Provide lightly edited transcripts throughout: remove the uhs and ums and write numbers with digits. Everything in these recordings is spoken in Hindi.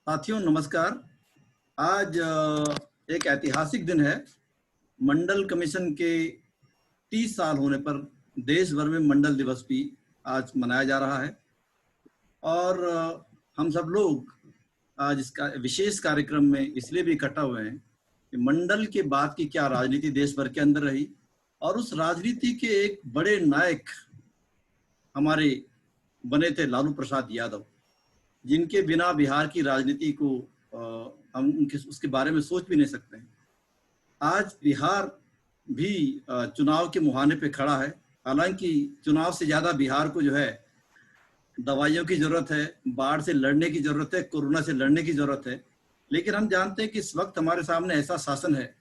साथियों नमस्कार। आज एक ऐतिहासिक दिन है। मंडल कमीशन के 30 साल होने पर देश भर में मंडल दिवस भी आज मनाया जा रहा है और हम सब लोग आज इसका विशेष कार्यक्रम में इसलिए भी इकट्ठा हुए हैं कि मंडल के बाद की क्या राजनीति देश भर के अंदर रही और उस राजनीति के एक बड़े नायक हमारे बने थे लालू प्रसाद यादव, जिनके बिना बिहार की राजनीति को हम उनके उसके बारे में सोच भी नहीं सकते हैं। आज बिहार भी चुनाव के मुहाने पे खड़ा है। हालांकि चुनाव से ज्यादा बिहार को जो है दवाइयों की जरूरत है, बाढ़ से लड़ने की जरूरत है, कोरोना से लड़ने की जरूरत है। लेकिन हम जानते हैं कि इस वक्त हमारे सामने ऐसा शासन है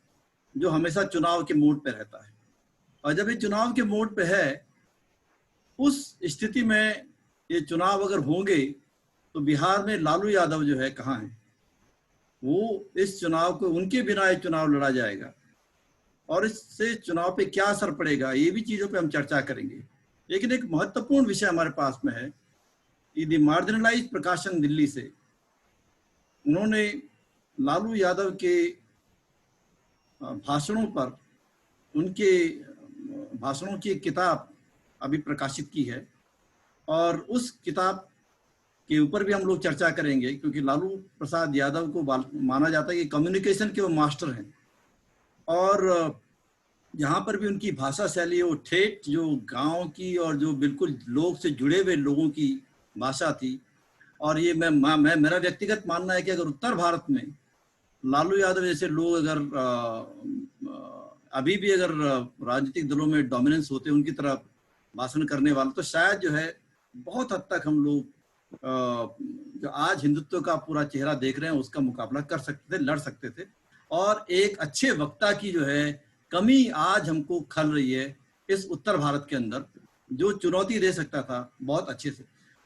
जो हमेशा चुनाव के मोड पे रहता है, और जब ये चुनाव के मोड पे है, उस स्थिति में ये चुनाव अगर होंगे तो बिहार में लालू यादव जो है कहाँ है? वो इस चुनाव को उनके बिना ये चुनाव लड़ा जाएगा और इससे चुनाव पे क्या असर पड़ेगा, ये भी चीजों पे हम चर्चा करेंगे। लेकिन एक महत्वपूर्ण विषय हमारे पास में है कि द मार्जिनलाइज्ड प्रकाशन दिल्ली से उन्होंने लालू यादव के भाषणों पर, उनके भाषणों की एक किताब अभी प्रकाशित की है और उस किताब के ऊपर भी हम लोग चर्चा करेंगे, क्योंकि लालू प्रसाद यादव को माना जाता है कि कम्युनिकेशन के वो मास्टर हैं और जहाँ पर भी उनकी भाषा शैली है वो ठेठ जो गांव की और जो बिल्कुल लोग से जुड़े हुए लोगों की भाषा थी। और ये मैं मेरा व्यक्तिगत मानना है कि अगर उत्तर भारत में लालू यादव जैसे लोग अगर अभी भी अगर राजनीतिक दलों में डोमिनेंस होते उनकी तरफ भाषण करने वाले, तो शायद जो है बहुत हद तक हम लोग जो आज हिंदुत्व का पूरा चेहरा देख रहे हैं उसका मुकाबला कर सकते थे, लड़ सकते थे। और एक अच्छे वक्ता की जो है कमी आज हमको खल रही है इस उत्तर भारत के अंदर, जो चुनौती दे सकता था बहुत अच्छे से।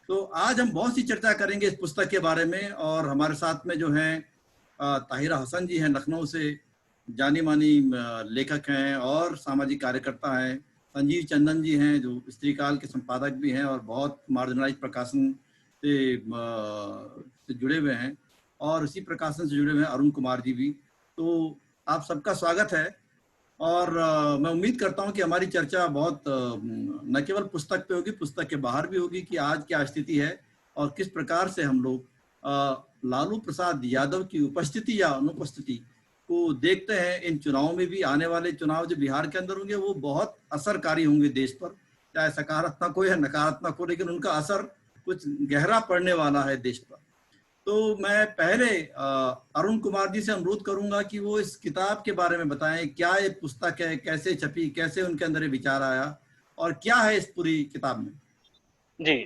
तो आज हम बहुत सी चर्चा करेंगे इस पुस्तक के बारे में और हमारे साथ में जो हैं ताहिरा हसन जी हैं, लखनऊ से जानी मानी लेखक हैं और सामाजिक कार्यकर्ता हैं। संजीव चंदन जी हैं जो स्त्रीकाल के संपादक भी हैं और बहुत मार्जिनलाइज्ड प्रकाशन से जुड़े हुए हैं, और इसी प्रकाशन से जुड़े हुए हैं अरुण कुमार जी भी। तो आप सबका स्वागत है और मैं उम्मीद करता हूं कि हमारी चर्चा बहुत न केवल पुस्तक पे होगी, पुस्तक के बाहर भी होगी कि आज क्या स्थिति है और किस प्रकार से हम लोग लालू प्रसाद यादव की उपस्थिति या अनुपस्थिति को देखते हैं। इन चुनावों में भी, आने वाले चुनाव जो बिहार के अंदर होंगे वो बहुत असरकारी होंगे देश पर, चाहे सकारात्मक हो या नकारात्मक हो, लेकिन उनका असर कुछ गहरा पड़ने वाला है देश पर। तो मैं पहले अरुण कुमार जी से अनुरोध करूंगा कि वो इस किताब के बारे में बताएं, क्या ये पुस्तक है, कैसे छपी, कैसे उनके अंदर ये विचार आया और क्या है इस पूरी किताब में। जी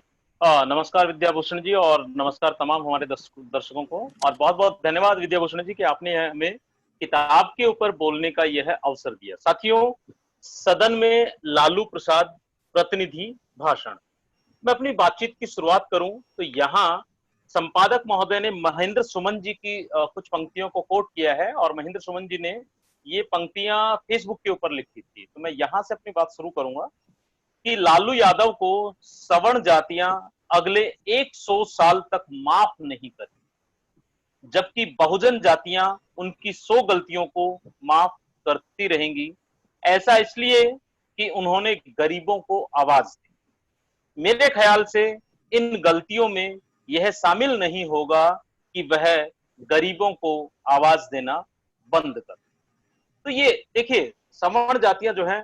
नमस्कार विद्याभूषण जी और नमस्कार तमाम हमारे दर्शकों को, और बहुत बहुत धन्यवाद विद्याभूषण जी कि आपने हमें किताब के ऊपर बोलने का यह अवसर दिया। साथियों, सदन में लालू प्रसाद प्रतिनिधि भाषण। मैं अपनी बातचीत की शुरुआत करूं तो यहाँ संपादक महोदय ने महेंद्र सुमन जी की कुछ पंक्तियों को कोट किया है और महेंद्र सुमन जी ने ये पंक्तियां फेसबुक के ऊपर लिखी थी। तो मैं यहां से अपनी बात शुरू करूंगा कि लालू यादव को सवर्ण जातियां अगले 100 साल तक माफ नहीं करेंगी, जबकि बहुजन जातियां उनकी 100 गलतियों को माफ करती रहेंगी। ऐसा इसलिए कि उन्होंने गरीबों को आवाज दी। मेरे ख्याल से इन गलतियों में यह शामिल नहीं होगा कि वह गरीबों को आवाज देना बंद कर। तो ये देखिए, सवर्ण जातियां जो हैं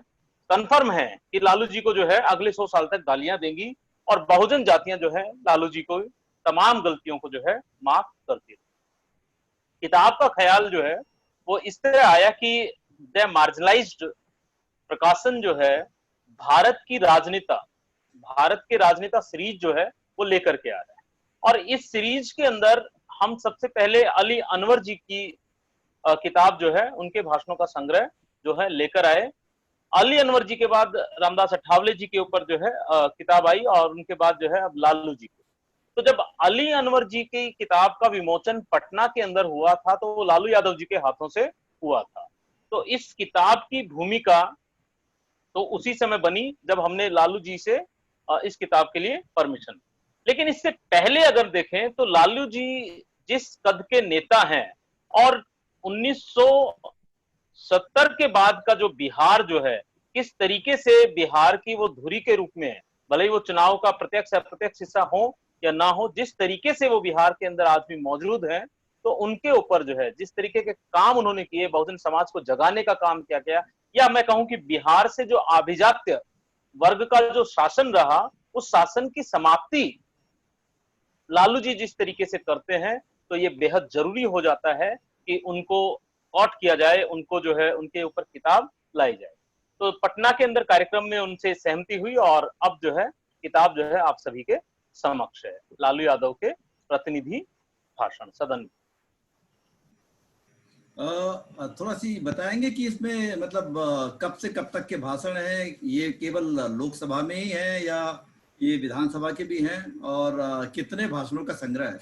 कंफर्म है कि लालू जी को जो है अगले 100 साल तक गालियां देंगी, और बहुजन जातियां जो है लालू जी को तमाम गलतियों को जो है माफ करती रहेंगी। किताब का ख्याल जो है वो इस तरह आया कि द मार्जिनलाइज्ड प्रकाशन जो है भारत के राजनेता सीरीज जो है वो लेकर के आ रहा है। और इस सीरीज के अंदर हम सबसे पहले अली अनवर जी की किताब जो है, उनके भाषणों का संग्रह जो है लेकर आए। अली अनवर जी के बाद रामदास अठावले जी के ऊपर जो है किताब आई, और उनके बाद जो है अब लालू जी की। तो जब अली अनवर जी की किताब का विमोचन पटना के अंदर हुआ था तो वो लालू यादव जी के हाथों से हुआ था। तो इस किताब की भूमिका तो उसी समय बनी जब हमने लालू जी से इस किताब के लिए परमिशन। लेकिन इससे पहले अगर देखें तो लालू जी जिस कद के नेता हैं, और 1970 के बाद का जो बिहार जो है, किस तरीके से बिहार की वो धुरी के रूप में है, भले ही वो चुनाव का प्रत्यक्ष अप्रत्यक्ष हिस्सा हो या ना हो, जिस तरीके से वो बिहार के अंदर आज भी मौजूद है, तो उनके ऊपर जो है जिस तरीके के काम उन्होंने किए, बहुजन समाज को जगाने का काम किया गया, या मैं कहूं कि बिहार से जो आभिजात्य वर्ग का जो शासन रहा, उस शासन की समाप्ति लालू जी जिस तरीके से करते हैं, तो ये बेहद जरूरी हो जाता है कि उनको कॉट किया जाए, उनको जो है उनके ऊपर किताब लाई जाए। तो पटना के अंदर कार्यक्रम में उनसे सहमति हुई और अब जो है किताब जो है आप सभी के समक्ष है, लालू यादव के प्रतिनिधि भाषण सदन। थोड़ा सी बताएंगे कि इसमें मतलब कब से कब तक के भाषण हैं, ये केवल लोकसभा में ही है या ये विधानसभा के भी हैं, और कितने भाषणों का संग्रह है?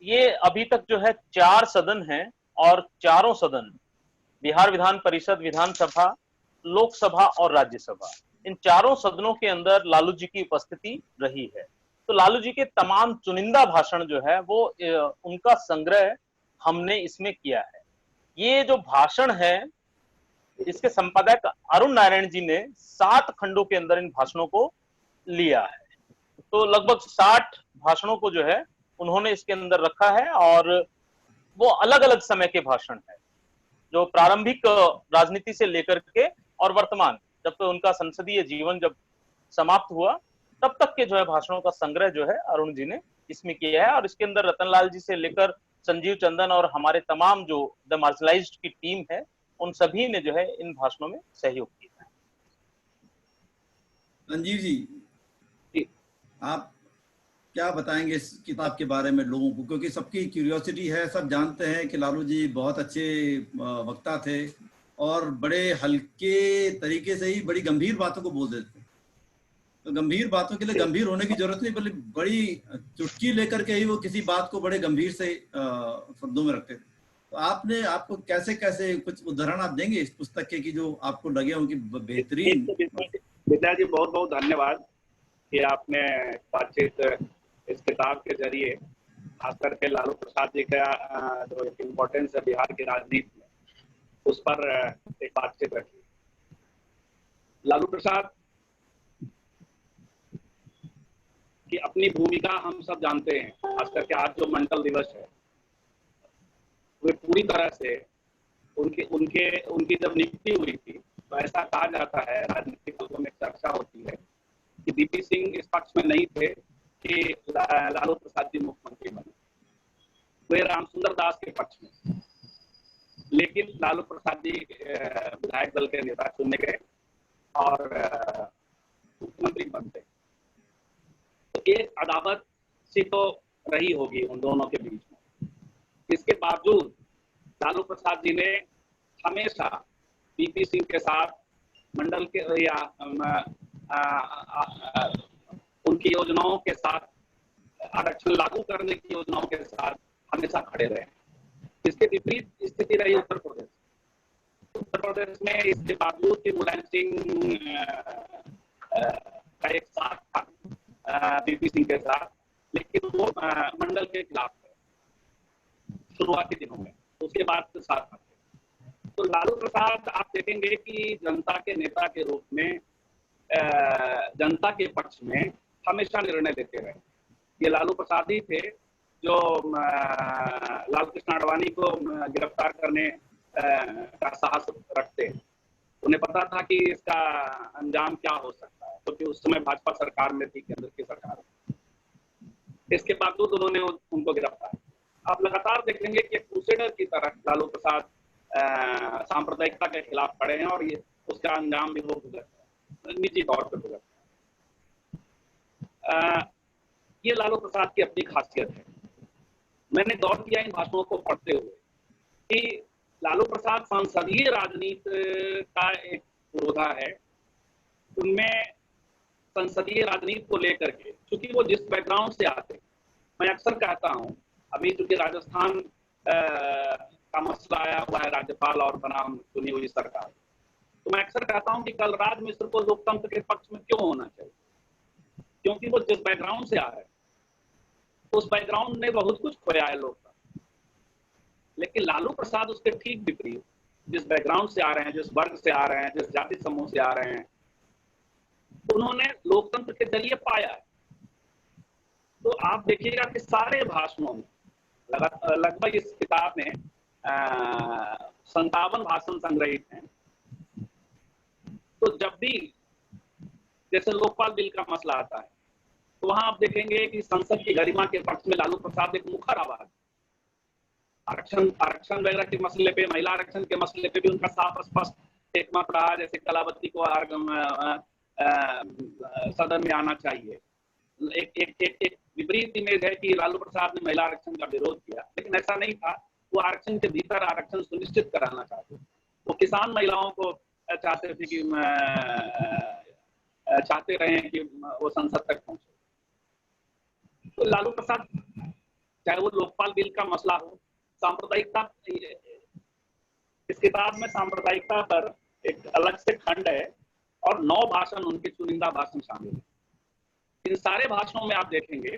ये अभी तक जो है 4 सदन हैं, और चारों सदन बिहार विधान परिषद, विधानसभा, लोकसभा और राज्यसभा, इन चारों सदनों के अंदर लालू जी की उपस्थिति रही है। तो लालू जी के तमाम चुनिंदा भाषण जो है वो उनका संग्रह हमने इसमें किया है। ये जो भाषण है, इसके संपादक अरुण नारायण जी ने 7 खंडों के अंदर इन भाषणों को लिया है। तो लगभग 60 भाषणों को जो है उन्होंने इसके अंदर रखा है, और वो अलग अलग समय के भाषण है, जो प्रारंभिक राजनीति से लेकर के और वर्तमान, जब तो उनका संसदीय जीवन जब समाप्त हुआ, तब तक के जो है भाषणों का संग्रह जो है अरुण जी ने इसमें किया है। और इसके अंदर रतनलाल जी से लेकर संजीव चंदन और हमारे तमाम जो द मार्शलाइज्ड की टीम है, उन सभी ने जो है इन भाषणों में सहयोग किया है। संजीव जी, आप क्या बताएंगे इस किताब के बारे में लोगों को, क्योंकि सबकी क्यूरियोसिटी है, सब जानते हैं कि लालू जी बहुत अच्छे वक्ता थे और बड़े हल्के तरीके से ही बड़ी गंभीर बातों को बोल देते थे। तो गंभीर बातों के लिए गंभीर होने की जरूरत नहीं, बल्कि बड़ी चुटकी लेकर के ही वो किसी बात को बड़े गंभीर से शब्दों में रखते थे। तो आपको कैसे कैसे कुछ उदाहरण आप देंगे इस पुस्तक के कि जो आपको लगे हों कि बेहतरीन? विद्या जी, बहुत बहुत धन्यवाद कि आपने बातचीत इस किताब के जरिए खास करके लालू प्रसाद जी का जो इम्पोर्टेंस है बिहार की राजनीति में, उस पर एक बातचीत रखी। लालू प्रसाद की अपनी भूमिका हम सब जानते हैं, खास करके आज जो मंडल दिवस है, वे पूरी तरह से उनकी जब नियुक्ति हुई थी, तो ऐसा कहा जाता है, राजनीतिक लोगों में चर्चा होती है कि बीपी सिंह इस पक्ष में नहीं थे कि लालू प्रसाद जी मुख्यमंत्री बने, वे रामसुंदर दास के पक्ष में, लेकिन लालू प्रसाद जी विधायक दल के नेता चुने गए और मुख्यमंत्री बनते। तो एक अदावत सी तो रही होगी उन दोनों के बीच में। इसके बावजूद लालू प्रसाद जी ने हमेशा बीपी सिंह के साथ मंडल के या उनकी योजनाओं के साथ, आरक्षण लागू करने की योजनाओं के साथ हमेशा खड़े रहे। इसके विपरीत स्थिति रही उत्तर प्रदेश। उत्तर प्रदेश में इसके बावजूद कि मुलायम सिंह का एक साथ था बीपी सिंह के साथ, लेकिन वो मंडल के खिलाफ थे शुरुआती दिनों में, उसके बाद से साथ थे। तो लालू प्रसाद आप देखेंगे कि जनता के नेता के रूप में जनता के पक्ष में हमेशा निर्णय लेते रहे। ये लालू प्रसाद ही थे जो लाल कृष्ण आडवाणी को गिरफ्तार करने का साहस रखते। उन्हें पता था कि इसका अंजाम क्या हो सकता है, क्योंकि उस समय भाजपा सरकार में थी, केंद्र की सरकार। इसके बावजूद उन्होंने उनको गिरफ्तार। आप लगातार देखेंगे कि क्रूसेडर की तरह लालू प्रसाद सांप्रदायिकता के खिलाफ खड़े हैं, और ये उसका अंजाम भी वो भुगतते, निजी तौर पर भुगतते। ये लालू प्रसाद की अपनी खासियत है। मैंने गौर किया इन भाषणों को पढ़ते हुए कि लालू प्रसाद संसदीय राजनीति का एक पुरोधा है। उनमें संसदीय राजनीति को लेकर के, क्योंकि वो जिस बैकग्राउंड से आते, मैं अक्सर कहता हूं, अभी चूंकि राजस्थान का मसला आया हुआ है, राज्यपाल और बनाम चुनी हुई सरकार, तो मैं अक्सर कहता हूं कि कलराज मिश्र को लोकतंत्र के पक्ष में क्यों होना चाहिए, क्योंकि वो जिस बैकग्राउंड से आ रहे हैं, उस बैकग्राउंड ने बहुत कुछ खोया है लोग, लेकिन लालू प्रसाद उसके ठीक विपरीत, जिस बैकग्राउंड से आ रहे हैं, जिस वर्ग से आ रहे हैं, जिस जाति समूह से आ रहे हैं, उन्होंने लोकतंत्र के जरिए पाया है। तो आप देखिएगा कि सारे भाषणों में लगभग इस किताब में 57 भाषण संग्रहित हैं। तो जब भी जैसे लोकपाल बिल का मसला आता है, तो वहां आप देखेंगे कि संसद की गरिमा के पक्ष में लालू प्रसाद एक मुखर आवाज, आरक्षण वगैरह के मसले पे, महिला आरक्षण के मसले पे भी उनका साफ स्पष्ट एक मत रहा, जैसे कलावती को सदन में आना चाहिए। एक विपरीत इमेज है कि लालू प्रसाद ने महिला आरक्षण का विरोध किया, लेकिन ऐसा नहीं था। वो आरक्षण के भीतर आरक्षण सुनिश्चित कराना चाहते, वो किसान महिलाओं को चाहते थे कि चाहते रहे कि वो संसद तक पहुंचे। तो लालू प्रसाद, चाहे वो लोकपाल बिल का मसला हो, सांप्रदायिकता, इस किताब में सांप्रदायिकता पर एक अलग से खंड है और 9 भाषण, उनके चुनिंदा भाषण शामिल है। इन सारे भाषणों में आप देखेंगे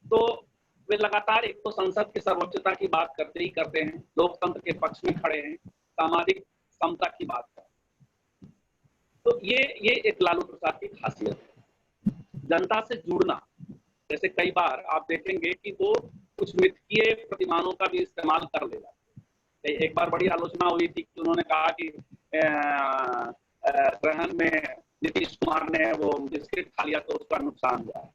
तो वे लगातार एक तो संसद की सर्वोच्चता की बात करते ही करते हैं, लोकतंत्र के पक्ष में खड़े हैं, सामाजिक समता की बात करते हैं। तो ये एक लालू प्रसाद की खासियत है, जनता से जुड़ना। जैसे कई बार आप देखेंगे कि वो कुछ मिथकीय प्रतिमानों का भी इस्तेमाल कर ले जाते हैं। एक बार बड़ी आलोचना हुई थी कि उन्होंने कहा कि ग्रहण में नीतीश कुमार ने वो बिस्किट खा लिया तो उसका नुकसान हुआ,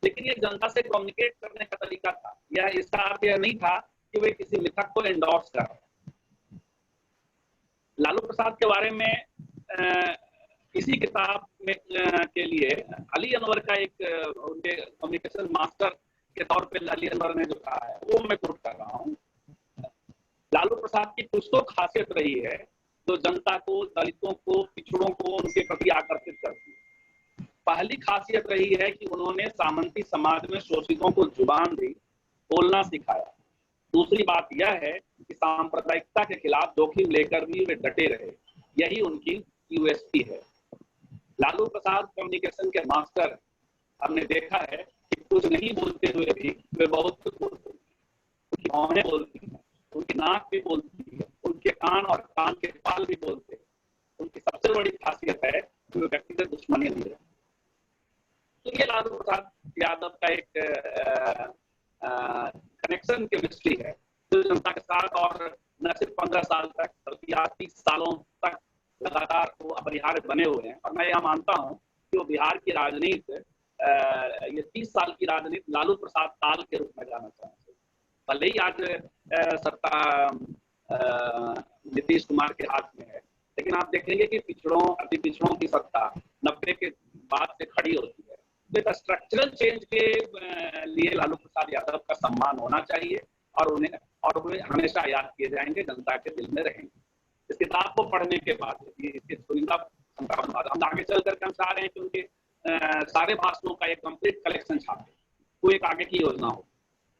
लेकिन ये जनता से कम्युनिकेट करने का तरीका था। यह इसका अर्थ यह नहीं था कि वे किसी मिथक को एंडोर्स कर रहे हैं। लालू प्रसाद के बारे में इसी किताब में के लिए अली अनवर का एक उनके कम्युनिकेशन मास्टर के तौर पे अली अनवर ने जो कहा है वो मैं कोट कर रहा हूँ। लालू प्रसाद की कुछ तो खासियत रही है जो जनता को, दलितों को, पिछड़ों को उनके प्रति आकर्षित करती है। पहली खासियत रही है कि उन्होंने सामंती समाज में शोषितों को जुबान दी, बोलना सिखाया। दूसरी बात यह है कि सांप्रदायिकता के खिलाफ जोखिम लेकर भी वे डटे रहे, यही उनकी यूएसपी है। लालू प्रसाद कम्युनिकेशन के मास्टर, हमने देखा है कि कुछ नहीं बोलते हुए भी वे बहुत कुछ बोलते हैं। उनकी भौहें बोलती हैं, उनकी नाक भी बोलती है, उनके कान और कान के बाल भी बोलते हैं। उनकी सबसे बड़ी खासियत है कि वे व्यक्तिगत दुश्मनी नहीं है। तो ये लालू प्रसाद यादव का एक कनेक्शन केमिस्ट्री है जो जनता के साथ, और न सिर्फ 15 साल तक बल्कि 30 सालों तक लगातार वो अपरिहार्य बने हुए हैं। और मैं यह मानता हूँ कि वो बिहार की राजनीति, ये 30 साल की राजनीति लालू प्रसाद काल के रूप में जाना चाहते हैं। भले ही आज सत्ता नीतीश कुमार के हाथ में है, लेकिन आप देखेंगे कि पिछड़ों, अति पिछड़ों की सत्ता 90 के बाद से खड़ी होती है। तो स्ट्रक्चरल चेंज के लिए लालू प्रसाद यादव का सम्मान होना चाहिए और उन्हें हमेशा याद किए जाएंगे, जनता के दिल में रहेंगे। इस किताब को पढ़ने के बाद, इसके चुनिंदा हम आगे चल करके हम चाह रहे हैं कि उनके सारे भाषणों का एक कंप्लीट कलेक्शन छापे, वो एक आगे की योजना हो।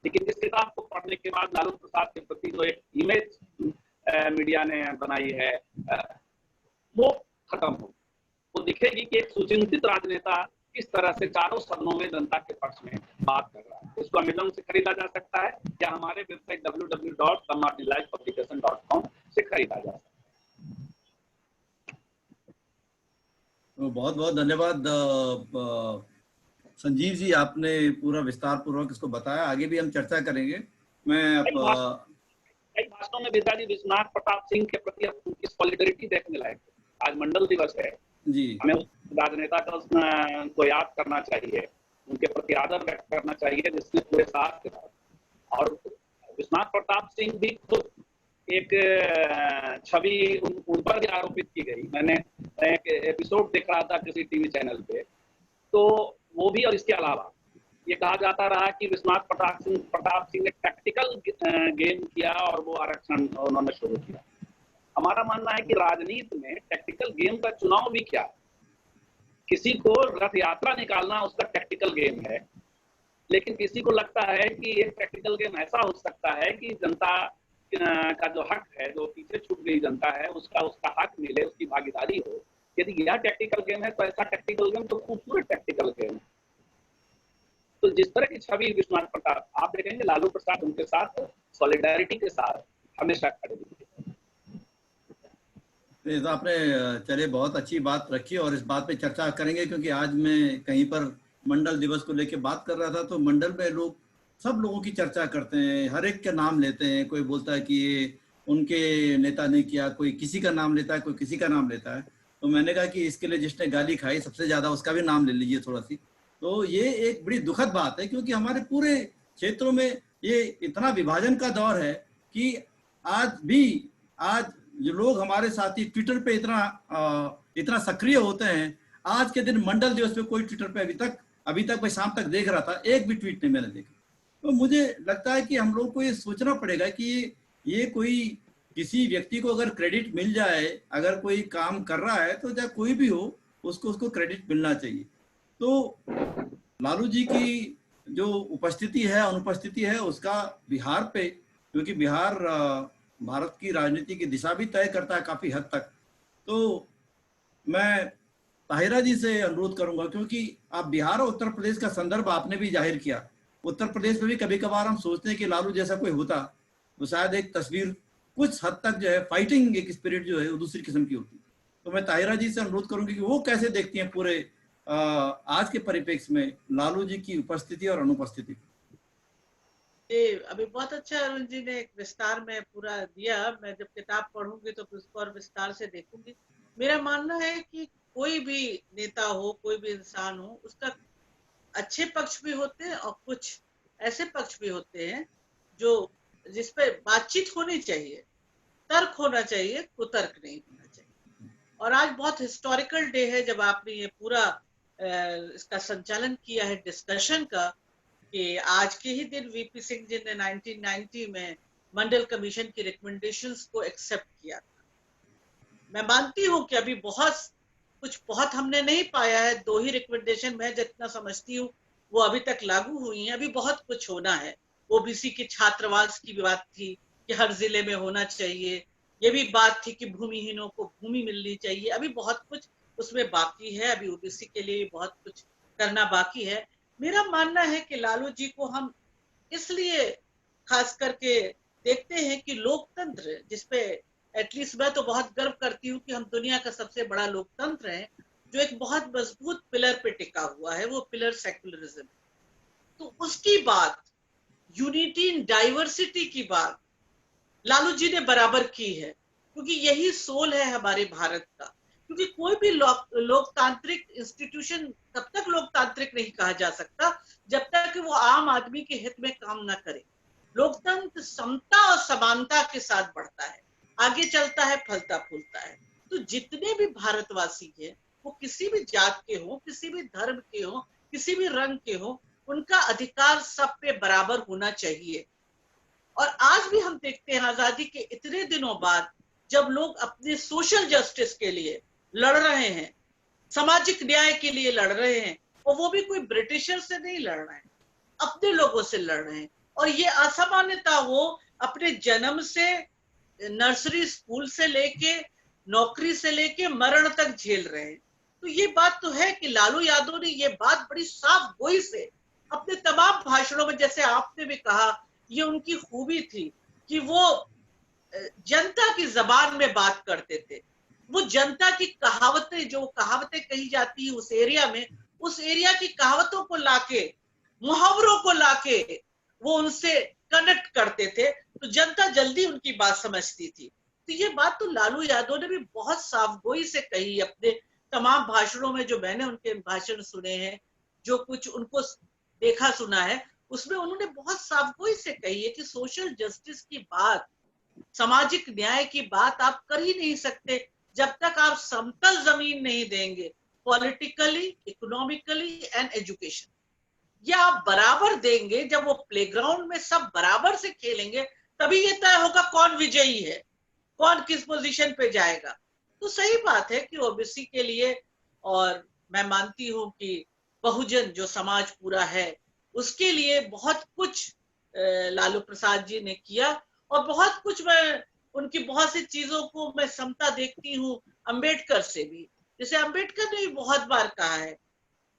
लेकिन इस किताब को पढ़ने के बाद लालू प्रसाद के प्रति जो एक इमेज मीडिया ने बनाई है वो खत्म हो। वो दिखेगी कि एक सुचिंतित राजनेता किस तरह से चारों सदनों में जनता के पक्ष में बात कर रहा है। इसको अमेज़न से खरीदा जा सकता है या हमारे वेबसाइट www.sammartilifepublication.com से खरीदा जा सकता है। तो बहुत बहुत धन्यवाद संजीव जी, आपने पूरा विस्तार पूर्वक इसको बताया। आगे भी हम चर्चा करेंगे। मैं कई भाषणों में विद्याजी विश्वनाथ प्रताप सिंह के प्रति उनकी सॉलिडरिटी देखने लायक है। आज मंडल दिवस है जी, हमें उस राजनेता को याद करना चाहिए, उनके प्रति आदर व्यक्त करना चाहिए जिसने पूरे साथ के साथ। और विश्वनाथ प्रताप सिंह भी खुद एक छवि उन पर भी आरोपित की गई। मैंने एक एपिसोड देख रहा था किसी टीवी चैनल पे, तो वो भी, और इसके अलावा ये कहा जाता रहा कि विश्वनाथ प्रताप सिंह ने टैक्टिकल गेम किया और वो आरक्षण उन्होंने शुरू किया। हमारा मानना है कि राजनीति में टैक्टिकल गेम का चुनाव भी क्या है। किसी को रथ यात्रा निकालना उसका टैक्टिकल गेम है, लेकिन किसी को लगता है कि एक टैक्टिकल गेम ऐसा हो सकता है कि जनता का जो हक है, जो पीछे छूट गई जनता है, उसका हक मिले, उसकी भागीदारी हो। यदि यह टैक्टिकल गेम है तो ऐसा टैक्टिकल गेम तो खूबसूरत टैक्टिकल गेम है। तो जिस तरह की छवि विश्वनाथ प्रताप, आप देखेंगे लालू प्रसाद उनके साथ सॉलिडारिटी के साथ हमेशा खड़े दिखे। तो आपने चलिए बहुत अच्छी बात रखी और इस बात पे चर्चा करेंगे, क्योंकि आज मैं कहीं पर मंडल दिवस को लेकर बात कर रहा था तो मंडल में लोग सब लोगों की चर्चा करते हैं, हर एक का नाम लेते हैं। कोई बोलता है कि ये उनके नेता ने किया, कोई किसी का नाम लेता है, कोई किसी का नाम लेता है। तो मैंने कहा कि इसके लिए जिसने गाली खाई सबसे ज्यादा उसका भी नाम ले लीजिए थोड़ा सी। तो ये एक बड़ी दुखद बात है, क्योंकि हमारे पूरे क्षेत्रों में ये इतना विभाजन का दौर है कि आज जो लोग हमारे साथी ट्विटर पे इतना सक्रिय होते हैं, आज के दिन मंडल दिवस पे कोई ट्विटर पे अभी तक मैं शाम तक देख रहा था, एक भी ट्वीट नहीं मैंने देखा। तो मुझे लगता है कि हम लोग को ये सोचना पड़ेगा कि ये कोई किसी व्यक्ति को अगर क्रेडिट मिल जाए, अगर कोई काम कर रहा है तो चाहे कोई भी हो उसको क्रेडिट मिलना चाहिए। तो लालू जी की जो उपस्थिति है अनुपस्थिति है उसका बिहार पे, क्योंकि बिहार भारत की राजनीति की दिशा भी तय करता है काफी हद तक। तो मैं ताहिरा जी से अनुरोध करूंगा, क्योंकि आप बिहार और उत्तर प्रदेश का संदर्भ आपने भी जाहिर किया। उत्तर प्रदेश में भी कभी कभार हम सोचते हैं कि लालू जैसा कोई होता तो शायद एक तस्वीर कुछ हद तक जो है फाइटिंग एक स्पिरिट जो है वो दूसरी किस्म की होती। तो मैं ताहिरा जी से अनुरोध करूंगी कि वो कैसे देखती हैं पूरे आज के परिप्रेक्ष्य में लालू जी की उपस्थिति और अनुपस्थिति। अभी बहुत अच्छा अरुण जी ने एक विस्तार में पूरा दिया। मैं जब किताब पढ़ूंगी तो उसको और विस्तार से देखूंगी। मेरा मानना है कि कोई भी नेता हो, कोई भी इंसान हो, उसका अच्छे पक्ष भी होते हैं और कुछ ऐसे पक्ष भी होते हैं जो जिस पे बातचीत होनी चाहिए, तर्क होना चाहिए, कुतर्क नहीं होना चाहिए। और आज बहुत हिस्टोरिकल डे है जब आपने ये पूरा इसका संचालन किया है डिस्कशन का, कि आज के ही दिन वीपी सिंह जी ने 1990 में मंडल कमीशन की रिकमेंडेशंस को एक्सेप्ट किया था। मैं मानती हूँ कि अभी बहुत हमने नहीं पाया है। 2 ही रिकमेंडेशन में जितना समझती हूँ वो अभी तक लागू हुई हैं। अभी बहुत कुछ होना है। ओबीसी के छात्रावास की बात थी कि हर जिले में होना चाहिए। ये भी बात थी कि भूमिहीनों को भूमि मिलनी चाहिए। अभी बहुत कुछ उसमें बाकी है। अभी ओबीसी के लिए बहुत कुछ करना बाकी है। मेरा मानना है कि लालू जी को हम इसलिए खास करके देखते हैं कि लोकतंत्र, जिसपे एटलीस्ट मैं तो बहुत गर्व करती हूँ कि हम दुनिया का सबसे बड़ा लोकतंत्र है, जो एक बहुत मजबूत पिलर पे टिका हुआ है, वो पिलर सेक्युलरिज्म। तो उसकी बात, यूनिटी इन डाइवर्सिटी की बात लालू जी ने बराबर की है, क्योंकि यही सोल है हमारे भारत का। क्योंकि कोई भी लोकतांत्रिक इंस्टीट्यूशन तब तक लोकतांत्रिक नहीं कहा जा सकता जब तक कि वो आम आदमी के हित में काम ना करे। लोकतंत्र समता और समानता के साथ बढ़ता है, आगे चलता है, फलता फूलता है। तो जितने भी भारतवासी हैं, वो किसी भी जात के हो, किसी भी धर्म के हो, किसी भी रंग के हो, उनका अधिकार सब पे बराबर होना चाहिए। और आज भी हम देखते हैं आजादी के इतने दिनों बाद, जब लोग अपने सोशल जस्टिस के लिए लड़ रहे हैं, सामाजिक न्याय के लिए लड़ रहे हैं, और वो भी कोई ब्रिटिशर से नहीं लड़ रहे हैं, अपने लोगों से लड़ रहे हैं। और ये असमानता वो अपने जन्म से, नर्सरी स्कूल से लेके, नौकरी से लेके मरण तक झेल रहे हैं। तो ये बात तो है कि लालू यादव ने ये बात बड़ी साफ गोई से अपने तमाम भाषणों में, जैसे आपने भी कहा, ये उनकी खूबी थी कि वो जनता की जबान में बात करते थे। वो जनता की कहावतें, जो कहावतें कही जाती है उस एरिया में, उस एरिया की कहावतों को लाके, मुहावरों को लाके वो उनसे कनेक्ट करते थे, तो जनता जल्दी उनकी बात समझती थी। तो ये बात तो लालू यादव ने भी बहुत साफगोई से कही अपने तमाम भाषणों में। जो मैंने उनके भाषण सुने हैं, जो कुछ उनको देखा सुना है, उसमें उन्होंने बहुत साफगोई से कही है कि सोशल जस्टिस की बात, सामाजिक न्याय की बात आप कर ही नहीं सकते जब तक आप समतल जमीन नहीं देंगे, पॉलिटिकली, इकोनॉमिकली एंड एजुकेशन। या आप बराबर देंगे, जब वो प्लेग्राउंड में सब बराबर से खेलेंगे, तभी ये तय होगा कौन विजयी है, कौन किस पोजीशन पे जाएगा। तो सही बात है कि ओबीसी के लिए, और मैं मानती हूं कि बहुजन जो समाज पूरा है, उसके लिए बहुत कुछ लालू प्रसाद जी ने किया। और बहुत कुछ मैं उनकी बहुत सी चीजों को मैं समता देखती हूँ अंबेडकर से भी। जैसे अंबेडकर ने भी बहुत बार कहा है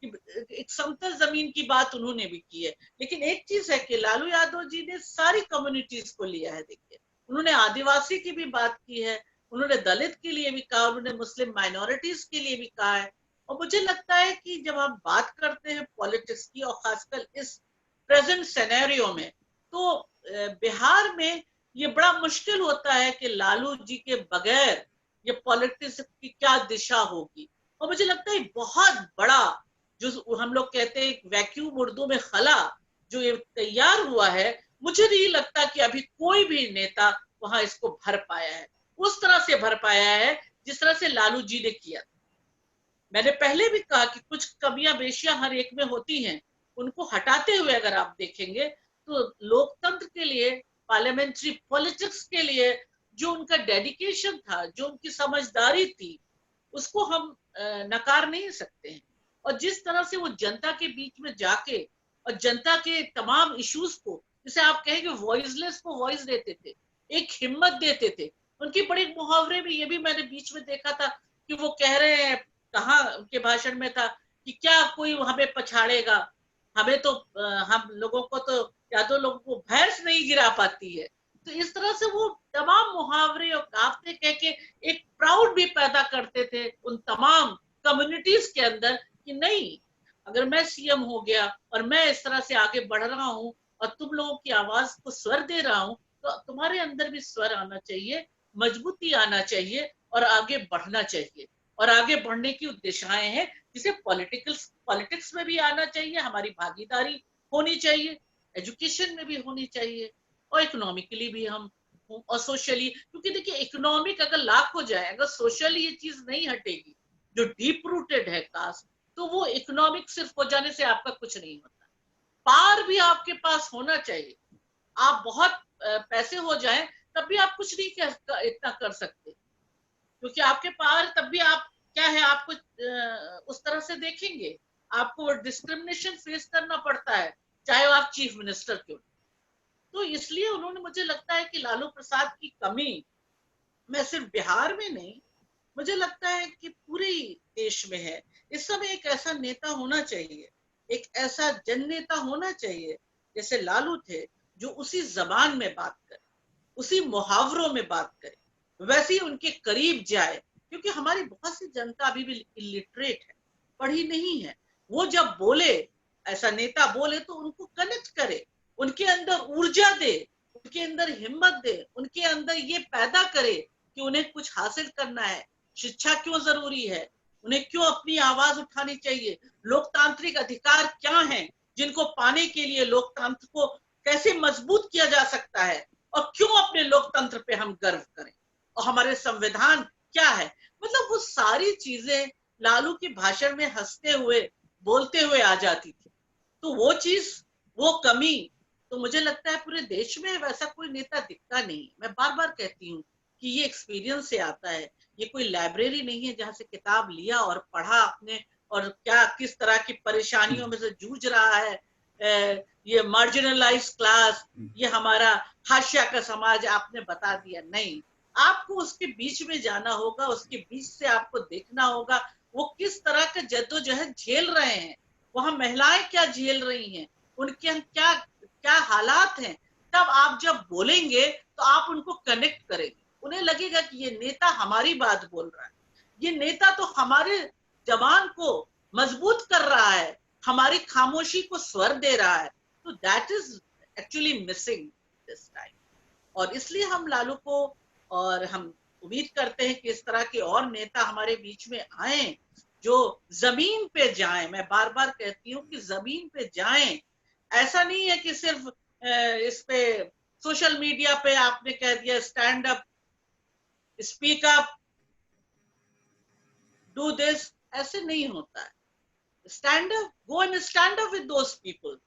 एक समतल जमीन की बात उन्होंने भी की है। लेकिन एक चीज है कि लालू यादव जी ने सारी कम्युनिटीज को लिया है। देखिए, उन्होंने आदिवासी की भी बात की है, उन्होंने दलित के लिए भी कहा, उन्होंने मुस्लिम माइनॉरिटीज के लिए भी कहा है। और मुझे लगता है कि जब हम बात करते हैं पॉलिटिक्स की, और खासकर इस प्रेजेंट सिनेरियो में, तो बिहार में ये बड़ा मुश्किल होता है कि लालू जी के बगैर ये पॉलिटिक्स की क्या दिशा होगी। और मुझे लगता है बहुत बड़ा, जो हम लोग कहते हैं वैक्यूम उर्दू में खला, जो ये तैयार हुआ है, मुझे नहीं लगता कि अभी कोई भी नेता वहां इसको भर पाया है, उस तरह से भर पाया है जिस तरह से लालू जी ने किया। मैंने पहले भी कहा कि कुछ कमियां बेशियां हर एक में होती हैं, उनको हटाते हुए अगर आप देखेंगे तो लोकतंत्र के लिए, पार्लियामेंट्री पॉलिटिक्स के लिए जो उनका डेडिकेशन था, जो उनकी समझदारी थी, उसको हम नकार नहीं सकते हैं। और जिस तरह से वो जनता के बीच में जाके और जनता के तमाम इश्यूज को, जिसे आप कहेंगे वॉइसलेस को वॉइस देते थे, एक हिम्मत देते थे। उनके बड़े मुहावरे में ये भी मैंने बीच में देखा था कि वो कह रहे हैं, कहा उनके भाषण में था कि क्या कोई हमें पछाड़ेगा, हमें तो हम लोगों को तो, यादव लोगों को भैंस नहीं गिरा पाती है। तो इस तरह से वो तमाम मुहावरे और कहावतें कह के एक प्राउड भी पैदा करते थे उन तमाम कम्युनिटीज के अंदर कि नहीं, अगर मैं सीएम हो गया और मैं इस तरह से आगे बढ़ रहा हूं और तुम लोगों की आवाज को स्वर दे रहा हूं, तो तुम्हारे अंदर भी स्वर आना चाहिए, मजबूती आना चाहिए और आगे बढ़ना चाहिए। और आगे बढ़ने की दिशाएं हैं जिसे पॉलिटिक्स में भी आना चाहिए, हमारी भागीदारी होनी चाहिए, एजुकेशन में भी होनी चाहिए, और इकोनॉमिकली भी हम, और सोशली, क्योंकि देखिए इकोनॉमिक अगर लाख हो जाए, अगर सोशली ये चीज नहीं हटेगी जो डीप रूटेड है कास्ट, तो वो इकोनॉमिक सिर्फ हो जाने से आपका कुछ नहीं होता। पार भी आपके पास होना चाहिए। आप बहुत पैसे हो जाए तब भी आप कुछ नहीं इतना कर सकते, क्योंकि आपके पार तब भी आप क्या है, आपको उस तरह से देखेंगे, आपको डिस्क्रिमिनेशन फेस करना पड़ता है, चाहे आप चीफ मिनिस्टर क्यों। तो इसलिए उन्होंने, मुझे लगता है कि लालू प्रसाद की कमी मैं सिर्फ बिहार में नहीं, मुझे लगता है कि पूरे देश में है। इस समय एक ऐसा नेता होना चाहिए, एक ऐसा जन नेता होना चाहिए जैसे लालू थे, जो उसी जबान में बात करे, उसी मुहावरों में बात करे, वैसे ही उनके करीब जाए। क्योंकि हमारी बहुत सी जनता अभी भी इलिटरेट है, पढ़ी नहीं है। वो जब बोले, ऐसा नेता बोले, तो उनको कनेक्ट करे, उनके अंदर ऊर्जा दे, उनके अंदर हिम्मत दे, उनके अंदर ये पैदा करे कि उन्हें कुछ हासिल करना है, शिक्षा क्यों जरूरी है, उन्हें क्यों अपनी आवाज उठानी चाहिए, लोकतांत्रिक अधिकार क्या हैं जिनको पाने के लिए लोकतंत्र को कैसे मजबूत किया जा सकता है, और क्यों अपने लोकतंत्र पे हम गर्व करें, और हमारे संविधान क्या है। मतलब वो सारी चीजें लालू के भाषण में हंसते हुए, बोलते हुए आ जाती थी। तो वो चीज, वो कमी, तो मुझे लगता है पूरे देश में वैसा कोई नेता दिखता नहीं। मैं बार बार कहती हूँ कि ये एक्सपीरियंस से आता है, ये कोई लाइब्रेरी नहीं है जहां से किताब लिया और पढ़ा आपने, और क्या किस तरह की परेशानियों में से जूझ रहा है ये मार्जिनलाइज क्लास, ये हमारा हाशिया का समाज, आपने बता दिया। नहीं, आपको उसके बीच में जाना होगा, उसके बीच से आपको देखना होगा वो किस तरह का जद्दोजहद झेल रहे हैं, वहां महिलाएं क्या झेल रही हैं, उनके क्या क्या हालात हैं। तब आप जब बोलेंगे तो आप उनको कनेक्ट करेंगे, उन्हें लगेगा कि ये नेता हमारी बात बोल रहा है, ये नेता तो हमारे जबान को मजबूत कर रहा है, हमारी खामोशी को स्वर दे रहा है। तो that is actually missing this time. और इसलिए हम लालू को, और हम उम्मीद करते हैं कि इस तरह के और नेता हमारे बीच में आए जो जमीन पे जाएं। मैं बार बार कहती हूँ कि जमीन पे जाएं, ऐसा नहीं है कि सिर्फ इस पे सोशल मीडिया पे आपने कह दिया stand up, speak up, do this, ऐसे नहीं होता है। Stand up, go and stand up with those people.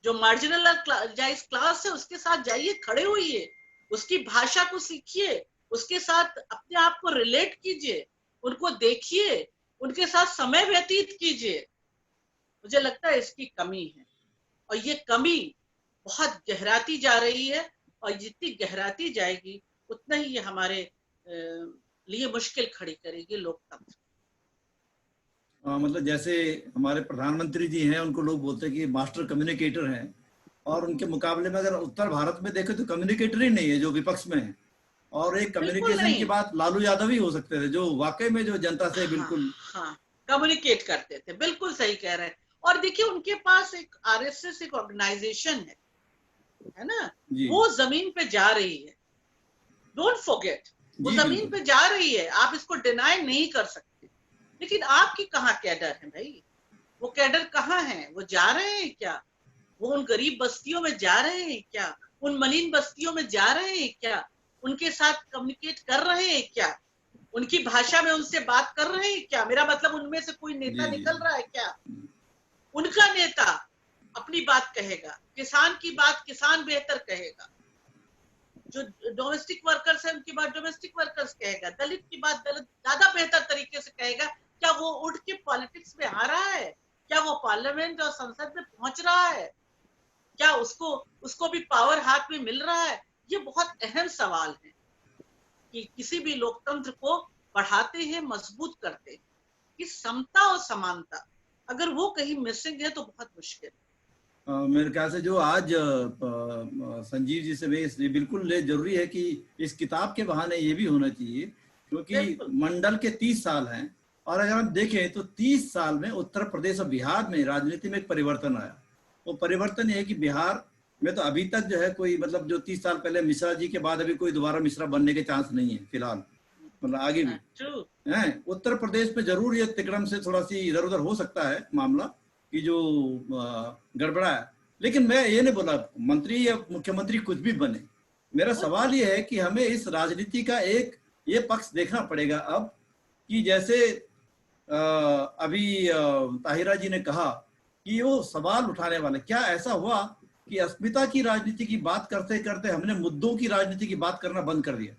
जो मार्जिनलाइज क्लास है उसके साथ जाइए, खड़े होइए, उसकी भाषा को सीखिए, उसके साथ अपने आप को रिलेट कीजिए, उनको देखिए, उनके साथ समय व्यतीत कीजिए। मुझे लगता है इसकी कमी है, और ये कमी बहुत गहराती जा रही है, और जितनी गहराती जाएगी उतना ही ये हमारे लिए मुश्किल खड़ी करेगी लोकतंत्र। मतलब जैसे हमारे प्रधानमंत्री जी हैं, उनको लोग बोलते हैं कि मास्टर कम्युनिकेटर हैं, और उनके मुकाबले में अगर उत्तर भारत में देखें तो कम्युनिकेटर ही नहीं है जो विपक्ष में है। और एक बिल्कुल कम्युनिकेशन की नहीं। बात लालू यादव ही हो सकते थे, जो वाकई में जो जनता से हाँ बिल्कुल। हाँ, कम्युनिकेट करते थे, बिल्कुल सही कह रहे हैं। और देखिए उनके पास एक आरएसएस एक ऑर्गेनाइजेशन है ना, जी वो जमीन पे जा रही है, डोंट फॉरगेट, वो जी जमीन बिल्कुल। पे जा रही है, आप इसको डिनाई नहीं कर सकते। लेकिन आपकी कहाँ कैडर है भाई, वो कैडर कहाँ है, वो जा रहे हैं क्या, वो उन गरीब बस्तियों में जा रहे हैं क्या, उन मलिन बस्तियों में जा रहे हैं क्या, उनके साथ कम्युनिकेट कर रहे हैं क्या, उनकी भाषा में उनसे बात कर रहे हैं क्या, मेरा मतलब उनमें से कोई नेता जी जी निकल रहा है क्या। उनका नेता अपनी बात कहेगा, किसान की बात किसान बेहतर कहेगा, जो डोमेस्टिक वर्कर्स है उनकी बात डोमेस्टिक वर्कर्स कहेगा, दलित की बात दलित ज्यादा बेहतर तरीके से कहेगा। क्या वो उठ के पॉलिटिक्स में आ रहा है, क्या वो पार्लियामेंट और संसद में पहुंच रहा है, क्या उसको उसको भी पावर हाथ में मिल रहा है। ये बहुत अहम सवाल है कि किसी भी लोकतंत्र को बढ़ाते हैं, मजबूत करते हैं, कि समता और समानता अगर वो कहीं मिसिंग है तो बहुत मुश्किल है। मेरे ख्याल से जो आज संजीव जी से मैं ये बिल्कुल जरूरी है कि इस किताब के बहाने ये भी होना चाहिए, क्योंकि बिल्कुल मंडल के 30 साल हैं, और अगर हम देखें तो 30 साल में उत्तर प्रदेश और बिहार में राजनीति में एक परिवर्तन आया। वो परिवर्तन ये है कि बिहार में तो अभी तक जो है कोई, मतलब जो 30 साल पहले मिश्रा जी के बाद अभी कोई दोबारा मिश्रा बनने के चांस नहीं है फिलहाल, मतलब आगे भी ट्रू। है। उत्तर प्रदेश में जरूर ये तिकड़म से थोड़ा सी इधर उधर हो सकता है मामला, कि जो गड़बड़ा है। लेकिन मैं ये नहीं बोला मंत्री या मुख्यमंत्री कुछ भी बने, मेरा सवाल ये है कि हमें इस राजनीति का एक ये पक्ष देखना पड़ेगा अब, कि जैसे अभी ताहिरा जी ने कहा कि वो सवाल उठाने वाले, क्या ऐसा हुआ कि अस्मिता की राजनीति की बात करते करते हमने मुद्दों की राजनीति की बात करना बंद कर दिया।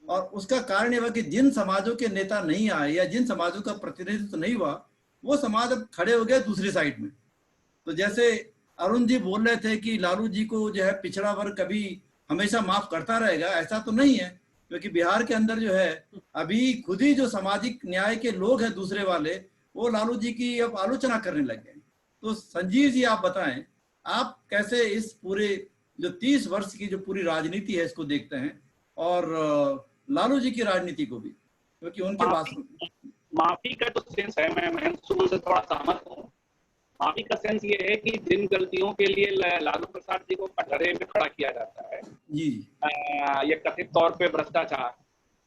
और उसका कारण यह हुआ कि जिन समाजों के नेता नहीं आए या जिन समाजों का प्रतिनिधित्व नहीं हुआ, वो समाज अब खड़े हो गए दूसरी साइड में। तो जैसे अरुण जी बोल रहे थे कि लालू जी को जो है पिछड़ा वर्ग कभी हमेशा माफ करता रहेगा, ऐसा तो नहीं है, क्योंकि बिहार के अंदर जो है अभी खुद ही जो सामाजिक न्याय के लोग हैं दूसरे वाले, वो लालू जी की अब आलोचना करने लग गए। तो संजीव जी आप बताएं, आप कैसे इस पूरे जो 30 वर्ष की जो पूरी राजनीति है इसको देखते हैं, और लालू जी की राजनीति को भी, क्योंकि उनके पास माफी का तो सेंस है, मैं सुबह से थोड़ा सहमत हूँ। माफी का सेंस ये है कि जिन गलतियों के लिए लालू प्रसाद जी को कटघरे में खड़ा किया जाता है, जी ये कथित तौर पे भ्रष्टाचार,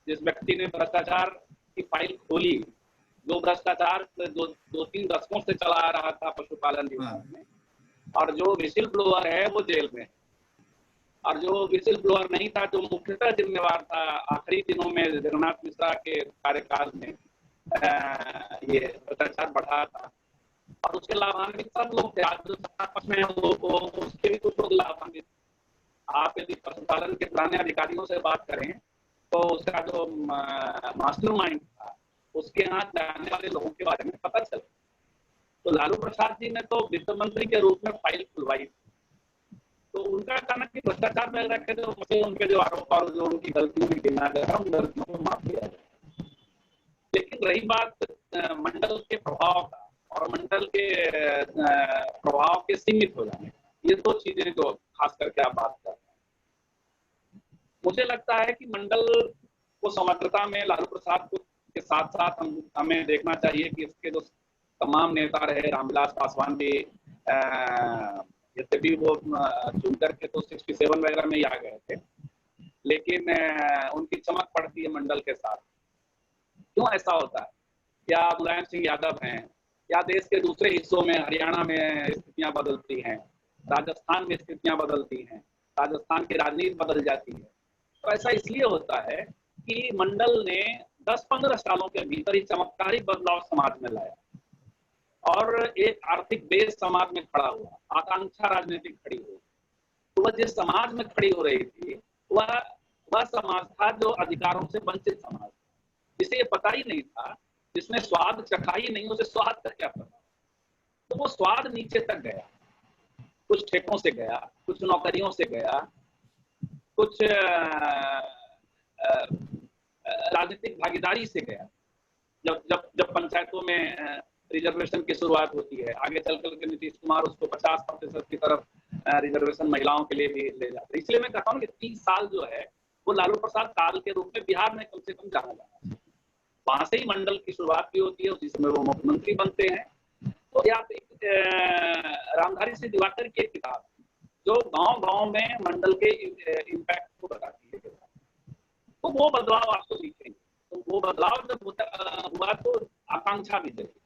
जिस व्यक्ति ने भ्रष्टाचार की फाइल खोली, जो भ्रष्टाचार दो तीन दशकों से चला आ रहा था पशुपालन विभाग में, और जो विसिल ब्लोअर है वो जेल में, और जो विसिल ब्लोअर नहीं था, जो मुख्यतः जिम्मेवार था आखिरी दिनों में जगन्नाथ मिश्रा के कार्यकाल में ये भ्रष्टाचार बढ़ा था, और उसके लाभान्वित सब लोग थे। आज जो सत्ता पक्ष में वो उसके भी कुछ लोग लाभान्वित। आप यदि पशुपालन के पुराने अधिकारियों से बात करें तो उसका जो मास्टरमाइंड था, उसके यहाँ जाने वाले लोगों के बारे में पता चला। तो लालू प्रसाद जी ने तो वित्त मंत्री के रूप में फाइल खुलवाई, तो उनका कहना कि भ्रष्टाचार में रखे तो मुझे उनके जो आरोप और जो उनकी गलतियों में गिना गया उन गलतियों को माफ किया जाए। लेकिन रही बात मंडल के प्रभाव का और मंडल के प्रभाव के सीमित हो जाने, ये दो चीजें जो खास करके आप बात कर रहे हैं, मुझे लगता है कि मंडल को समग्रता में लालू प्रसाद के साथ साथ हमें देखना चाहिए कि इसके जो तमाम नेता रहे, रामविलास पासवान भी यद्यपि वो चुन करके तो 67 वगैरह में ही आ गए थे, लेकिन उनकी चमक पड़ती है मंडल के साथ। क्यों ऐसा होता है? क्या मुलायम सिंह यादव हैं, या देश के दूसरे हिस्सों में हरियाणा में स्थितियां बदलती हैं, राजस्थान में स्थितियां बदलती हैं, राजस्थान की राजनीति बदल जाती है। तो ऐसा इसलिए होता है कि मंडल ने 10-15 सालों के भीतर ही चमत्कारी बदलाव समाज में लाया, और एक आर्थिक बेस समाज में खड़ा हुआ, आकांक्षा राजनीतिक खड़ी हुई। तो वह जिस समाज में खड़ी हो रही थी वह समाज था जो अधिकारों से वंचित समाज, जिसे ये पता ही नहीं था, जिसने स्वाद चखा ही नहीं, उसे स्वाद का क्या पता। तो वो स्वाद नीचे तक गया, कुछ ठेकों से गया, कुछ नौकरियों से गया, कुछ राजनीतिक भागीदारी से गया। जब पंचायतों में रिजर्वेशन की शुरुआत होती है। आगे चल के नीतीश कुमार उसको 50% की तरफ रिजर्वेशन महिलाओं के लिए भी ले जाते हैं। इसलिए मैं कहता हूँ कि 30 साल जो है वो लालू प्रसाद काल के रूप में बिहार में कम से कम जाना जाना है। वहां से ही मंडल की शुरुआत भी होती है, उसी समय वो मुख्यमंत्री बनते हैं। तो या रामधारी सिंह दिवाकर की एक किताब जो गांव-गांव में मंडल के इम्पैक्ट को बताती है, तो वो बदलाव आपको दिखेंगे। तो वो बदलाव जब हुआ तो आकांक्षा भी जगी।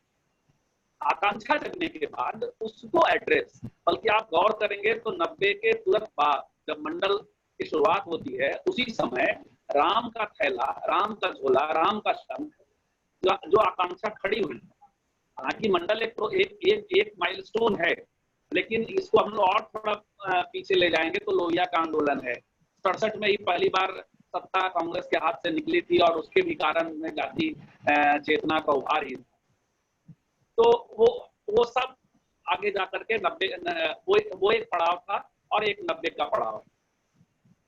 आकांक्षा जगने के बाद उसको एड्रेस, बल्कि आप गौर करेंगे तो 90 के तुरंत बाद जब मंडल की शुरुआत होती है, उसी समय राम का थैला, राम का झोला, राम का शंख जो आकांक्षा खड़ी हुई। हालांकि मंडल एक माइलस्टोन है, लेकिन इसको हम लोग और थोड़ा पीछे ले जाएंगे तो लोहिया का आंदोलन है। 67 में ही पहली बार सत्ता कांग्रेस के हाथ से निकली थी और उसके भी कारण में जाति चेतना का उभार ही। तो वो सब आगे जाकर के 90 वो एक पड़ाव था और एक 90 का पड़ाव।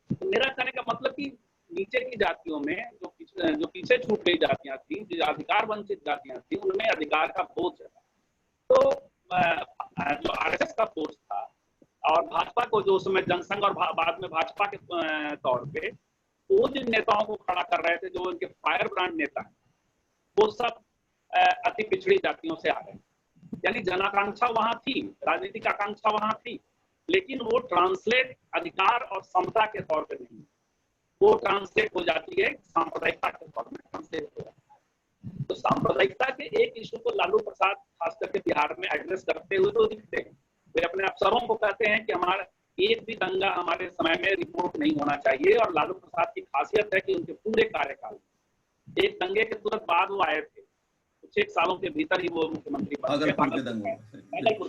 तो मेरा कहने का मतलब कि नीचे की जातियों में जो पीछे छूट गई जातियां थी, जो अधिकार वंचित जातियां थी, उनमें अधिकार का बोझ है। तो जो आरएसएस का फोर्स था और भाजपा को जो उसमें जनसंघ और बाद में भाजपा के तौर पे वो जिन नेताओं को खड़ा कर रहे थे, जो उनके फायर ब्रांड नेता हैं, वो सब अति पिछड़ी जातियों से आ गए। यानी जनाकांक्षा वहां थी, राजनीतिक आकांक्षा वहां थी, लेकिन वो ट्रांसलेट अधिकार और समता के तौर पे नहीं, वो ट्रांसलेट हो जाती है सांप्रदायिकता के तौर में ट्रांसलेट हो जाती है। तो सांप्रदायिकता के एक इशू को लालू प्रसाद खास करके बिहार में एड्रेस करते हुए तो दिखते हैं। वे अपने अफसरों को कहते हैं कि हमारा एक भी दंगा हमारे समय में रिपोर्ट नहीं होना चाहिए, और लालू प्रसाद की खासियत है कि उनके पूरे कार्यकाल में एक दंगे के तुरंत बाद वो आए थे, कुछ एक सालों के भीतर ही वो मुख्यमंत्री बने, भागलपुर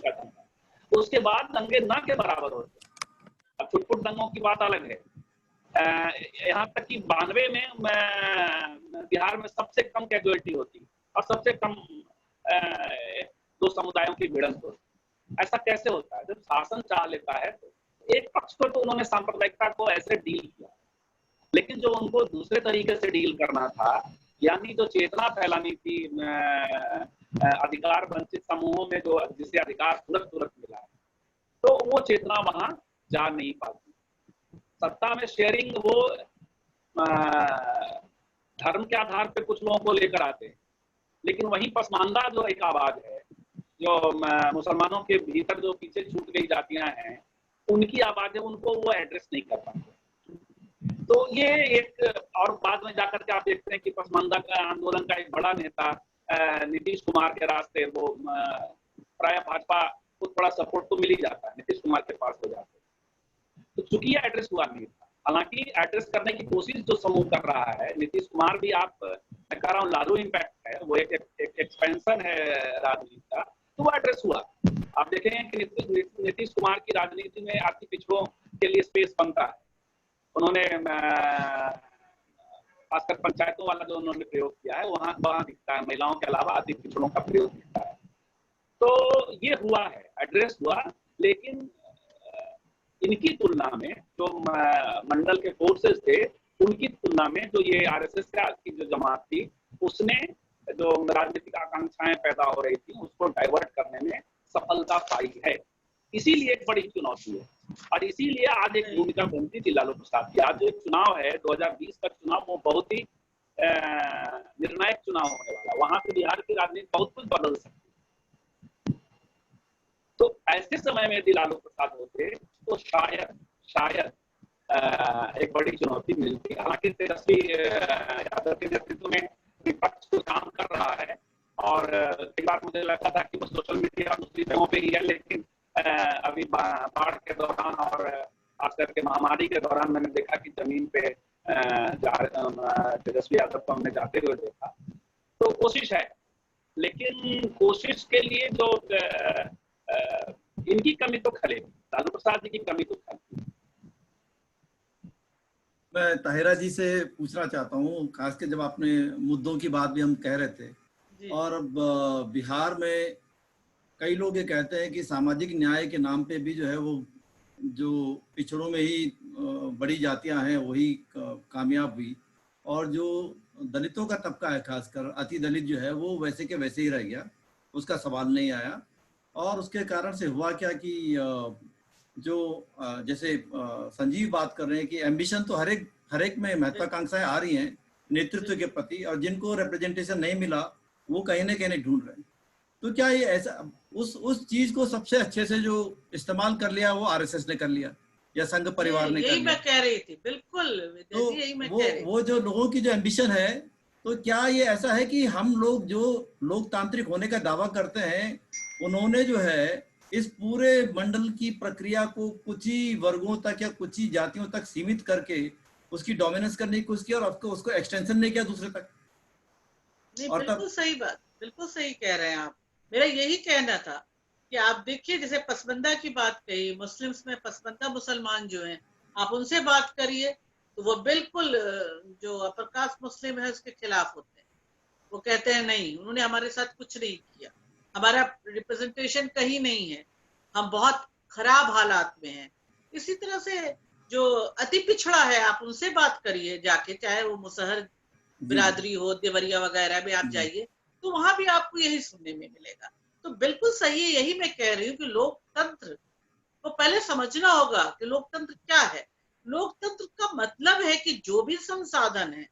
का दंगा। उसके बाद दंगे न के बराबर होते। अब छुटपुट दंगों की बात अलग है। यहाँ तक कि 92 में बिहार में सबसे कम कैजुअलिटी होती और सबसे कम दो समुदायों की भिड़ंत होती। ऐसा कैसे होता है? जब शासन चाह लेता है तो एक पक्ष को तो उन्होंने सांप्रदायिकता को ऐसे डील किया, लेकिन जो उनको दूसरे तरीके से डील करना था, यानी जो चेतना फैलानी थी अधिकार वंचित समूहों में, जो जिसे अधिकार तुरंत मिला है, तो वो चेतना वहां जा नहीं पाती। सत्ता में शेयरिंग वो धर्म के आधार पे कुछ लोगों को लेकर आते हैं, लेकिन वहीं पसमानदा जो एक आवाज है, जो मुसलमानों के भीतर जो पीछे छूट गई जातियां हैं, उनकी आवाज है, उनको वो एड्रेस नहीं कर पाते। तो ये एक, और बाद में जाकर के आप देखते हैं कि पसमानदा का आंदोलन का एक बड़ा नेता नीतीश कुमार के रास्ते वो प्राय भाजपा को थोड़ा सपोर्ट तो मिल ही जाता है, नीतीश कुमार के पास हो जाता है। तो चूंकि एड्रेस हुआ नहीं था, हालांकि एड्रेस करने की कोशिश जो समूह कर रहा है, नीतीश कुमार भी, आप मैं कह रहा हूँ लालू इम्पैक्ट है, वो एक एक्सपेंशन है राजनीति का, तो वो एड्रेस हुआ। आप देखेंगे कि नीतीश कुमार की राजनीति में अति पिछड़ों के लिए स्पेस बनता है। उन्होंने खासकर पंचायतों वाला जो उन्होंने प्रयोग किया है, वहां दिखता है, महिलाओं के अलावा अति पिछड़ों का प्रयोग दिखता है। तो ये हुआ है, एड्रेस हुआ, लेकिन इनकी तुलना में जो मंडल के फोर्सेस थे, उनकी तुलना में जो ये आरएसएस की जो जमात थी, उसने जो राजनीतिक आकांक्षाएं पैदा हो रही थी, उसको डाइवर्ट करने में सफलता पाई है। इसीलिए एक बड़ी चुनौती है, और इसीलिए आज एक भूमिका बनती थी लालू प्रसाद की। आज जो एक चुनाव है 2020 का चुनाव, वो बहुत ही निर्णायक चुनाव होने वाला, वहां से बिहार की राजनीति बहुत कुछ बदल सकती है। तो ऐसे समय में यदि लालू प्रसाद होते तो शायद एक बड़ी चुनौती मिलती। हालांकि तेजस्वी यादव के नेतृत्व में विपक्ष तो काम कर रहा है, और कई बार मुझे लगता था कि वो सोशल मीडिया दूसरी जगहों पे ही है, लेकिन अभी बाढ़ के दौरान और खास करके महामारी के दौरान मैंने देखा कि जमीन पे तेजस्वी यादव को हमने जाते हुए देखा। तो कोशिश है, लेकिन कोशिश के लिए जो इनकी कमी तो खलेगी, लालू प्रसाद जी की कमी तो खलेगी। मैं ताहिरा जी से पूछना चाहता हूँ, खासकर जब आपने मुद्दों की बात भी हम कह रहे थे, और बिहार में कई लोग ये कहते हैं कि सामाजिक न्याय के नाम पे भी जो है वो जो पिछड़ों में ही बड़ी जातियां हैं वही कामयाब हुई, और जो दलितों का तबका है, खासकर अति दलित जो है वो वैसे के वैसे ही रह गया। उसका सवाल नहीं आया। और उसके कारण से हुआ क्या कि जो जैसे संजीव बात कर रहे हैं कि एम्बिशन तो हर एक में महत्वाकांक्षाएं आ रही हैं नेतृत्व के प्रति, और जिनको रिप्रेजेंटेशन नहीं मिला वो कहीं ना कहीं ढूंढ रहे हैं। तो क्या ये ऐसा उस चीज को सबसे अच्छे से जो इस्तेमाल कर लिया वो आरएसएस ने कर लिया या संघ परिवार ने कर यही लिया। मैं कह रही थी, बिल्कुल विद्या जी, यही मैं कह रही थी। वो जो लोगों की जो एम्बिशन है, तो क्या ये ऐसा है कि हम लोग जो लोकतांत्रिक होने का दावा करते हैं उन्होंने जो है इस पूरे मंडल की प्रक्रिया को कुछ ही वर्गों तक या कुछ ही जातियों तक सीमित करके उसकी डोमिनेंस करने की कोशिश की और आपको उसको एक्सटेंशन नहीं किया दूसरे तक। नहीं, और बिल्कुल सही बात, बिल्कुल सही कह रहे हैं आप। मेरा यही कहना था कि आप देखिए, जैसे पसमंदा की बात कही, मुस्लिम्स में पसमंदा मुसलमान जो हैं, आप उनसे बात करिए तो वो बिल्कुल जो अपर कास्ट मुस्लिम है उसके खिलाफ होते हैं। वो कहते हैं नहीं, उन्होंने हमारे साथ कुछ नहीं किया, हमारा रिप्रेजेंटेशन कहीं नहीं है, हम बहुत खराब हालात में हैं। इसी तरह से जो अति पिछड़ा है, आप उनसे बात करिए जाके, चाहे वो मुसहर जी बिरादरी हो, देवरिया वगैरह में आप जी जाइए तो वहां भी आपको यही सुनने में मिलेगा। तो बिल्कुल सही है, यही मैं कह रही हूँ कि लोकतंत्र को पहले समझना होगा कि लोकतंत्र क्या है। लोकतंत्र का मतलब है कि जो भी संसाधन है,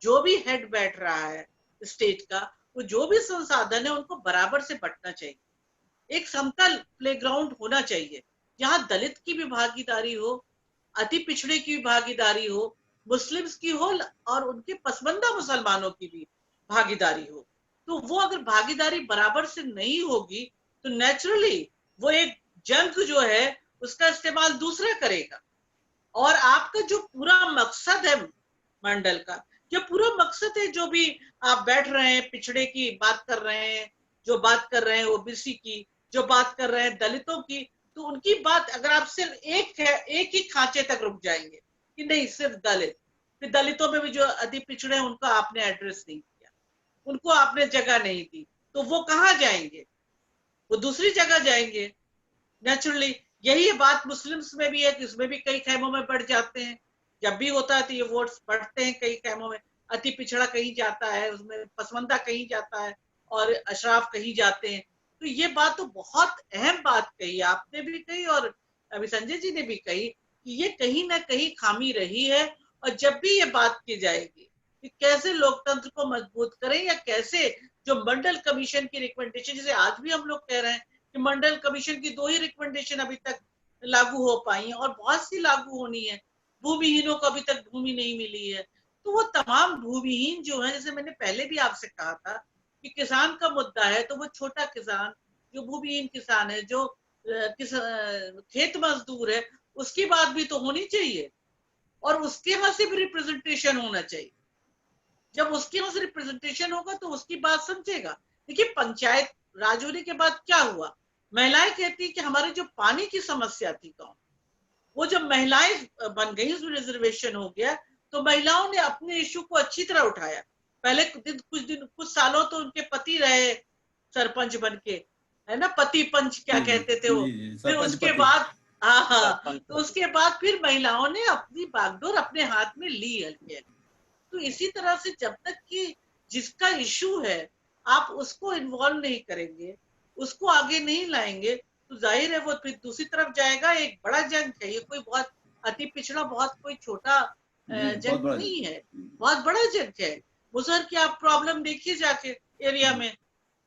जो भी हेड बैठ रहा है स्टेट का, वो जो भी संसाधन है उनको बराबर से बंटना चाहिए। एक समतल प्लेग्राउंड होना चाहिए जहां दलित की भी भागीदारी हो, अति पिछड़े की भी भागीदारी हो, मुस्लिम्स की हो और उनके पसमंदा मुसलमानों की भी भागीदारी हो। तो वो अगर भागीदारी बराबर से नहीं होगी तो नेचुरली वो एक जंग जो है उसका इस्तेमाल दूसरा करेगा। और आपका जो पूरा मकसद है मंडल का, जो पूरा मकसद है, जो भी आप बैठ रहे हैं पिछड़े की बात कर रहे हैं, जो बात कर रहे हैं ओबीसी की, जो बात कर रहे हैं दलितों की, तो उनकी बात अगर आप सिर्फ एक ही खांचे तक रुक जाएंगे कि नहीं सिर्फ दलित, फिर दलितों में भी जो अति पिछड़े हैं उनको आपने एड्रेस नहीं किया, उनको आपने जगह नहीं दी, तो वो कहाँ जाएंगे? वो दूसरी जगह जाएंगे नेचुरली। यही बात मुस्लिम्स में भी है कि उसमें भी कई खैमों में बढ़ जाते हैं। जब भी होता है तो ये वोट्स बढ़ते हैं कई खैमों में, अति पिछड़ा कहीं जाता है, उसमें पसमंदा कहीं जाता है और अशराफ कहीं जाते हैं। तो ये बात तो बहुत अहम बात कही, आपने भी कही और अभी संजय जी ने भी कही कि ये कहीं ना कहीं खामी रही है। और जब भी ये बात की जाएगी कि कैसे लोकतंत्र को मजबूत करें या कैसे जो मंडल कमीशन की रिकमेंडेशन, जैसे आज भी हम लोग कह रहे हैं कि मंडल कमीशन की 2 ही रिकमेंडेशन अभी तक लागू हो पाई हैं और बहुत सी लागू होनी है। भूमिहीनों को अभी तक भूमि नहीं मिली है। तो वो तमाम भूमिहीन जो है, जैसे मैंने पहले भी आपसे कहा था कि किसान का मुद्दा है, तो वो छोटा किसान जो भूमिहीन किसान है, जो खेत मजदूर है, उसकी बात भी तो होनी चाहिए और उसके यहाँ से भी रिप्रेजेंटेशन होना चाहिए। जब उसके यहाँ से रिप्रेजेंटेशन होगा तो उसकी बात समझेगा। देखिए, पंचायत राज होने के बाद क्या हुआ, महिलाएं कहती कि हमारी जो पानी की समस्या थी गांव, वो जब महिलाएं बन गई, उसमें रिजर्वेशन हो गया, तो महिलाओं ने अपने इशू को अच्छी तरह उठाया। पहले कुछ सालों तो उनके पति रहे सरपंच बन के, है ना, पति पंच क्या जी कहते थे वो। जी फिर सरपंच उसके पति। बाद हाँ, तो उसके बाद फिर महिलाओं ने अपनी बागडोर अपने हाथ में ली हल्के। तो इसी तरह से जब तक कि जिसका इशू है आप उसको इन्वॉल्व नहीं करेंगे, उसको आगे नहीं लाएंगे, तो जाहिर है वो फिर दूसरी तरफ जाएगा। एक बड़ा जंग है ये, कोई बहुत अति पिछड़ा, बहुत कोई छोटा जी बहुत जंग बड़ा नहीं है, जी बहुत बड़ा जंग है। मुसहर की आप प्रॉब्लम देखिए जाके, एरिया में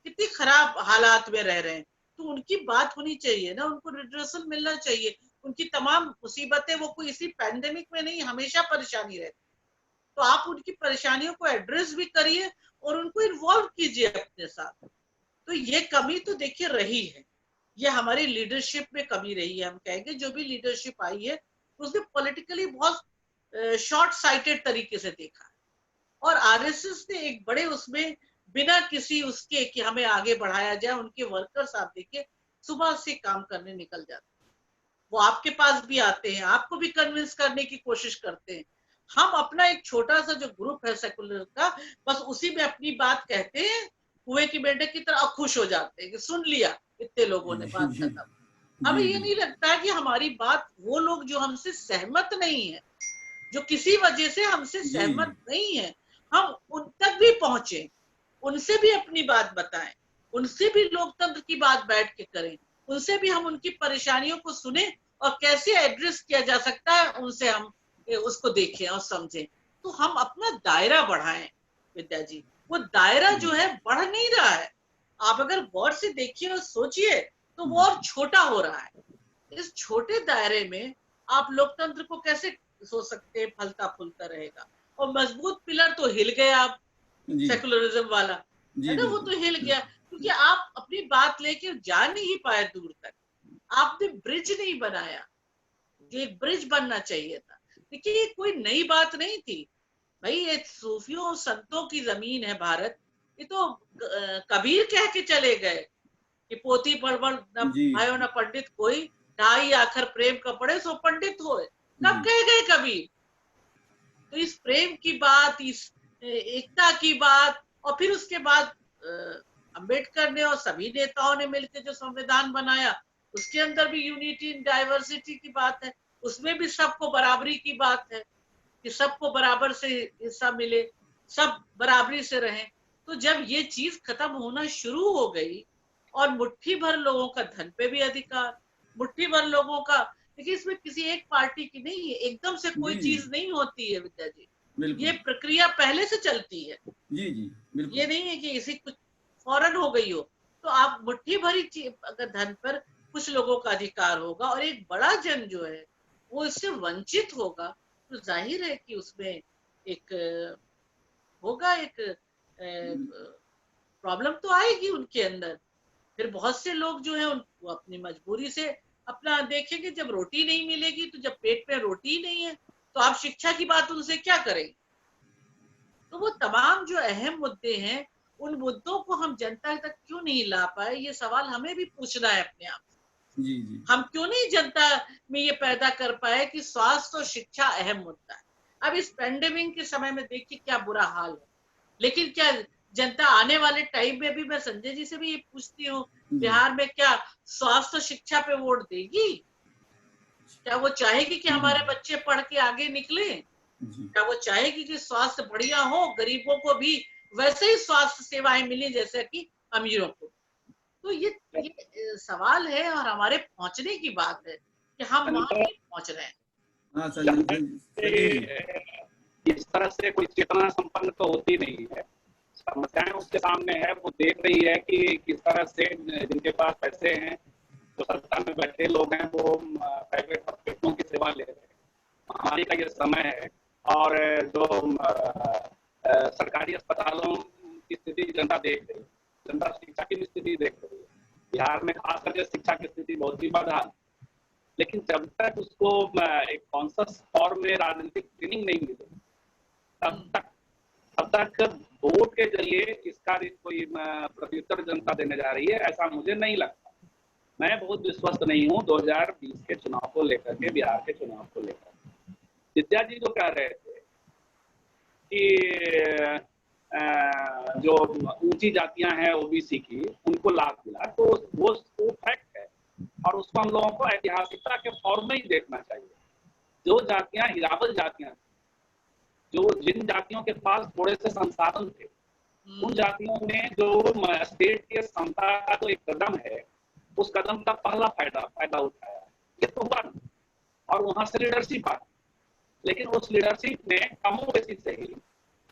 कितनी खराब हालात में रह रहे हैं। तो उनकी बात होनी चाहिए ना, उनको रिड्रेसल मिलना चाहिए। उनकी तमाम मुसीबतें, वो कोई इसी पैंडेमिक में नहीं, हमेशा परेशानी रहती, तो आप उनकी परेशानियों को एड्रेस भी करिए और उनको इन्वॉल्व कीजिए अपने साथ। तो ये कमी तो देखिए रही है, ये हमारी लीडरशिप में कमी रही है। हम कहेंगे जो भी लीडरशिप आई है उसने पॉलिटिकली बहुत शॉर्ट साइटेड तरीके से देखा है और आरएसएस ने एक बड़े उसमें बिना किसी उसके कि हमें आगे बढ़ाया जाए, उनके वर्कर्स आप देखिए सुबह से काम करने निकल जाते हैं, वो आपके पास भी आते हैं, आपको भी कन्विंस करने की कोशिश करते हैं। हम अपना एक छोटा सा जो ग्रुप है सेकुलर का, बस उसी में अपनी बात कहते हैं, कुएं की मेंढक की तरह खुश हो जाते हैं कि सुन लिया इतने लोगों ने, जी बात जी खत्म। हमें जी ये नहीं बिल्कुल। लगता कि हमारी बात, वो लोग जो हमसे सहमत नहीं है, जो किसी वजह से हमसे जी सहमत नहीं है, हम उन तक भी पहुंचे, उनसे भी अपनी बात बताएं, उनसे भी लोकतंत्र की बात बैठ के करें, उनसे भी हम उनकी परेशानियों को सुने और कैसे एड्रेस किया जा सकता है उनसे हम उसको देखें और समझें। तो हम अपना दायरा बढ़ाएं विद्या जी, वो दायरा जो है बढ़ नहीं रहा है। आप अगर गौर से देखिए और सोचिए तो वो और छोटा हो रहा है। इस छोटे दायरे में आप लोकतंत्र को कैसे सोच सकते हैं फलता फूलता रहेगा। और मजबूत पिलर तो हिल गया आप, जी सेकुलरिज्म वाला, जी है ना, वो बिल्कुल तो हिल गया क्योंकि आप अपनी बात लेके जा नहीं पाए दूर तक। आपने ब्रिज नहीं बनाया जो एक ब्रिज बनना चाहिए था। देखिए ये कोई नई बात नहीं थी भाई, ये सूफियों और संतों की जमीन है भारत। ये तो कबीर कह के चले गए कि पोथी पढ़ न जी भाइयों न पंडित कोई, ढाई आखर प्रेम का पढ़े सो पंडित होए। कब जी कह गए कबीर? तो इस प्रेम की बात, इस एकता की बात, और फिर उसके बाद अंबेडकर ने और सभी नेताओं ने मिलकर जो संविधान बनाया उसके अंदर भी यूनिटी इन डाइवर्सिटी की बात है, उसमें भी सबको बराबरी की बात है कि सबको बराबर से हिस्सा मिले, सब बराबरी से रहें। तो जब ये चीज खत्म होना शुरू हो गई और मुट्ठी भर लोगों का धन पे भी अधिकार, मुट्ठी भर लोगों का, देखिए इसमें किसी एक पार्टी की नहीं है, एकदम से कोई जी जी चीज नहीं होती है विद्या जी। ये बिल्कुल प्रक्रिया पहले से चलती है, जी जी ये बिल्कुल नहीं है कि इसी कुछ फौरन हो गई हो। तो आप मुट्ठी भरी अगर धन पर कुछ लोगों का अधिकार होगा और एक बड़ा जन जो है वो इससे वंचित होगा, तो जाहिर है कि उसमें एक होगा एक प्रॉब्लम तो आएगी उनके अंदर। फिर बहुत से लोग जो है उनको अपनी मजबूरी से अपना देखेंगे, जब रोटी नहीं मिलेगी तो जब पेट में रोटी नहीं है तो आप शिक्षा की बात उनसे क्या करेंगे। तो वो तमाम जो अहम मुद्दे हैं, उन मुद्दों को हम जनता तक क्यों नहीं ला पाए, ये सवाल हमें भी पूछना है अपने आप से। जी जी हम क्यों नहीं जनता में ये पैदा कर पाए कि स्वास्थ्य और शिक्षा अहम मुद्दा है। अब इस पेंडेमिक के समय में देखिए क्या बुरा हाल है, लेकिन क्या जनता आने वाले टाइम में भी, मैं संजय जी से भी ये पूछती हूँ, जी बिहार में क्या स्वास्थ्य और शिक्षा पे वोट देगी? क्या वो चाहेगी कि हमारे बच्चे पढ़ के आगे निकले? जी क्या वो चाहेगी कि स्वास्थ्य बढ़िया हो, गरीबों को भी वैसे ही स्वास्थ्य सेवाएं मिली जैसे कि अमीरों को? तो ये सवाल है और हमारे पहुंचने की बात है कि हम वहां नहीं पहुंच रहे हैं। हाँ संजय जी इस तरह से कोई चेतना संपन्न तो होती नहीं है। समस्याएं उसके सामने है, वो देख रही है कि किस तरह से जिनके पास पैसे हैं, जो सत्ता में बैठे लोग हैं, वो प्राइवेट हॉस्पिटलों की सेवा ले रहे हैं। महामारी का ये समय है और जो सरकारी अस्पतालों की स्थिति जनता देख रही है, जनता शिक्षा की स्थिति देख रही है। बिहार में खास करके शिक्षा की स्थिति बहुत ही बदहाल, लेकिन जब तक उसको एक कॉन्शस फॉर्म में राजनीतिक ट्रेनिंग नहीं मिले तब तक वोट के जरिए इसका कोई प्रत्युत्तर जनता देने जा रही है, ऐसा मुझे नहीं लगता। मैं बहुत विश्वस्त नहीं हूँ 2020 के चुनाव को लेकर के, बिहार के चुनाव को लेकर। विद्या जी जो कह रहे थे कि जो ऊंची जातियां हैं ओबीसी की, उनको लाभ मिला, तो वो फैक्ट है और उसको हम लोगों को ऐतिहासिकता के फॉर्म में ही देखना चाहिए। जो जातियां हिरावल जातियां, जो जिन जातियों के पास थोड़े से संसाधन थे, उन जातियों ने जो स्टेट के समता का जो एक कदम है, उस कदम का पहला फायदा उठाया। ये तो हुआ और वहां से लीडरशिप आई, लेकिन उस लीडरशिप में कमोबेशी से ही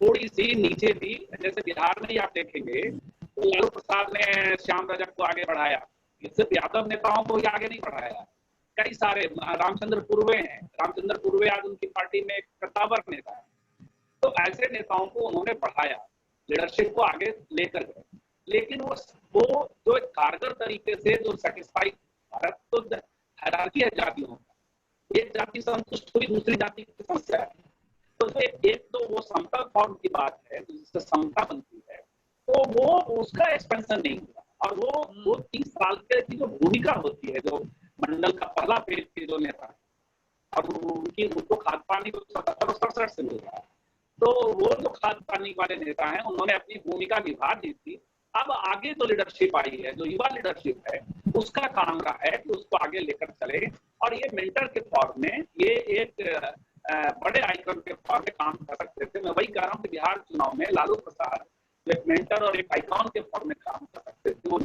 थोड़ी सी नीचे भी, जैसे बिहार में ही आप देखेंगे तो लालू प्रसाद ने श्याम रजक को आगे बढ़ाया, सिर्फ यादव नेताओं को ही आगे नहीं बढ़ाया। कई सारे रामचंद्र पूर्वे हैं, रामचंद्र पूर्वे आज उनकी पार्टी में एक कद्दावर नेता है। तो ऐसे नेताओं को उन्होंने बढ़ाया, लीडरशिप को आगे लेकर गए, लेकिन वो जो एक कारगर तरीके से जो सेटिस्फाई, भारत तो हायरार्की है जातियों का, एक जाति संतुष्ट हुई दूसरी जाति की समस्या है। तो एक तो वो समता फॉर्म की बात है जिससे समता बनती है, तो वो उसका एक्सपेंशन नहीं हुआ। और वो 30 साल की जो भूमिका होती है, जो मंडल का पहला पेज के जो नेता है, और उनको खाद पानी 77-67 से मिल रहा है, तो वो जो खाद पानी वाले नेता हैं, उन्होंने अपनी भूमिका निभा दी थी। अब आगे जो लीडरशिप आई है, जो युवा लीडरशिप है, उसका काम रहा है कि उसको आगे लेकर चले, और ये मेंटर के फॉर्म में, ये एक बड़े आइकन के फॉर्म में काम कर सकते थे। मैं वही कह रहा हूँ कि बिहार चुनाव में लालू प्रसाद एक मेंटर और एक आइकॉन के फॉर्म में काम कर सकते थे। वो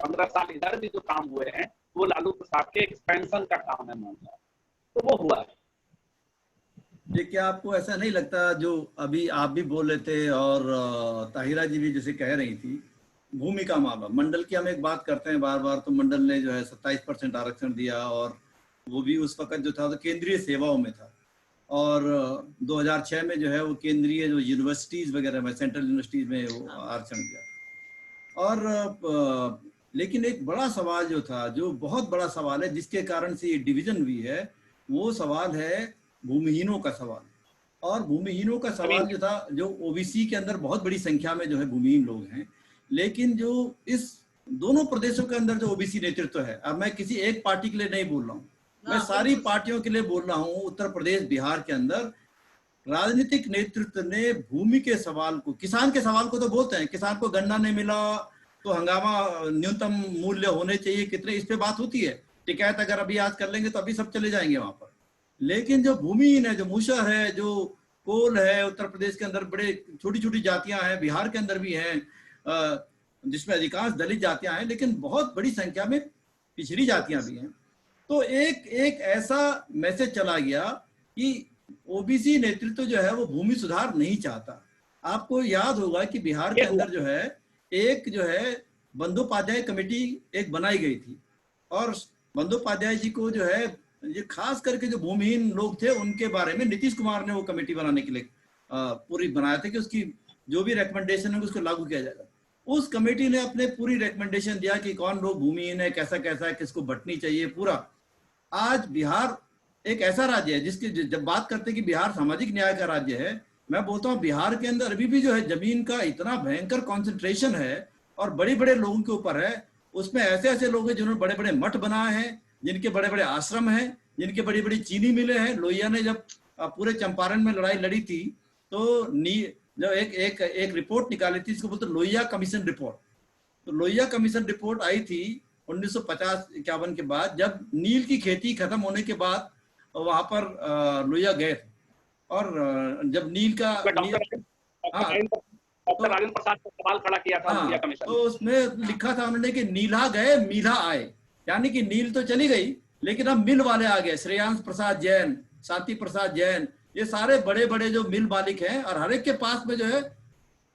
15 साल इधर भी जो काम हुए हैं वो लालू प्रसाद के एक्सपेंशन का काम है मामला, तो वो हुआ है। ये क्या आपको ऐसा नहीं लगता, जो अभी आप भी बोल रहे थे और ताहिरा जी भी जैसे कह रही थी, भूमि का मामला, मंडल की हम एक बात करते हैं बार बार, तो मंडल ने जो है 27% आरक्षण दिया, और वो भी उस वक्त जो था तो केंद्रीय सेवाओं में था, और 2006 में जो है वो केंद्रीय जो यूनिवर्सिटीज वगैरह में, सेंट्रल यूनिवर्सिटीज में वो आरक्षण दिया। और लेकिन एक बड़ा सवाल जो था, जो बहुत बड़ा सवाल है जिसके कारण से ये डिवीजन हुई है, वो सवाल है भूमिहीनों का सवाल। और भूमिहीनों का सवाल जो था, जो ओबीसी के अंदर बहुत बड़ी संख्या में जो है भूमिहीन लोग हैं, लेकिन जो इस दोनों प्रदेशों के अंदर जो ओबीसी नेतृत्व है, अब मैं किसी एक पार्टी के लिए नहीं बोल रहा हूँ, मैं सारी पार्टियों के लिए बोल रहा हूँ, उत्तर प्रदेश बिहार के अंदर राजनीतिक नेतृत्व ने भूमि के सवाल को, किसान के सवाल को तो बोलते हैं, किसान को गन्ना नहीं मिला तो हंगामा, न्यूनतम मूल्य होने चाहिए कितने, इस पे बात होती है, टिकैत अगर अभी आज कर लेंगे तो अभी सब चले जाएंगे वहां पर। लेकिन जो भूमिहीन है, जो मूसर है, जो कोल है, उत्तर प्रदेश के अंदर बड़े छोटी छोटी जातियां हैं, बिहार के अंदर भी हैं, जिसमें अधिकांश दलित जातियां हैं, लेकिन बहुत बड़ी संख्या में पिछड़ी जातियां भी हैं। तो एक ऐसा मैसेज चला गया कि ओबीसी नेतृत्व जो है वो भूमि सुधार नहीं चाहता। आपको याद होगा कि बिहार के अंदर जो है एक जो है बंदोपाध्याय कमेटी एक बनाई गई थी, और बंदोपाध्याय जी को जो है, ये खास करके जो भूमिहीन लोग थे उनके बारे में नीतीश कुमार ने वो कमेटी बनाने के लिए पूरी बनाया था कि उसकी जो भी रिकमेंडेशन है उसको लागू किया जाएगा। उस कमेटी ने अपने पूरी रिकमेंडेशन दिया कि कौन लोग भूमिहीन है, कैसा कैसा है, किसको बंटनी चाहिए पूरा। आज बिहार एक ऐसा राज्य है जिसकी जब बात करते हैं कि बिहार सामाजिक न्याय का राज्य है, मैं बोलता हूँ बिहार के अंदर अभी भी जो है जमीन का इतना भयंकर कॉन्सेंट्रेशन है और बड़े बड़े लोगों के ऊपर है। उसमें ऐसे ऐसे लोग हैं जिन्होंने बड़े बड़े मठ बनाए हैं, जिनके बड़े बड़े आश्रम हैं, जिनके बड़ी बड़ी चीनी मिलें हैं। लोहिया ने जब पूरे चंपारण में लड़ाई लड़ी थी तो जब एक रिपोर्ट निकाली थी, इसको बोलते लोहिया कमीशन रिपोर्ट। तो लोहिया कमीशन रिपोर्ट आई थी 1950-51 के बाद, जब नील की खेती खत्म होने के बाद वहां पर लोहिया गए थे। और जब नील का डॉक्टर राजेंद्र प्रसाद का सवाल खड़ा किया था लोहिया कमीशन, तो उसमें लिखा था उन्होंने कि नीला गए मीला आए, यानी कि नील तो चली गई लेकिन अब मिल वाले आ गए। श्रेयांश प्रसाद जैन, शांति प्रसाद जैन, ये सारे बड़े बड़े जो मिल मालिक हैं, और हर एक के पास में जो है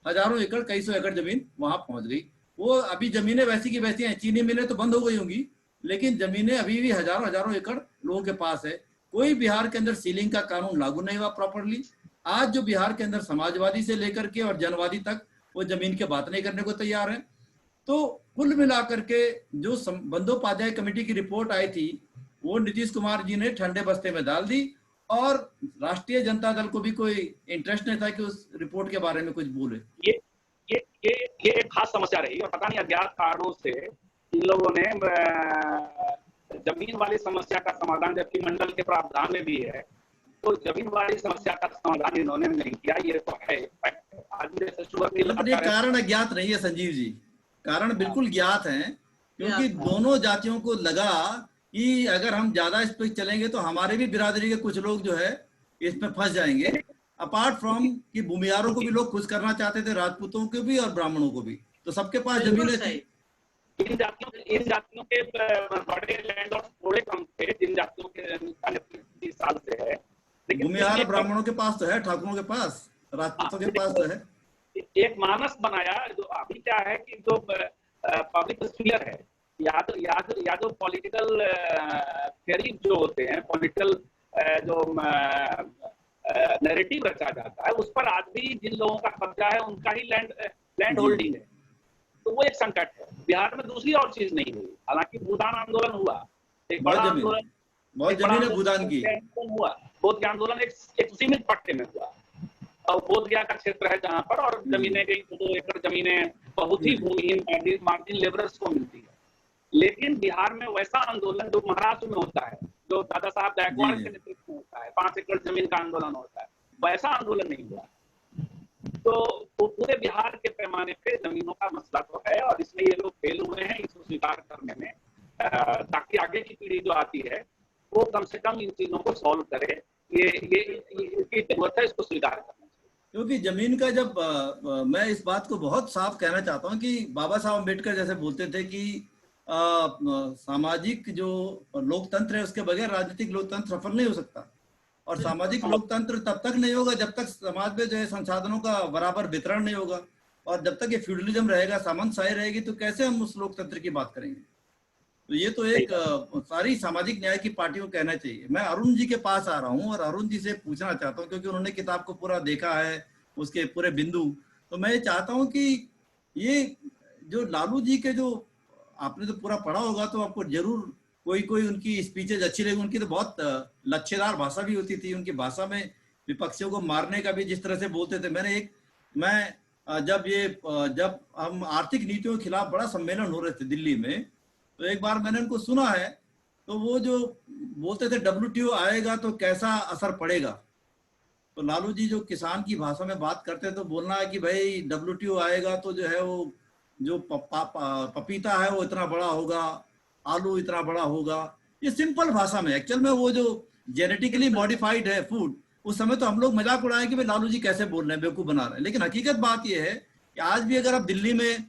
हजारों एकड़, कई सौ एकड़ जमीन वहां पहुंच गई। वो अभी जमीनें वैसी की वैसी हैं, चीनी मिलें तो बंद हो गई होंगी, लेकिन जमीनें अभी भी हजारों हजारों एकड़ लोगों के पास है। कोई बिहार के अंदर सीलिंग का कानून लागू नहीं हुआ प्रॉपरली। आज जो बिहार के अंदर समाजवादी से लेकर के और जनवादी तक वो जमीन की बात नहीं करने को तैयार है। तो कुल मिलाकर के जो बंदोपाध्याय कमेटी की रिपोर्ट आई थी वो नीतीश कुमार जी ने ठंडे बस्ते में डाल दी, और राष्ट्रीय जनता दल को भी कोई इंटरेस्ट नहीं था कि उस रिपोर्ट के बारे में कुछ बोले। ये एक खास समस्या रही, और पता नहीं अज्ञात कारणों से इन लोगों ने जमीन वाली समस्या का समाधान, जबकि मंडल के प्रावधान में भी है, तो जमीन वाली समस्या का समाधान इन्होंने नहीं किया। ये तो है। आज ये कारण अज्ञात नहीं है संजीव जी, कारण बिल्कुल ज्ञात है, क्योंकि दोनों जातियों को लगा कि अगर हम ज्यादा इस पर चलेंगे तो हमारे भी बिरादरी के कुछ लोग जो है इसमें फंस जाएंगे। अपार्ट फ्रॉम कि भूमियारों को भी लोग खुश करना चाहते थे, राजपूतों को भी और ब्राह्मणों को भी, तो सबके पास जमीनें थी। इन जातियों के बड़े लैंडलॉर्ड थोड़े कम थे, जिन जातियों के 30 साल से है, लेकिन भूमिहार ब्राह्मणों के पास तो है, ठाकुरों के पास, राजपूतों के पास तो है। एक मानस बनाया। जो अभी क्या है कि जो पब्लिक स्फीयर है, या जो पॉलिटिकल थ्योरी जो होते हैं, पॉलिटिकल जो नैरेटिव रचा जाता है, उस पर आज भी जिन लोगों का कब्जा है उनका ही लैंड होल्डिंग है। तो वो एक संकट है। बिहार में दूसरी और चीज नहीं हुई, हालांकि भूदान आंदोलन हुआ, एक बड़ा आंदोलन, बहुत जमीन भूदान की हुआ। बोध गया आंदोलन एक सीमित पट्टे में हुआ, और बोध गया का क्षेत्र है जहां पर, और जमीनें गई 2 एकड़ जमीनें बहुत ही भूमिहीन मार्जिन लेबरर्स को मिलती है। लेकिन बिहार में वैसा आंदोलन जो महाराष्ट्र में होता है, जो दादा साहब गायकवाड़ के नेतृत्व में होता है, 5 एकड़ जमीन का आंदोलन होता है, वैसा आंदोलन नहीं हुआ। तो पूरे बिहार के पैमाने पे जमीनों का मसला तो है, और इसमें ये लोग फेल हुए हैं इसको स्वीकार करने में, ताकि आगे की पीढ़ी जो आती है वो कम से कम इन चीजों को सॉल्व करे। ये इसकी जरूरत है, इसको स्वीकार करना चाहिए। क्योंकि जमीन का जब मैं इस बात को बहुत साफ कहना चाहता हूँ कि बाबा साहब अम्बेडकर जैसे बोलते थे कि सामाजिक जो लोकतंत्र है उसके बगैर राजनीतिक लोकतंत्र सफल नहीं हो सकता। और सामाजिक लोकतंत्र तब तक नहीं होगा जब तक समाज में जो है संसाधनों का बराबर वितरण नहीं होगा, और जब तक ये फ्यूडलिज्म रहेगा, सामंतशाही रहेगी, तो कैसे हम उस लोकतंत्र की बात करेंगे। तो ये तो एक सारी सामाजिक न्याय की पार्टियों को कहना चाहिए। मैं अरुण जी के पास आ रहा हूँ और अरुण जी से पूछना चाहता हूँ, क्योंकि उन्होंने किताब को पूरा देखा है, उसके पूरे बिंदु। तो मैं ये चाहता हूँ कि ये जो लालू जी के जो आपने तो पूरा पढ़ा होगा तो आपको जरूर कोई कोई उनकी स्पीचेज अच्छी लगी। उनकी तो बहुत लच्छेदार भाषा भी होती थी। उनकी भाषा में विपक्षियों को मारने का भी जिस तरह से बोलते थे। जब हम आर्थिक नीतियों के खिलाफ बड़ा सम्मेलन हो रहे थे दिल्ली में, तो एक बार मैंने उनको सुना है, तो वो जो बोलते थे WTO आएगा तो कैसा असर पड़ेगा। तो लालू जी जो किसान की भाषा में बात करते हैं तो बोलना है कि भाई WTO आएगा तो जो है वो जो पपीता है वो इतना बड़ा होगा, आलू इतना बड़ा होगा। ये सिंपल भाषा में, एक्चुअल में वो जो जेनेटिकली मॉडिफाइड है फूड, उस समय तो हम लोग मजाक उड़ाए कि भाई लालू जी कैसे बोल रहे हैं, बेवकूफ बना रहे हैं। लेकिन हकीकत बात ये है कि आज भी अगर आप दिल्ली में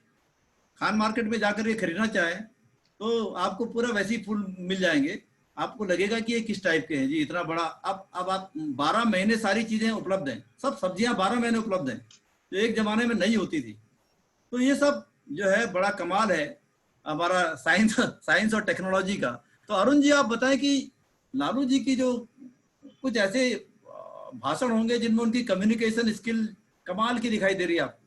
खान मार्केट में जाकर ये खरीदना चाहें तो आपको पूरा वैसे ही फूल मिल जाएंगे। आपको लगेगा कि ये किस टाइप के हैं जी, इतना बड़ा। अब आप 12 महीने सारी चीजें उपलब्ध हैं, सब सब्जियां 12 महीने उपलब्ध हैं, जो एक जमाने में नहीं होती थी। तो ये सब जो है बड़ा कमाल है हमारा साइंस और टेक्नोलॉजी का। तो अरुण जी आप बताएं कि लालू जी की जो कुछ ऐसे भाषण होंगे जिनमें उनकी कम्युनिकेशन स्किल कमाल की दिखाई दे रही है आपको,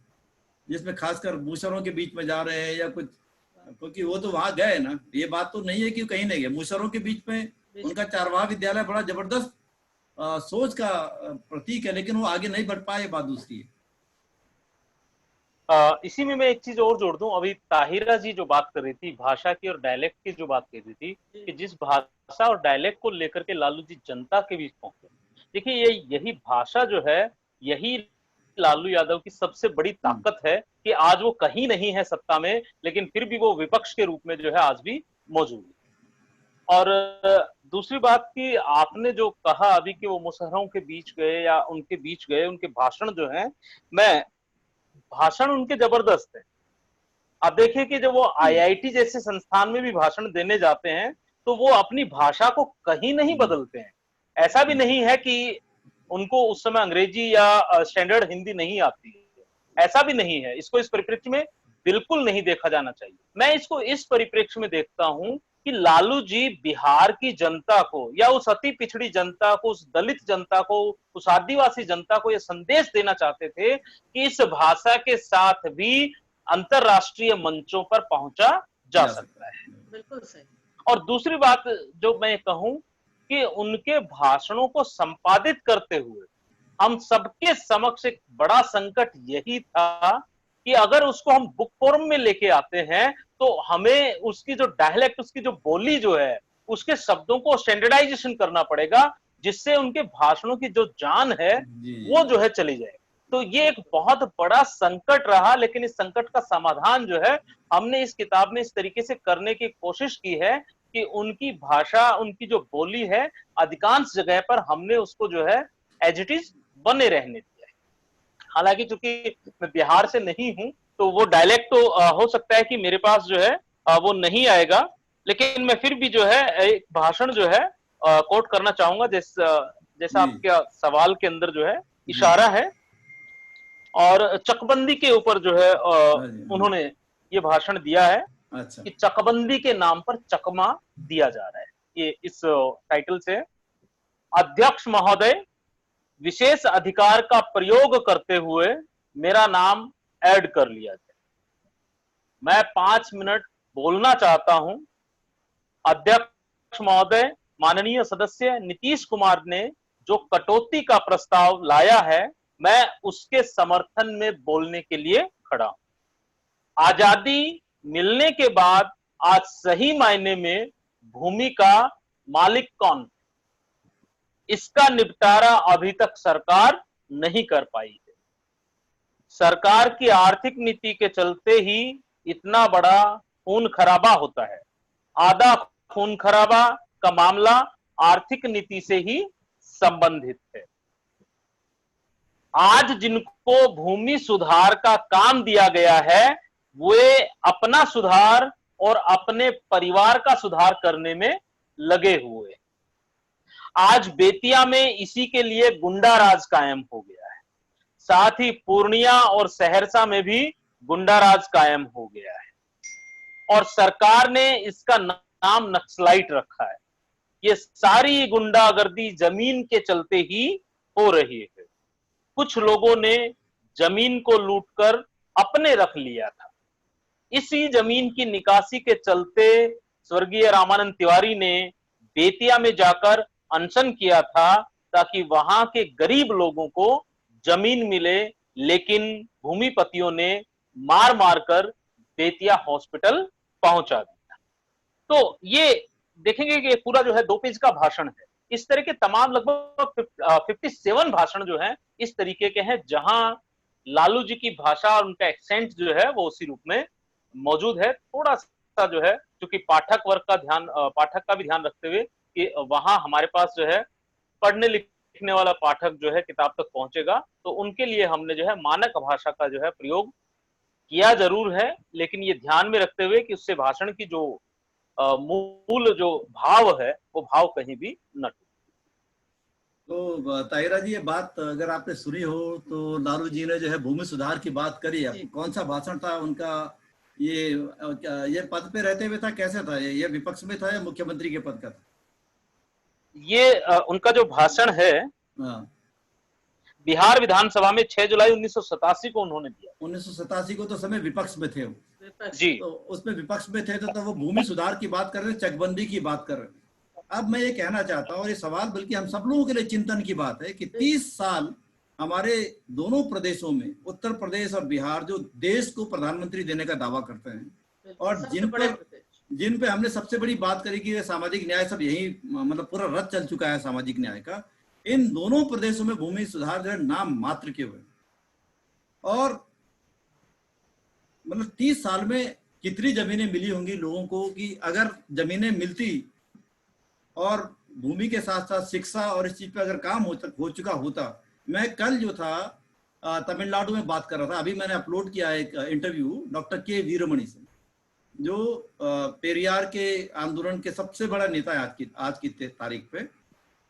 जिसमें खासकर मूसरों के बीच में जा रहे हैं या कुछ, क्योंकि वो तो वहां गए ना। ये बात तो नहीं है कि कहीं नहीं गए, मूसरों के बीच में उनका चारवाह विद्यालय बड़ा जबरदस्त सोच का प्रतीक है, लेकिन वो आगे नहीं बढ़ पाए, बात दूसरी है। इसी में मैं एक चीज और जोड़ दूं। अभी ताहिरा जी जो बात कर रही थी भाषा की और डायलेक्ट की, जो बात कर रही थी कि जिस भाषा और डायलेक्ट को लेकर के लालू जी जनता के बीच पहुंचे, देखिए यही भाषा जो है, यही लालू यादव की सबसे बड़ी ताकत है कि आज वो कहीं नहीं है सत्ता में, लेकिन फिर भी वो विपक्ष के रूप में जो है आज भी मौजूद है। और दूसरी बात कि आपने जो कहा अभी कि वो मुसहरों के बीच गए या उनके बीच गए, उनके भाषण जो है, भाषण उनके जबरदस्त है। आप देखिए कि जब वो IIT जैसे संस्थान में भी भाषण देने जाते हैं तो वो अपनी भाषा को कहीं नहीं बदलते हैं। ऐसा भी नहीं है कि उनको उस समय अंग्रेजी या स्टैंडर्ड हिंदी नहीं आती है, ऐसा भी नहीं है। इसको इस परिप्रेक्ष्य में बिल्कुल नहीं देखा जाना चाहिए। मैं इसको इस परिप्रेक्ष्य में देखता हूं कि लालू जी बिहार की जनता को या उस अति पिछड़ी जनता को, उस दलित जनता को, उस आदिवासी जनता को यह संदेश देना चाहते थे कि इस भाषा के साथ भी अंतरराष्ट्रीय मंचों पर पहुंचा जा सकता है। बिल्कुल सही। और दूसरी बात जो मैं कहूं कि उनके भाषणों को संपादित करते हुए हम सबके समक्ष एक बड़ा संकट यही था कि अगर उसको हम बुक फॉर्म में लेके आते हैं तो हमें उसकी जो डायलेक्ट, उसकी जो बोली जो है, उसके शब्दों को स्टैंडर्डाइजेशन करना पड़ेगा, जिससे उनके भाषणों की जो जान है वो जो है चली जाए। तो ये एक बहुत बड़ा संकट रहा, लेकिन इस संकट का समाधान जो है हमने इस किताब में इस तरीके से करने की कोशिश की है कि उनकी भाषा, उनकी जो बोली है, अधिकांश जगह पर हमने उसको जो है एज इट इज बने रहने दिया है। हालांकि चूंकि मैं बिहार से नहीं हूं तो वो डायलेक्ट तो हो सकता है कि मेरे पास जो है वो नहीं आएगा, लेकिन मैं फिर भी जो है एक भाषण जो है कोट करना चाहूंगा जैसा आपके सवाल के अंदर जो है इशारा है। और चकबंदी के ऊपर जो है उन्होंने ये भाषण दिया है कि चकबंदी के नाम पर चकमा दिया जा रहा है। ये इस टाइटल से, अध्यक्ष महोदय, विशेष अधिकार का प्रयोग करते हुए मेरा नाम ऐड कर लिया जाए। मैं 5 मिनट बोलना चाहता हूं। अध्यक्ष महोदय, माननीय सदस्य नीतीश कुमार ने जो कटौती का प्रस्ताव लाया है, मैं उसके समर्थन में बोलने के लिए खड़ा हूं। आजादी मिलने के बाद आज सही मायने में भूमि का मालिक कौन, इसका निपटारा अभी तक सरकार नहीं कर पाई है। सरकार की आर्थिक नीति के चलते ही इतना बड़ा खून खराबा होता है। आधा खून खराबा का मामला आर्थिक नीति से ही संबंधित है। आज जिनको भूमि सुधार का काम दिया गया है वे अपना सुधार और अपने परिवार का सुधार करने में लगे हुए। आज बेतिया में इसी के लिए गुंडा राज कायम हो गया है, साथ ही पूर्णिया और सहरसा में भी गुंडा राज कायम हो गया है और सरकार ने इसका नाम नक्सलाइट रखा है। ये सारी गुंडागर्दी जमीन के चलते ही हो रही है। कुछ लोगों ने जमीन को लूटकर अपने रख लिया था। इसी जमीन की निकासी के चलते स्वर्गीय रामानंद तिवारी ने बेतिया में जाकर अनशन किया था ताकि वहां के गरीब लोगों को जमीन मिले, लेकिन भूमिपतियों ने मार मारकर बेतिया हॉस्पिटल पहुंचा दिया। तो ये देखेंगे कि पूरा जो है 2 पेज का भाषण है। इस तरह के तमाम लगभग 57 भाषण जो है इस तरीके के हैं, जहां लालू जी की भाषा और उनका एक्सेंट जो है वो उसी रूप में मौजूद है। थोड़ा सा जो है क्योंकि पाठक वर्ग का ध्यान, पाठक का भी ध्यान रखते हुए कि वहां हमारे पास जो है पढ़ने लिखने वाला पाठक जो है किताब तक पहुंचेगा, तो उनके लिए हमने जो है मानक भाषा का जो है प्रयोग किया जरूर है, लेकिन ये ध्यान में रखते हुए कि उससे भाषण की जो मूल जो भाव है वो भाव कहीं भी न टूटे। तो ताहिरा जी, ये बात अगर आपने सुनी हो तो लालू जी ने जो है भूमि सुधार की बात करी है, कौन सा भाषण था उनका? ये पद पे रहते हुए था, कैसे था? ये विपक्ष में था या मुख्यमंत्री के पद का था? ये उनका जो भाषण है बिहार विधानसभा में 6 जुलाई 1987 को उन्होंने दिया। 1987 को तो समय विपक्ष में थे जी, तो उसमें विपक्ष में थे तो वो भूमि सुधार की बात कर रहे, चकबंदी की बात कर रहे। अब मैं ये कहना चाहता हूँ, और ये सवाल बल्कि हम सब लोगों के लिए चिंतन की बात है कि 30 साल हमारे दोनों प्रदेशों में, उत्तर प्रदेश और बिहार, जो देश को प्रधानमंत्री देने का दावा करते हैं और जिन पे हमने सबसे बड़ी बात करी कि सामाजिक न्याय, सब यही मतलब पूरा रथ चल चुका है सामाजिक न्याय का, इन दोनों प्रदेशों में भूमि सुधार जो है नाम मात्र के हुए। और मतलब 30 साल में कितनी जमीनें मिली होंगी लोगों को कि अगर जमीनें मिलती और भूमि के साथ साथ शिक्षा और इस चीज पे अगर काम हो चुका होता। मैं कल जो था तमिलनाडु में बात कर रहा था, अभी मैंने अपलोड किया एक इंटरव्यू डॉक्टर के वीरमणि से, जो पेरियार के आंदोलन के सबसे बड़ा नेता है आज की तारीख पे।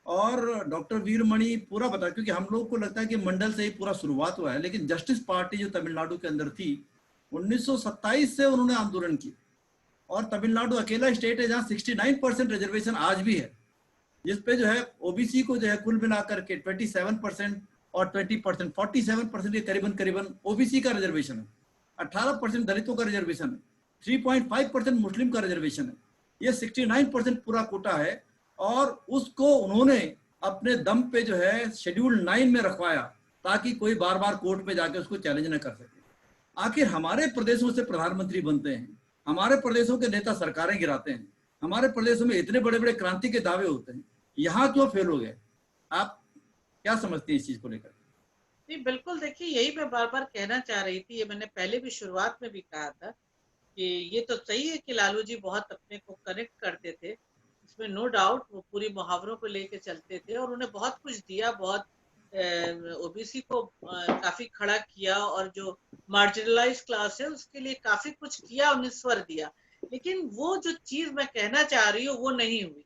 और डॉक्टर वीरमणि पूरा बता, क्योंकि हम लोग को लगता है कि मंडल से ही पूरा शुरुआत हुआ है, लेकिन जस्टिस पार्टी जो तमिलनाडु के अंदर थी 1927 से उन्होंने आंदोलन किया। और तमिलनाडु अकेला स्टेट है जहां 69% रिजर्वेशन आज भी है, जिसपे जो है ओबीसी को जो है कुल मिलाकर के 27% और 20% 47% के करीबन ओबीसी का रिजर्वेशन है, 18% दलितों का रिजर्वेशन है, 3.5% मुस्लिम का रिजर्वेशन है। ये 69% पूरा कोटा है और उसको उन्होंने अपने दम पे जो है शेड्यूल 9 में रखवाया ताकि कोई बार बार कोर्ट पे जाके उसको चैलेंज न कर सके। आखिर हमारे प्रदेशों से प्रधानमंत्री बनते हैं, हमारे प्रदेशों के नेता सरकारें गिराते हैं, हमारे प्रदेशों में इतने बड़े बड़े क्रांति के दावे होते हैं, यहाँ क्यों फेल हो गए? आप क्या समझते हैं इस चीज को लेकर? नहीं, बिल्कुल। देखिए, यही मैं बार बार कहना चाह रही थी, ये मैंने पहले भी शुरुआत में भी कहा था कि ये तो सही है कि लालू जी बहुत अपने को कनेक्ट करते थे, इसमें नो डाउट। वो पूरी मुहावरों को लेके चलते थे और उन्हें बहुत कुछ दिया, बहुत ओबीसी को काफी खड़ा किया और जो मार्जिनलाइज क्लास है उसके लिए काफी कुछ किया, उन्हें स्वर दिया। लेकिन वो जो चीज मैं कहना चाह रही हूँ वो नहीं हुई,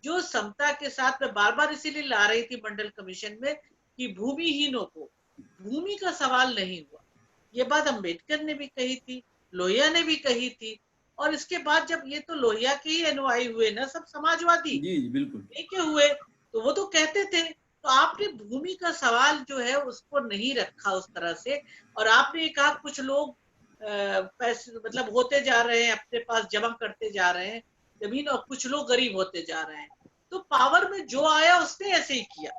जो समता के साथ मैं बार बार इसीलिए ला रही थी मंडल कमीशन में कि भूमिहीनों को भूमि का सवाल नहीं हुआ। ये बात अम्बेडकर ने भी कही थी, लोहिया ने भी कही थी, और इसके बाद जब ये तो लोहिया के ही अनुयायी हुए ना, सब समाजवादी जी बिल्कुल के हुए, तो वो तो कहते थे। तो आपने भूमि का सवाल जो है उसको नहीं रखा उस तरह से, और आपने ये कहा कुछ लोग पैसे मतलब होते जा रहे हैं, अपने पास जमा करते जा रहे हैं जमीन, और कुछ लोग गरीब होते जा रहे हैं। तो पावर में जो आया उसने ऐसे ही किया,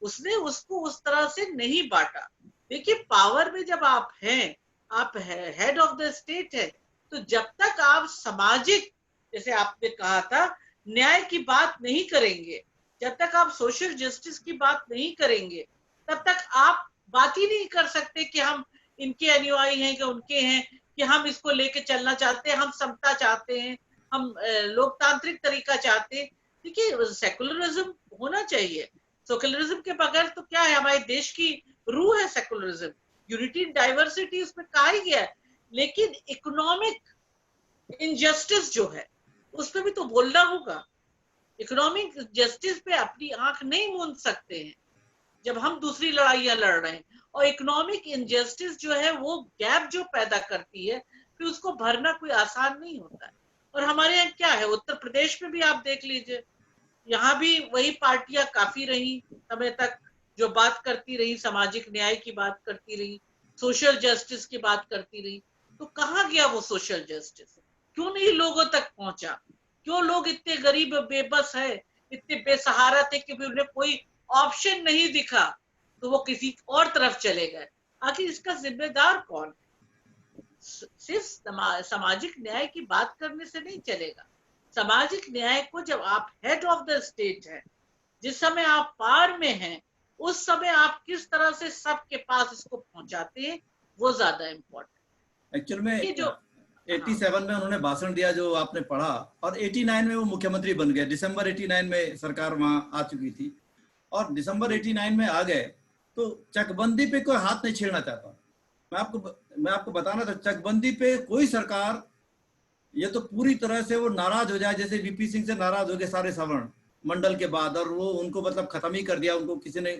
उसने उसको उस तरह से नहीं बांटा। देखिए, पावर में जब आप हैं, आप हेड ऑफ द स्टेट है, तो जब तक आप सामाजिक, जैसे आपने कहा था, न्याय की बात नहीं करेंगे, जब तक आप सोशल जस्टिस की बात नहीं करेंगे, तब तक आप बात ही नहीं कर सकते कि हम इनके अनुयायी हैं कि उनके हैं, कि हम इसको लेके चलना चाहते हैं, हम समता चाहते हैं, हम लोकतांत्रिक तरीका चाहते हैं। देखिए, सेकुलरिज्म होना चाहिए। सेकुलरिज्म के बगैर तो क्या है, हमारे देश की रूह है सेकुलरिज्म, यूनिटी इन डाइवर्सिटी उसमें कहा ही गया है। लेकिन इकोनॉमिक इनजस्टिस जो है उस पर भी तो बोलना होगा। इकोनॉमिक जस्टिस पे अपनी आंख नहीं मूंद सकते हैं जब हम दूसरी लड़ाइयां लड़ रहे हैं। और इकोनॉमिक इनजस्टिस जो है वो गैप जो पैदा करती है फिर उसको भरना कोई आसान नहीं होता है। और हमारे यहाँ क्या है, उत्तर प्रदेश में भी आप देख लीजिए, यहाँ भी वही पार्टियां काफी रही समय तक, जो बात करती रही, सामाजिक न्याय की बात करती रही, सोशल जस्टिस की बात करती रही। तो कहाँ गया वो सोशल जस्टिस? क्यों नहीं लोगों तक पहुंचा? क्यों लोग इतने गरीब बेबस है, इतने बेसहारा थे कि भी उन्हें कोई ऑप्शन नहीं दिखा तो वो किसी और तरफ चले गए? आखिर इसका जिम्मेदार कौन? सिर्फ सामाजिक न्याय की बात करने से नहीं चलेगा। सामाजिक न्याय को जब आप हेड ऑफ द स्टेट है, जिस समय आप पार में हैं, उस समय आप किस तरह से सबके पास इसको पहुंचाते हैं वो ज्यादा इम्पोर्टेंट। एक्चुअल में ये जो 87 में उन्होंने भाषण दिया जो आपने पढ़ा, और 89 में वो मुख्यमंत्री बन गए। दिसंबर 89 में सरकार वहां आ चुकी थी, और दिसंबर 89 में आ गए तो चकबंदी पे कोई हाथ नहीं छेड़ना चाहता। मैं आपको बताना था, चकबंदी पे कोई सरकार ये तो पूरी तरह से वो नाराज हो जाए, जैसे वीपी सिंह से नाराज हो गए सारे सवर्ण मंडल के बाद, और वो उनको मतलब खत्म ही कर दिया, उनको किसी ने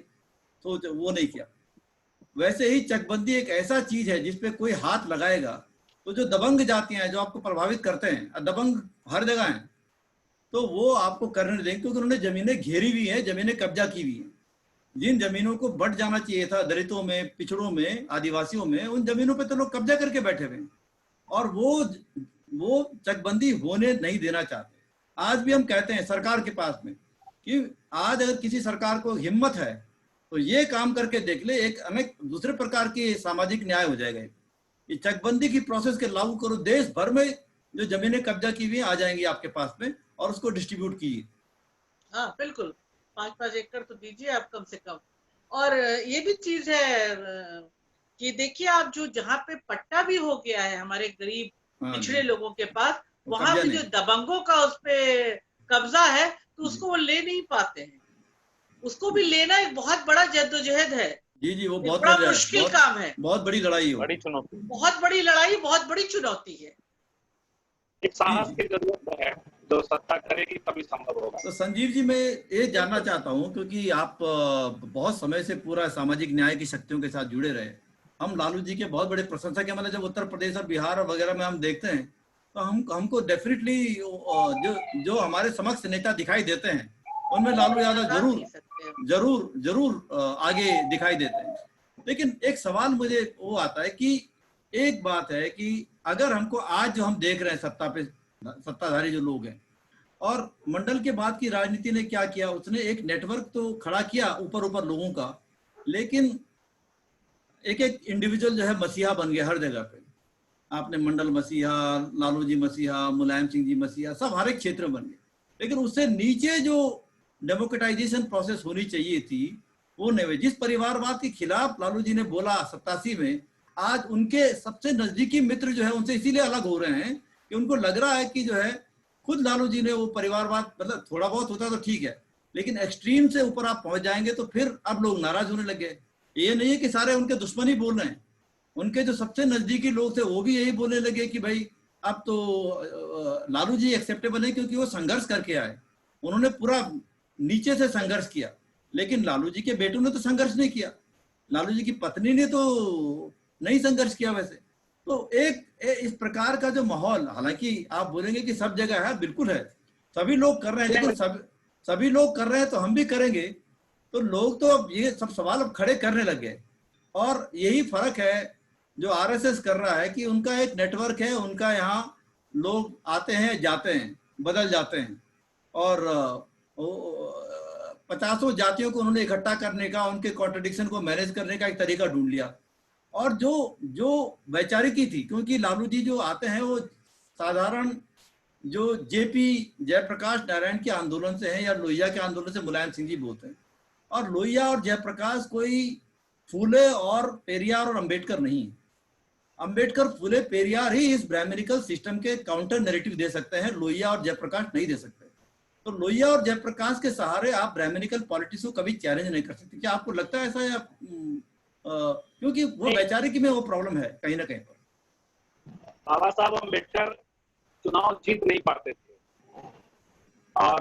तो वो नहीं किया। वैसे ही चकबंदी एक ऐसा चीज है जिसपे कोई हाथ लगाएगा तो जो दबंग जातियां हैं जो आपको प्रभावित करते हैं, दबंग हर जगह हैं, तो वो आपको करने नहीं देंगे, क्योंकि उन्होंने जमीनें घेरी हुई हैं, जमीनें कब्जा की हुई हैं। जिन जमीनों को बट जाना चाहिए था, दलितों में, पिछड़ों में, आदिवासियों में, उन जमीनों पे तो लोग कब्जा करके बैठे हुए हैं, और वो चकबंदी होने नहीं देना चाहते। आज भी हम कहते हैं सरकार के पास में कि आज अगर किसी सरकार को हिम्मत है तो ये काम करके देख ले, एक अनेक दूसरे प्रकार की सामाजिक न्याय हो जाएगा। ये चकबंदी की प्रोसेस के लागू करो, देश भर में जो जमीनें कब्जा की हुई आ जाएंगी आपके पास में, और उसको डिस्ट्रीब्यूट कीजिए। हाँ बिल्कुल, 5-5 एकड़ तो दीजिए आप कम से कम। और ये भी चीज है कि देखिए आप, जो जहाँ पे पट्टा भी हो गया है हमारे गरीब पिछड़े लोगों के पास, वहां पे जो दबंगों का उस पे कब्जा है तो उसको वो ले नहीं पाते हैं। उसको भी लेना एक बहुत बड़ा जद्दोजहद है। जी वो बहुत बड़ा मुश्किल काम है, बहुत बड़ी लड़ाई है, बड़ी चुनौती, बहुत बड़ी लड़ाई, बहुत बड़ी चुनौती है। एक साहस की जरूरत है, जो सत्ता करेगी तभी संभव होगा। तो संजीव जी, मैं ये जानना चाहता हूँ, क्योंकि आप बहुत समय से पूरा सामाजिक न्याय की शक्तियों के साथ जुड़े रहे, हम लालू जी के बहुत बड़े प्रशंसक हैं। मतलब जब उत्तर प्रदेश और बिहार वगैरह में हम देखते हैं तो हमको डेफिनेटली जो हमारे समक्ष नेता दिखाई देते हैं उनमें लालू यादव जरूर आगे दिखाई देते हैं। लेकिन एक सवाल मुझे वो आता है कि एक बात है कि अगर हमको आज जो हम देख रहे हैं सत्ताधारी जो लोग हैं, और मंडल के बाद की राजनीति ने क्या किया, उसने एक नेटवर्क तो खड़ा किया ऊपर लोगों का, लेकिन एक इंडिविजुअल जो है मसीहा बन गया हर जगह पे। आपने मंडल मसीहा, लालू जी मसीहा, मुलायम सिंह जी मसीहा, सब हर एक क्षेत्र में बन गए। लेकिन उससे नीचे जो डेमोक्रेटाइजेशन प्रोसेस होनी चाहिए थी वो नहीं हुई। जिस परिवारवाद के खिलाफ लालू जी ने बोला 87 में, आज उनके सबसे नजदीकी मित्र जो है उनसे इसीलिए अलग हो रहे हैं कि उनको लग रहा है कि जो है खुद लालू जी ने वो परिवारवाद, मतलब थोड़ा बहुत होता तो ठीक है, लेकिन एक्सट्रीम से ऊपर आप पहुंच जाएंगे तो फिर अब लोग नाराज होने लगे। ये नहीं है कि सारे उनके दुश्मन ही बोल रहे हैं, उनके जो सबसे नजदीकी लोग थे वो भी यही बोलने लगे कि भाई अब तो लालू जी एक्सेप्टेबल है, क्योंकि वो संघर्ष करके आए, उन्होंने पूरा नीचे से संघर्ष किया। लेकिन लालू जी के बेटों ने तो संघर्ष नहीं किया, लालू जी की पत्नी ने तो नहीं संघर्ष किया। वैसे तो इस प्रकार का जो माहौल, हालांकि आप बोलेंगे कि सब जगह है, बिल्कुल है, सभी लोग कर रहे हैं, लेकिन सभी लोग कर रहे हैं तो हम भी करेंगे, तो लोग तो अब ये सब सवाल अब खड़े करने लग गए। और यही फर्क है जो आरएसएस कर रहा है कि उनका एक नेटवर्क है, उनका यहाँ लोग आते हैं, जाते हैं, बदल जाते हैं, और 50 जातियों को उन्होंने इकट्ठा करने का, उनके कॉन्ट्रडिक्शन को मैनेज करने का एक तरीका ढूंढ लिया। और जो वैचारिकी थी, क्योंकि लालू जी जो आते हैं वो साधारण जो जेपी जयप्रकाश नारायण के आंदोलन से हैं या लोहिया के आंदोलन से मुलायम सिंह जी बोलते हैं, और लोहिया और जयप्रकाश कोई फूले और पेरियार और अंबेडकर नहीं है। अंबेडकर, फूले, पेरियार ही इस ब्राह्मणिकल सिस्टम के काउंटर नैरेटिव दे सकते हैं, लोहिया और जयप्रकाश नहीं दे सकते। तो लोहिया और जयप्रकाश के सहारे आप ब्राह्मणिकल पॉलिटिक्स को कभी चैलेंज नहीं कर सकते। क्या आपको लगता है ऐसा, या क्योंकि वो वैचारिकी में वो प्रॉब्लम है कहीं ना कहीं पर? बाबा साहब अम्बेडकर चुनाव जीत नहीं पाते थे और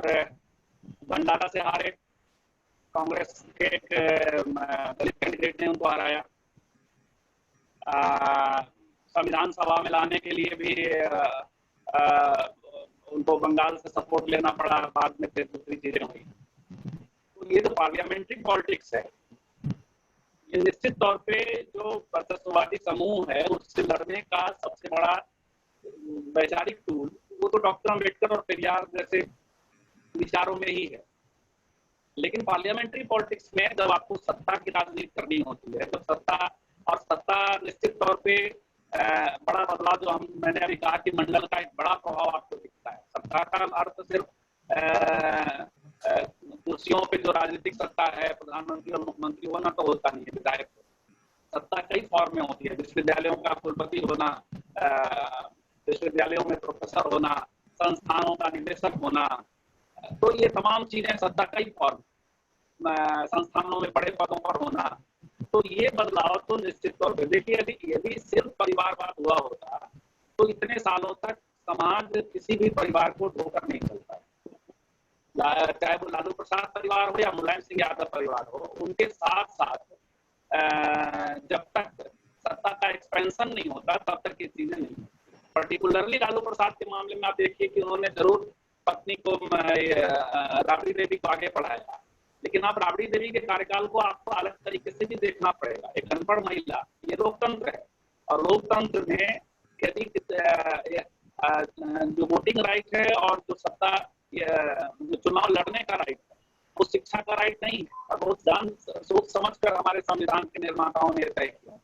भंडारा से हारे, कांग्रेस के एक दलित कैंडिडेट ने उनको हराया। संविधान सभा में लाने के लिए भी उनको बंगाल से सपोर्ट लेना पड़ा, बाद में फिर दूसरी चीजें हुई। तो ये तो पार्लियामेंट्री पॉलिटिक्स है। ये निश्चित तौर पे जो वर्चस्ववादी समूह है उससे लड़ने का सबसे बड़ा वैचारिक टूल वो तो डॉक्टर अम्बेडकर और पेरियार जैसे विचारों में ही है। लेकिन पार्लियामेंट्री पॉलिटिक्स में जब आपको सत्ता की राजनीति करनी होती है तो सत्ता निश्चित तौर पे बड़ा बदलाव जो मैंने अभी कहा कि मंडल का एक बड़ा प्रभाव आपको दिखता है। सत्ता का अर्थ सिर्फ कुर्सियों पे जो राजनीतिक सत्ता है, प्रधानमंत्री और मुख्यमंत्री होना तो होता नहीं है। विधायक सत्ता कई फॉर्म में होती है, विश्वविद्यालयों का कुलपति होना, विश्वविद्यालयों में प्रोफेसर होना, संस्थानों का निदेशक होना, तो ये तमाम चीजें सत्ता कई फॉर्म, संस्थानों में बड़े पदों पर होना। तो ये बदलाव तो निश्चित तौर पर देखिए, यदि सिर्फ परिवारवाद हुआ होता तो इतने सालों तक समाज किसी भी परिवार को ढोकर नहीं चलता, चाहे वो लालू प्रसाद परिवार हो या मुलायम सिंह यादव परिवार हो। उनके साथ साथ जब तक सत्ता का एक्सपेंशन नहीं होता तब तक ये चीजें नहीं। पर्टिकुलरली लालू प्रसाद के मामले में आप देखिए कि उन्होंने जरूर पत्नी को राबड़ी देवी को आगे बढ़ाया, लेकिन आप राबड़ी देवी के कार्यकाल को आपको अलग तरीके से भी देखना पड़ेगा। एक अनपढ़ महिला, ये लोकतंत्र है और लोकतंत्र में यदि जो वोटिंग राइट है और जो सत्ता जो चुनाव लड़ने का राइट है वो शिक्षा का राइट नहीं है, और बहुत जान सोच समझ कर हमारे संविधान के निर्माताओं ने तय किया।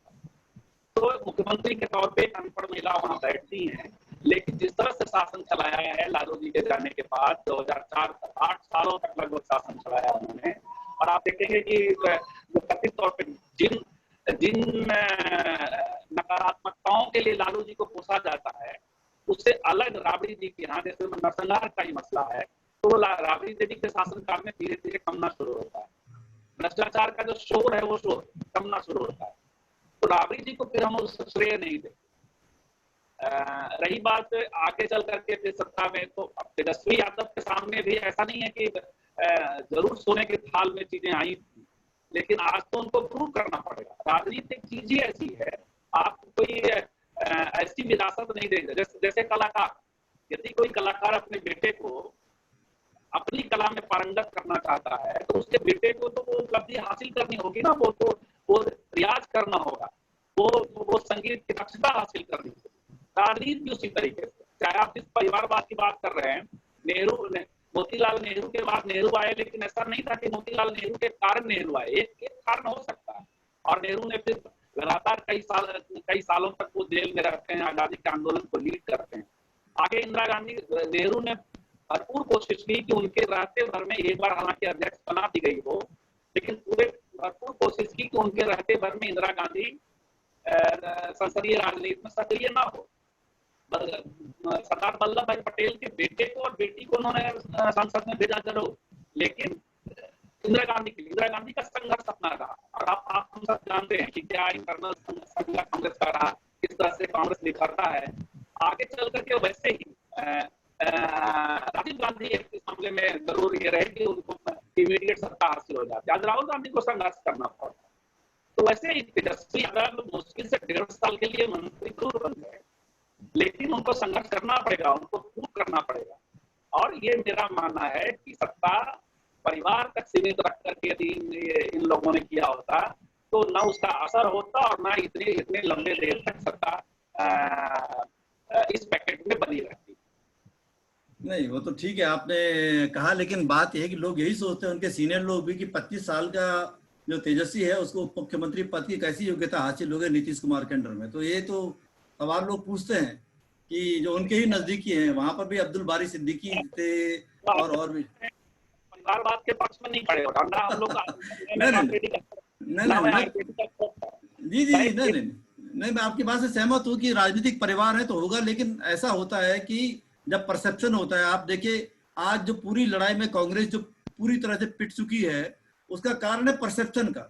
तो मुख्यमंत्री के तौर पे अनपढ़ महिला वहां बैठती हैं, लेकिन जिस तरह से शासन चलाया है लालू जी के जाने के बाद 2004 तक 8 सालों तक लगभग शासन चलाया उन्होंने। और आप देखेंगे कि जो कथित तौर पे जिन नकारात्मकताओं के लिए लालू जी को पोसा जाता है उससे अलग राबड़ी जी के यहाँ, जैसे नरसंहार का ही मसला है, तो राबड़ी देवी के शासनकाल में धीरे धीरे कमना शुरू होता है। भ्रष्टाचार का जो शोर है वो शोर कमना शुरू होता है। तो राबड़ी जी को फिर हम उस श्रेय नहीं देते। रही बात आगे चल करके फिर सत्ता में, तो तेजस्वी यादव के सामने भी ऐसा नहीं है कि जरूर सोने के थाल में चीजें आई थी, लेकिन आज तो उनको प्रूव करना पड़ेगा। राजनीतिक चीज ही ऐसी है, आप कोई ऐसी विरासत नहीं देंगे। जैसे कलाकार, यदि कोई कलाकार अपने बेटे को अपनी कला में पारंगत करना चाहता है तो उसके बेटे को तो वो उपलब्धि हासिल करनी होगी ना, वो रियाज करना होगा, वो संगीत की दक्षता हासिल करनी होगी। राजनीति भी उसी तरीके से, चाहे आप जिस परिवारवाद की बात कर रहे हैं, मोतीलाल नेहरू के बाद नेहरू आए, लेकिन ऐसा नहीं था कि मोतीलाल नेहरू के कारण नेहरू आए। एक कारण हो सकता है, और नेहरू ने फिर लगातार कई सालों तक वो जेल में रहते हैं, आजादी के आंदोलन को लीड करते हैं। आगे इंदिरा गांधी, नेहरू ने भरपूर कोशिश की कि उनके रहते भर में, एक बार हालांकि अध्यक्ष बना दी गई हो, लेकिन पूरे भरपूर कोशिश की कि उनके रहते भर में इंदिरा गांधी संसदीय राजनीति में सक्रिय ना हो। सरदार वल्लभ भाई पटेल के बेटे को और बेटी को उन्होंने संसद में भेजा जरूर, लेकिन इंदिरा गांधी का संघर्ष अपना रहा। और आप हम सब जानते हैं कि क्या इंटरनल संघर्ष कांग्रेस का रहा, किस तरह से कांग्रेस निखरता है। आगे चल करके वैसे ही राजीव गांधी इस मामले में जरूर ये रहे कि उनको इमीडिएट सत्ता हासिल हो जाती है। आज राहुल गांधी को संघर्ष करना पड़ा। तो वैसे ही तेजस्वी यादव मुश्किल से 1.5 साल के लिए मंत्री जरूर बन गए, लेकिन उनको संघर्ष करना पड़ेगा, उनको प्रूव करना पड़ेगा। और ये मेरा मानना है कि सत्ता परिवार तक सीमित रख करके यदि इन लोगों ने किया होता तो ना उसका असर होता और ना इतने लंबे देर तक सत्ता इस पैकेट में बनी रहती। नहीं, वो तो ठीक है आपने कहा, लेकिन बात यह है कि लोग यही सोचते हैं, उनके सीनियर लोग भी, कि 25 साल का जो तेजस्वी है उसको मुख्यमंत्री पद की कैसी योग्यता हासिल हो गई नीतीश कुमार के अंडर में। तो ये तो सवाल लोग पूछते हैं कि जो उनके ही नजदीकी हैं, वहां पर भी अब्दुल बारी सिद्दीकी थे और भी परिवारवाद के पक्ष में नहीं खड़े हो रहा हम लोग। नहीं, मैं आपकी बात से सहमत हूँ कि राजनीतिक परिवार है तो होगा, लेकिन ऐसा होता है कि जब परसेप्शन होता है, आप देखिए आज जो पूरी लड़ाई में कांग्रेस जो पूरी तरह से पिट चुकी है उसका कारण है परसेप्शन का।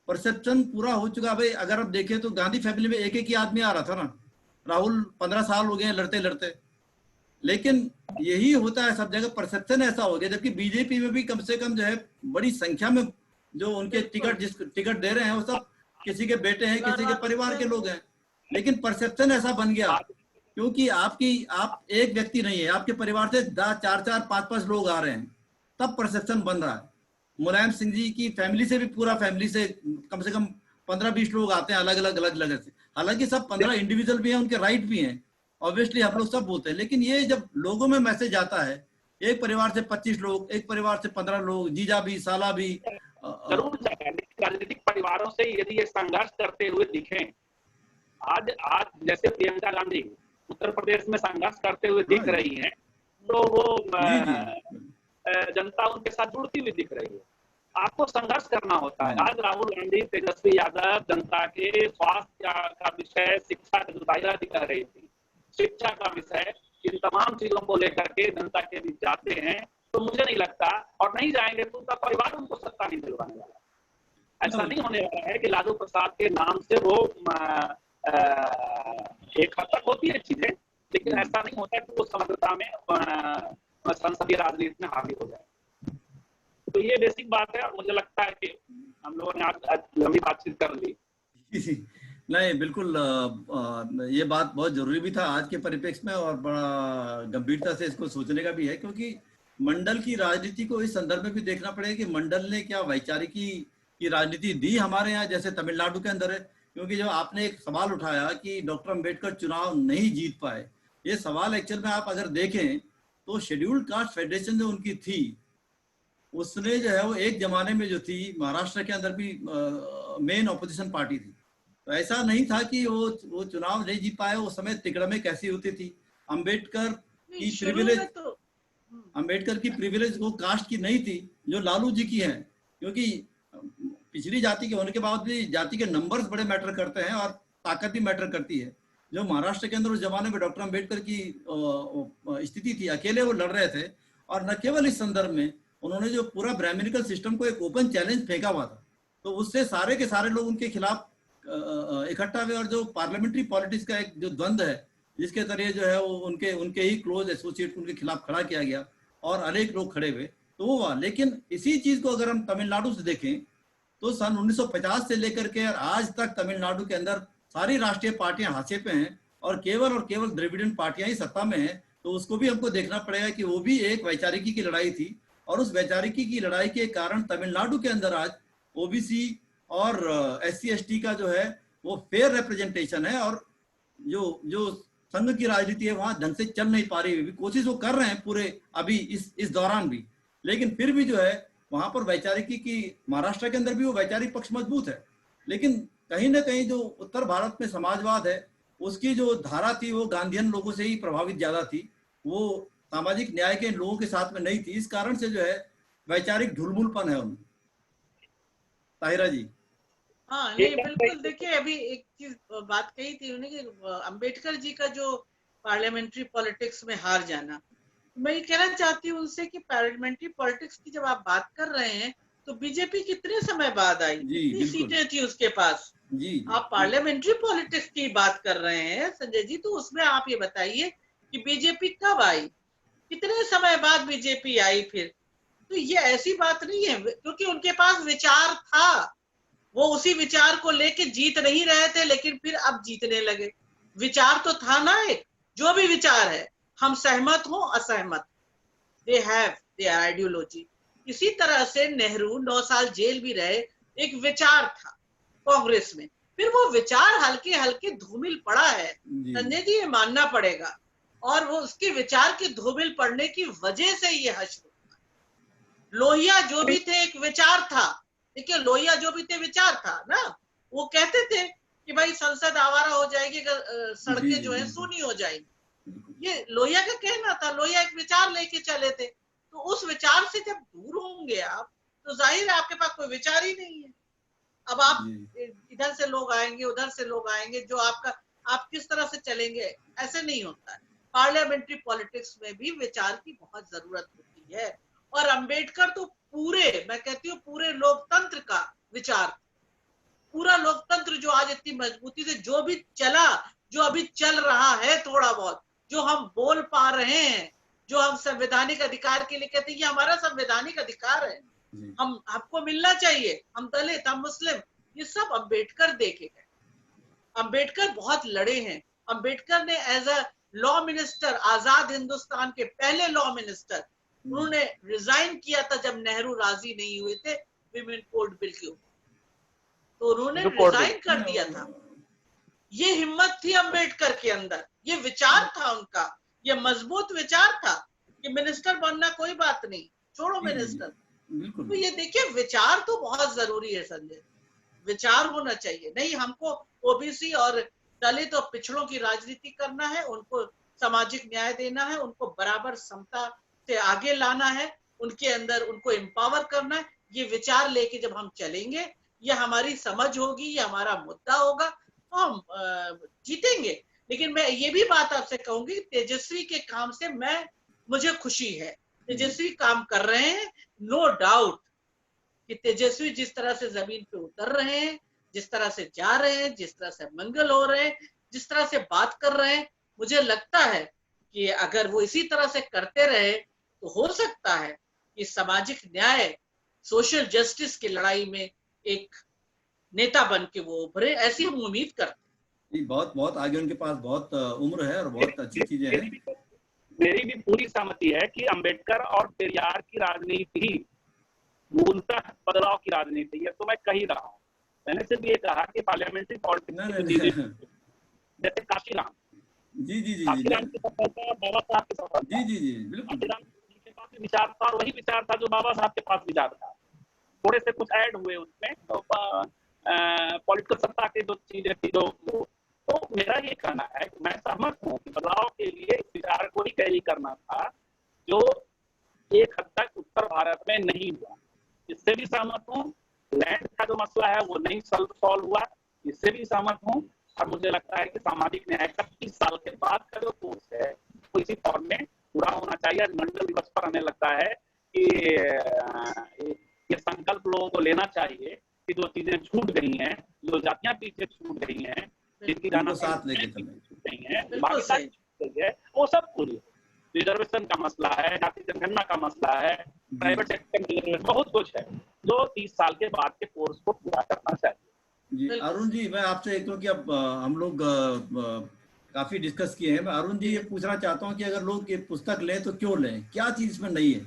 परसेप्शन पूरा हो चुका भाई। अगर आप देखें तो गांधी फैमिली में एक ही आदमी आ रहा था ना, राहुल 15 साल हो गए लड़ते लड़ते, लेकिन यही होता है सब जगह, परसेप्शन ऐसा हो गया। जबकि बीजेपी में भी कम से कम जो है बड़ी संख्या में जो उनके जिस टिकट दे रहे हैं वो सब किसी के बेटे हैं, किसी के परिवार के लोग हैं। लेकिन परसेप्शन ऐसा बन गया क्योंकि आप एक व्यक्ति नहीं है, आपके परिवार से 4-4, 5-5 लोग आ रहे हैं, तब परसेप्शन बन रहा है। मुलायम सिंह जी की फैमिली से भी, पूरा फैमिली से कम 15-20 लोग आते हैं अलग अलग से। हालांकि सब 15 इंडिविजुअल भी हैं, उनके राइट भी हैं, ऑब्वियसली हम लोग सब बोलते हैं। लेकिन ये जब लोगों में मैसेज आता है, एक परिवार से 25 लोग, एक परिवार से 15 लोग, जीजा भी, साला भी, जरूर राजनीतिक परिवारों से यदि ये संघर्ष करते हुए दिखें, आज जैसे प्रियंका गांधी उत्तर प्रदेश में संघर्ष करते हुए दिख रही हैं, तो वो जनता उनके साथ जुड़ती हुई दिख रही है। आपको संघर्ष करना होता है। आज राहुल गांधी, तेजस्वी यादव जनता के स्वास्थ्य का विषय, शिक्षा का जो दायरा दिखा रही थी, शिक्षा का विषय, इन तमाम चीजों को लेकर के जनता के बीच जाते हैं, तो मुझे नहीं लगता, और नहीं जाएंगे तो उनका परिवार उनको सत्ता नहीं दिलवाने वाला। ऐसा नहीं होने वाला है कि लालू प्रसाद के नाम से वो एक हद तक होती है चीजें, लेकिन ऐसा नहीं होता कि वो समग्रता में संसदीय राजनीति में हावी हो जाए। तो ये बेसिक बात है, और मुझे लगता है कि हम लोगों ने आज लंबी बातचीत कर ली। नहीं, बिल्कुल ये बात बहुत जरूरी भी था आज के परिप्रेक्ष्य में, और बड़ा गंभीरता से इसको सोचने का भी है, क्योंकि मंडल की राजनीति को इस संदर्भ में भी देखना पड़ेगा कि मंडल ने क्या वैचारिकी की राजनीति दी हमारे यहाँ, जैसे तमिलनाडु के अंदर है। क्योंकि जो आपने एक सवाल उठाया कि डॉक्टर अम्बेडकर चुनाव नहीं जीत पाए, ये सवाल एक्चुअल में आप अगर देखें तो शेड्यूल्ड कास्ट फेडरेशन जो उनकी थी, उसने जो है वो एक जमाने में जो थी महाराष्ट्र के अंदर भी मेन ऑपोजिशन पार्टी थी। तो ऐसा नहीं था कि वो चुनाव नहीं जीत पाए। उस समय तिकड़में कैसी होती थी। अम्बेडकर की प्रिविलेज वो कास्ट की नहीं थी जो लालू जी की है, क्योंकि पिछड़ी जाति के होने के बाद भी जाति के नंबर्स बड़े मैटर करते हैं और ताकत भी मैटर करती है। जो महाराष्ट्र के अंदर उस जमाने में डॉक्टर अम्बेडकर की स्थिति थी, अकेले वो लड़ रहे थे, और न केवल इस संदर्भ में उन्होंने जो पूरा ब्राह्मणिकल सिस्टम को एक ओपन चैलेंज फेंका हुआ था, तो उससे सारे के सारे लोग उनके खिलाफ इकट्ठा हुए, और जो पार्लियामेंट्री पॉलिटिक्स का एक जो द्वंद्व है, जिसके जरिए जो है वो उनके ही क्लोज एसोसिएट उनके खिलाफ खड़ा किया गया और अनेक लोग खड़े हुए, तो वो हुआ। लेकिन इसी चीज को अगर हम तमिलनाडु से देखें तो सन 1950 से लेकर के आज तक तमिलनाडु के अंदर सारी राष्ट्रीय पार्टियां हाशिए पे हैं और केवल द्रविडियन पार्टियां ही सत्ता में हैं। तो उसको भी हमको देखना पड़ेगा कि वो भी एक वैचारिकी की लड़ाई थी, और उस वैचारिकी की लड़ाई के कारण तमिलनाडु के अंदर आज ओबीसी और SC/ST का जो है वो फेयर रिप्रेजेंटेशन है, और जो संघ की राजनीति है वहां ढंग से चल नहीं पा रही है। कोशिश वो कर रहे हैं पूरे अभी इस दौरान भी, लेकिन फिर भी जो है वहां पर वैचारिकी की, महाराष्ट्र के अंदर भी वो वैचारिक पक्ष मजबूत है। लेकिन कहीं ना कहीं जो उत्तर भारत में समाजवाद है उसकी जो धारा थी वो गांधीयन लोगों से ही प्रभावित ज्यादा थी, वो सामाजिक न्याय के लोगों के साथ में नहीं थी। इस कारण से जो है वैचारिक ढुलमुलपन है उनमें। ताहिरा जी। हाँ, नहीं बिल्कुल। देखिए, अभी एक चीज बात कही थी उन्होंने कि अंबेडकर जी का जो पार्लियामेंट्री पॉलिटिक्स में हार जाना, मैं ये कहना चाहती हूँ उनसे कि पार्लियामेंट्री पॉलिटिक्स की जब आप बात कर रहे हैं तो बीजेपी कितने समय बाद आई, कितनी सीटें थी उसके पास। आप पार्लियामेंट्री पॉलिटिक्स की बात कर रहे हैं संजय जी, तो उसमें आप ये बताइए कि बीजेपी कब आई, कितने समय बाद बीजेपी आई फिर। तो ये ऐसी बात नहीं है, क्योंकि उनके पास विचार था, वो उसी विचार को लेके जीत नहीं रहे थे, लेकिन फिर अब जीतने लगे। विचार तो था ना, एक जो भी विचार है, हम सहमत हो असहमत, दे हैव देयर आइडियोलॉजी। इसी तरह से नेहरू 9 साल जेल भी रहे, एक विचार था कांग्रेस में, फिर वो विचार हल्के हल्के धूमिल पड़ा है संजय जी, ये मानना पड़ेगा, और वो उसके विचार के धूमिल पड़ने की वजह से ये हश्र हुआ। लोहिया जो भी थे एक विचार था, देखिए लोहिया जो भी थे विचार था ना, वो कहते थे कि भाई संसद आवारा हो जाएगी अगर सड़कें जो है सूनी हो जाएंगी, ये लोहिया का कहना था। लोहिया एक विचार लेके चले थे, तो उस विचार से जब दूर होंगे आप तो जाहिर है आपके पास कोई विचार ही नहीं है। अब आप इधर से लोग आएंगे, उधर से लोग आएंगे, जो आप किस तरह से चलेंगे, ऐसे नहीं होता है। पार्लियामेंट्री पॉलिटिक्स में भी विचार की बहुत जरूरत होती है, और अंबेडकर तो पूरे, मैं कहती हूँ पूरे लोकतंत्र का विचार, पूरा लोकतंत्र जो आज इतनी मजबूती से जो भी चला, जो अभी चल रहा है थोड़ा बहुत, जो हम बोल पा रहे हैं, जो हम संवैधानिक अधिकार के लिए कहते हैं, ये हमारा संवैधानिक अधिकार है, हम हमको मिलना चाहिए, हम दलित, हम मुस्लिम, ये सब अम्बेडकर दे के गए। अम्बेडकर बहुत लड़े हैं। अम्बेडकर ने एज अ लॉ मिनिस्टर, आजाद हिंदुस्तान के पहले लॉ मिनिस्टर, उन्होंने रिजाइन किया था जब नेहरू राजी नहीं हुए थे विमेन कोड बिल के ऊपर, तो उन्होंने रिजाइन कर दिया था। ये हिम्मत थी अम्बेडकर के अंदर, ये विचार था उनका, ये मजबूत विचार था कि मिनिस्टर बनना कोई बात नहीं, छोड़ो मिनिस्टर। तो ये देखिए, विचार तो बहुत जरूरी है संजय, विचार होना चाहिए। नहीं, हमको ओबीसी और दलित और पिछड़ों की राजनीति करना है, उनको सामाजिक न्याय देना है, उनको बराबर समता से आगे लाना है, उनके अंदर उनको एम्पावर करना है। ये विचार लेके जब हम चलेंगे, ये हमारी समझ होगी, ये हमारा मुद्दा होगा, तो हम जीतेंगे। लेकिन मैं ये भी बात आपसे कहूंगी, तेजस्वी के काम से मुझे खुशी है। तेजस्वी काम कर रहे हैं, नो डाउट कि तेजस्वी जिस तरह से जमीन पे उतर रहे हैं, जिस तरह से जा रहे हैं, जिस तरह से मंगल हो रहे हैं, जिस तरह से बात कर रहे हैं, मुझे लगता है कि अगर वो इसी तरह से करते रहे तो हो सकता है कि सामाजिक न्याय, सोशल जस्टिस की लड़ाई में एक नेता बन के वो उभरे, ऐसी हम उम्मीद करते हैं। बहुत बहुत आगे उनके पास बहुत उम्र है और बहुत अच्छी चीजें हैं। मेरी भी पूरी सहमति है कि अंबेडकर और पेरियार की राजनीति ही मूलतः बदलाव की राजनीति है। तो मैं कह ही रहा हूँ, मैंने सिर्फ ये कहा कि पार्लियामेंट्री पॉलिटिक्स जैसे काशीराम जी जी जी काशीराम की सफलता बाबा साहब की सफलता, जी जी जी बिल्कुल, काशीराम जी के पास विचार था और वही विचार था जो बाबा साहब के पास विचार था, थोड़े से कुछ ऐड हुए उसमें, तो पॉलिटिकल सत्ता की जो चीजें थी, तो मेरा ये कहना है कि मैं सहमत हूँ कि बदलाव के लिए इस विचार को ही कैरी करना था जो एक हद तक उत्तर भारत में नहीं हुआ। इससे भी सहमत हूँ, लैंड का जो मसला है वो नहीं सॉल्व हुआ, इससे भी सहमत हूँ। और मुझे लगता है कि सामाजिक न्याय का 30 साल के बाद का जो कोर्स है वो इसी फॉर्म में पूरा होना चाहिए। मंडल दिवस पर हमें लगता है कि ये संकल्प लोगों को लेना चाहिए कि जो चीजें छूट गई हैं, जो जातियां पीछे छूट गई हैं, जिनकी साथ लेके छूट गई है, वो सब पूरी। रिजर्वेशन का मसला है, जाति जनगणना का मसला है, प्राइवेट सेक्टर में बहुत कुछ है जो 30 साल के बाद के कोर्स को पूरा करना चाहिए। जी अरुण जी, मैं आपसे एक तो कि अब हम लोग काफी डिस्कस किए हैं, मैं अरुण जी ये पूछना चाहता हूँ कि अगर लोग ये पुस्तक लें तो क्यों लें, क्या चीज इसमें नहीं है?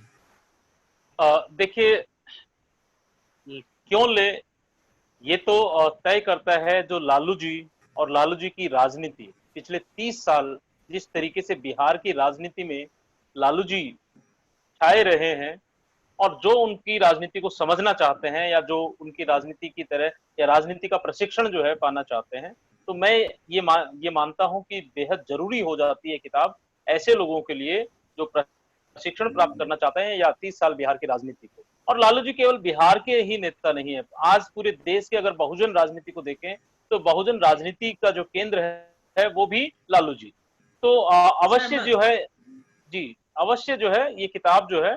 देखिए, क्यों ले ये तो तय करता है जो लालू जी और लालू जी की राजनीति पिछले 30 साल जिस तरीके से बिहार की राजनीति में लालू जी छाए रहे हैं और जो उनकी राजनीति को समझना चाहते हैं या जो उनकी राजनीति की तरह या राजनीति का प्रशिक्षण जो है पाना चाहते हैं, तो मैं ये मानता हूं कि बेहद जरूरी हो जाती है किताब ऐसे लोगों के लिए जो प्रशिक्षण प्राप्त करना चाहते हैं या 30 साल बिहार की राजनीति को। और लालू जी केवल बिहार के ही नेता नहीं है, आज पूरे देश के अगर बहुजन राजनीति को देखें तो बहुजन राजनीति का जो केंद्र है वो भी लालू जी। तो अवश्य जो है जी, अवश्य जो है ये किताब जो है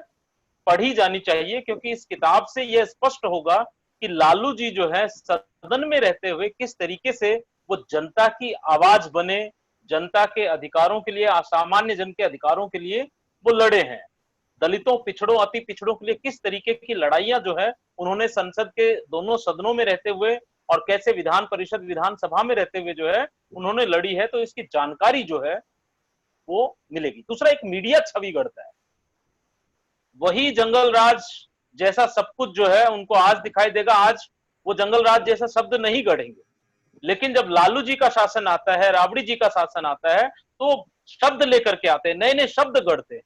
पढ़ी जानी चाहिए, क्योंकि इस किताब से यह स्पष्ट होगा कि लालू जी जो है सदन में रहते हुए किस तरीके से वो जनता की आवाज बने, जनता के अधिकारों के लिए, असामान्य जन के अधिकारों के लिए वो लड़े हैं। दलितों, पिछड़ों, अति पिछड़ों के लिए किस तरीके की लड़ाइयां जो है उन्होंने संसद के दोनों सदनों में रहते हुए और कैसे विधान परिषद, विधानसभा में रहते हुए जो है उन्होंने लड़ी है, तो इसकी जानकारी जो है वो मिलेगी। दूसरा, एक मीडिया छवि गढ़ता है, वही जंगल राज जैसा सब कुछ जो है उनको आज दिखाई देगा, आज वो जंगल राज जैसा शब्द नहीं गढ़ेंगे, लेकिन जब लालू जी का शासन आता है, राबड़ी जी का शासन आता है, तो शब्द लेकर के आते हैं, नए नए शब्द गढ़ते हैं।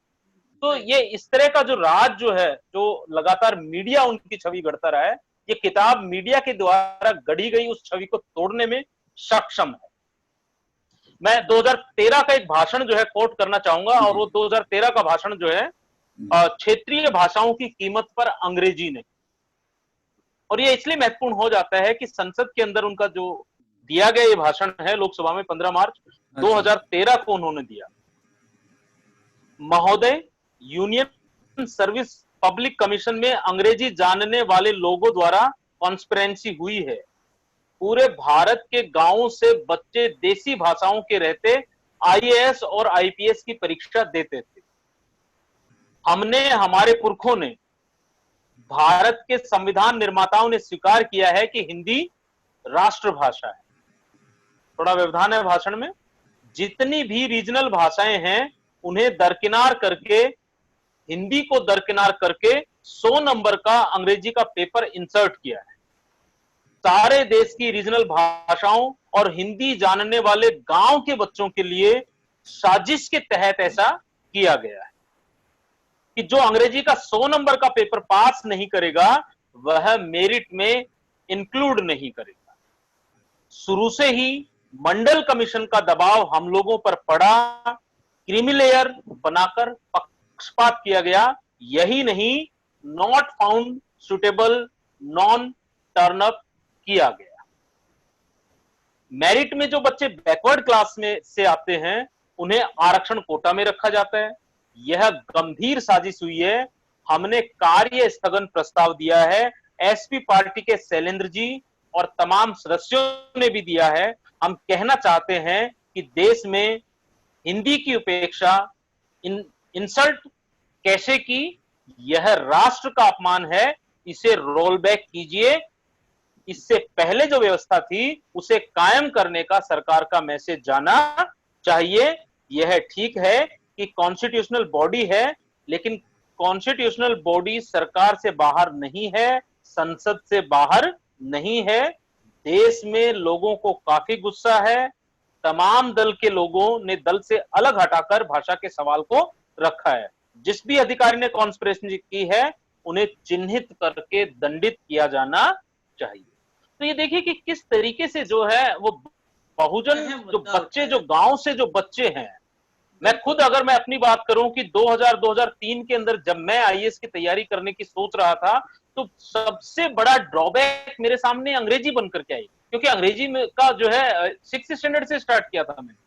तो ये इस तरह का जो राज जो है, जो लगातार मीडिया उनकी छवि गढ़ता रहा है, ये किताब मीडिया के द्वारा गढ़ी गई उस छवि को तोड़ने में सक्षम है। मैं 2013 का एक भाषण जो है कोट करना चाहूंगा, और वो 2013 का भाषण जो है क्षेत्रीय भाषाओं की कीमत पर अंग्रेजी ने, और ये इसलिए महत्वपूर्ण हो जाता है कि संसद के अंदर उनका जो दिया गया ये भाषण है लोकसभा में 15 मार्च 2013 को उन्होंने दिया। महोदय, यूनियन सर्विस पब्लिक कमीशन में अंग्रेजी जानने वाले लोगों द्वारा कॉन्स्पिरेंसी हुई है। पूरे भारत के गांवों से बच्चे देसी भाषाओं के रहते आईएएस और आईपीएस की परीक्षा देते थे। हमने, हमारे पुरखों ने, भारत के संविधान निर्माताओं ने स्वीकार किया है कि हिंदी राष्ट्रभाषा है। थोड़ा व्यवधान है भाषण में। जितनी भी रीजनल भाषाएं हैं उन्हें दरकिनार करके, हिंदी को दरकिनार करके 100 नंबर का अंग्रेजी का पेपर इंसर्ट किया है। सारे देश की रीजनल भाषाओं और हिंदी जानने वाले गांव के बच्चों के लिए साजिश के तहत ऐसा किया गया है कि जो अंग्रेजी का 100 नंबर का पेपर पास नहीं करेगा वह मेरिट में इंक्लूड नहीं करेगा। शुरू से ही मंडल कमीशन का दबाव हम लोगों पर पड़ा, क्रीमी लेयर बनाकर पक्षपात किया गया। यही नहीं, not found suitable, non turn up किया गया। मेरिट में जो बच्चे बैकवर्ड क्लास में से आते हैं उन्हें आरक्षण कोटा में रखा जाता है। यह गंभीर साजिश हुई है। हमने कार्य स्थगन प्रस्ताव दिया है, एसपी पार्टी के शैलेंद्र जी और तमाम सदस्यों ने भी दिया है। हम कहना चाहते हैं कि देश में हिंदी की उपेक्षा, इंसल्ट कैसे की, यह राष्ट्र का अपमान है, इसे रोल बैक कीजिए। इससे पहले जो व्यवस्था थी उसे कायम करने का सरकार का मैसेज जाना चाहिए। यह ठीक है कि कॉन्स्टिट्यूशनल बॉडी है, लेकिन कॉन्स्टिट्यूशनल बॉडी सरकार से बाहर नहीं है, संसद से बाहर नहीं है। देश में लोगों को काफी गुस्सा है। तमाम दल के लोगों ने दल से अलग हटाकर भाषा के सवाल को रखा है। जिस भी अधिकारी ने कॉन्स्पिरेसी की है उन्हें चिन्हित करके दंडित किया जाना चाहिए। तो ये देखिए कि किस तरीके से जो है वो बहुजन, जो बच्चे, जो गांव से जो बच्चे हैं, मैं खुद अगर मैं अपनी बात करूं कि 2000-2003 के अंदर जब मैं आईएएस की तैयारी करने की सोच रहा था तो सबसे बड़ा ड्रॉबैक मेरे सामने अंग्रेजी बनकर के आई, क्योंकि अंग्रेजी में का जो है 6th स्टैंडर्ड से स्टार्ट किया था मैंने।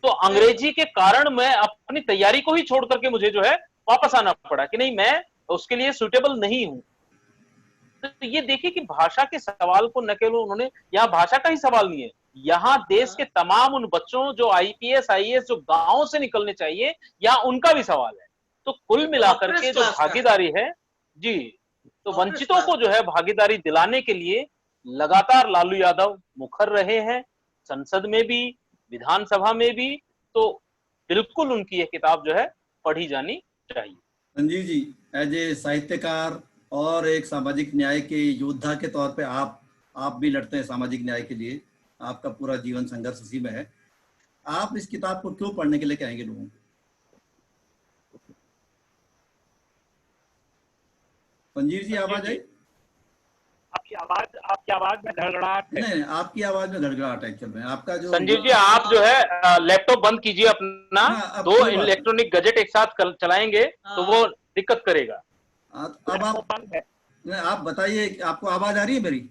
तो अंग्रेजी के कारण मैं अपनी तैयारी को ही छोड़ करके मुझे जो है वापस आना पड़ा कि नहीं, मैं उसके लिए सुटेबल नहीं हूं। तो ये देखिए कि भाषा के सवाल को न केवल उन्होंने, यहाँ भाषा का ही सवाल नहीं है, यहाँ देश के तमाम उन बच्चों जो आईपीएस आईएएस जो गांव से निकलने चाहिए, यहाँ उनका भी सवाल है। तो कुल मिलाकर के जो भागीदारी है जी, तो वंचितों को जो है भागीदारी दिलाने के लिए लगातार लालू यादव मुखर रहे हैं, संसद में भी, विधानसभा में भी। तो बिल्कुल उनकी यह किताब जो है पढ़ी जानी चाहिए। संजीव जी, एज ए साहित्यकार और एक सामाजिक न्याय के योद्धा के तौर पे आप भी लड़ते हैं सामाजिक न्याय के लिए, आपका पूरा जीवन संघर्ष इसी में है। आप इस किताब को क्यों पढ़ने के लिए कहेंगे लोगों को? संजीव जी, आवाज आई? आपकी आवाज में धड़धड़ाहट है। नहीं, आपकी आवाज में धड़धड़ाहट है एक्चुअल में। आपका जो संजीव जी, आप जो है लैपटॉप बंद कीजिए अपना। दो इलेक्ट्रॉनिक गैजेट एक साथ चलाएंगे तो वो दिक्कत करेगा। अब आप बताइए, आपको आवाज आ रही है मेरी?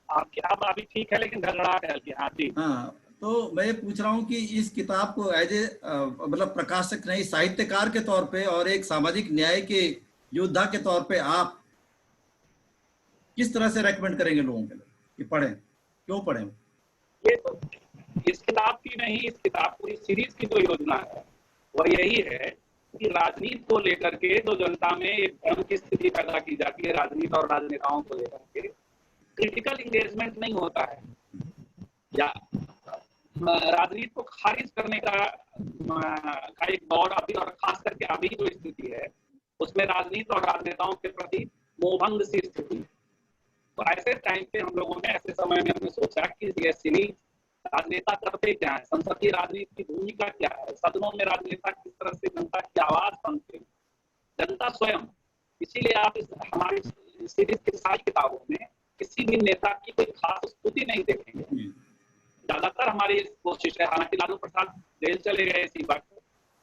आपकी आवाज अभी ठीक है लेकिन धड़धड़ाहट है हल्की। हाँ जी। हाँ, तो मैं ये पूछ रहा हूँ कि इस किताब को एज ए मतलब प्रकाशक नहीं, साहित्यकार के तौर पे और एक सामाजिक न्याय के योद्धा के तौर पे आप किस तरह से रेकमेंड करेंगे लोगों के लिए कि पढ़ें, क्यों पढ़ें? ये तो इस किताब की नहीं, इस किताब पूरी सीरीज की जो योजना है वह यही है कि राजनीति को लेकर के जो जनता में एक भ्रम की स्थिति पैदा की जाती है, राजनीति और राजनेताओं को लेकर के क्रिटिकल इंगेजमेंट नहीं होता है, या राजनीति को खारिज करने का एक दौर अभी, और खास करके अभी जो स्थिति है उसमें राजनीति और राजनेताओं के प्रति मोहभंग सी स्थिति है। तो ऐसे टाइम पे हम लोगों ने, ऐसे समय में हमने सोचा कि सीएससी राजनेता करते क्या है, संसदीय राजनीति की भूमिका क्या है, सदनों में राजनेता किस तरह से जनता की आवाज बनते हैं, जनता स्वयं। इसीलिए आप हमारी सीरीज की सारी किताबों में किसी भी नेता की कोई खास स्तुति नहीं देखेंगे। ज्यादातर हमारी कोशिश है, हालांकि लालू प्रसाद जेल चले गए इसी बात,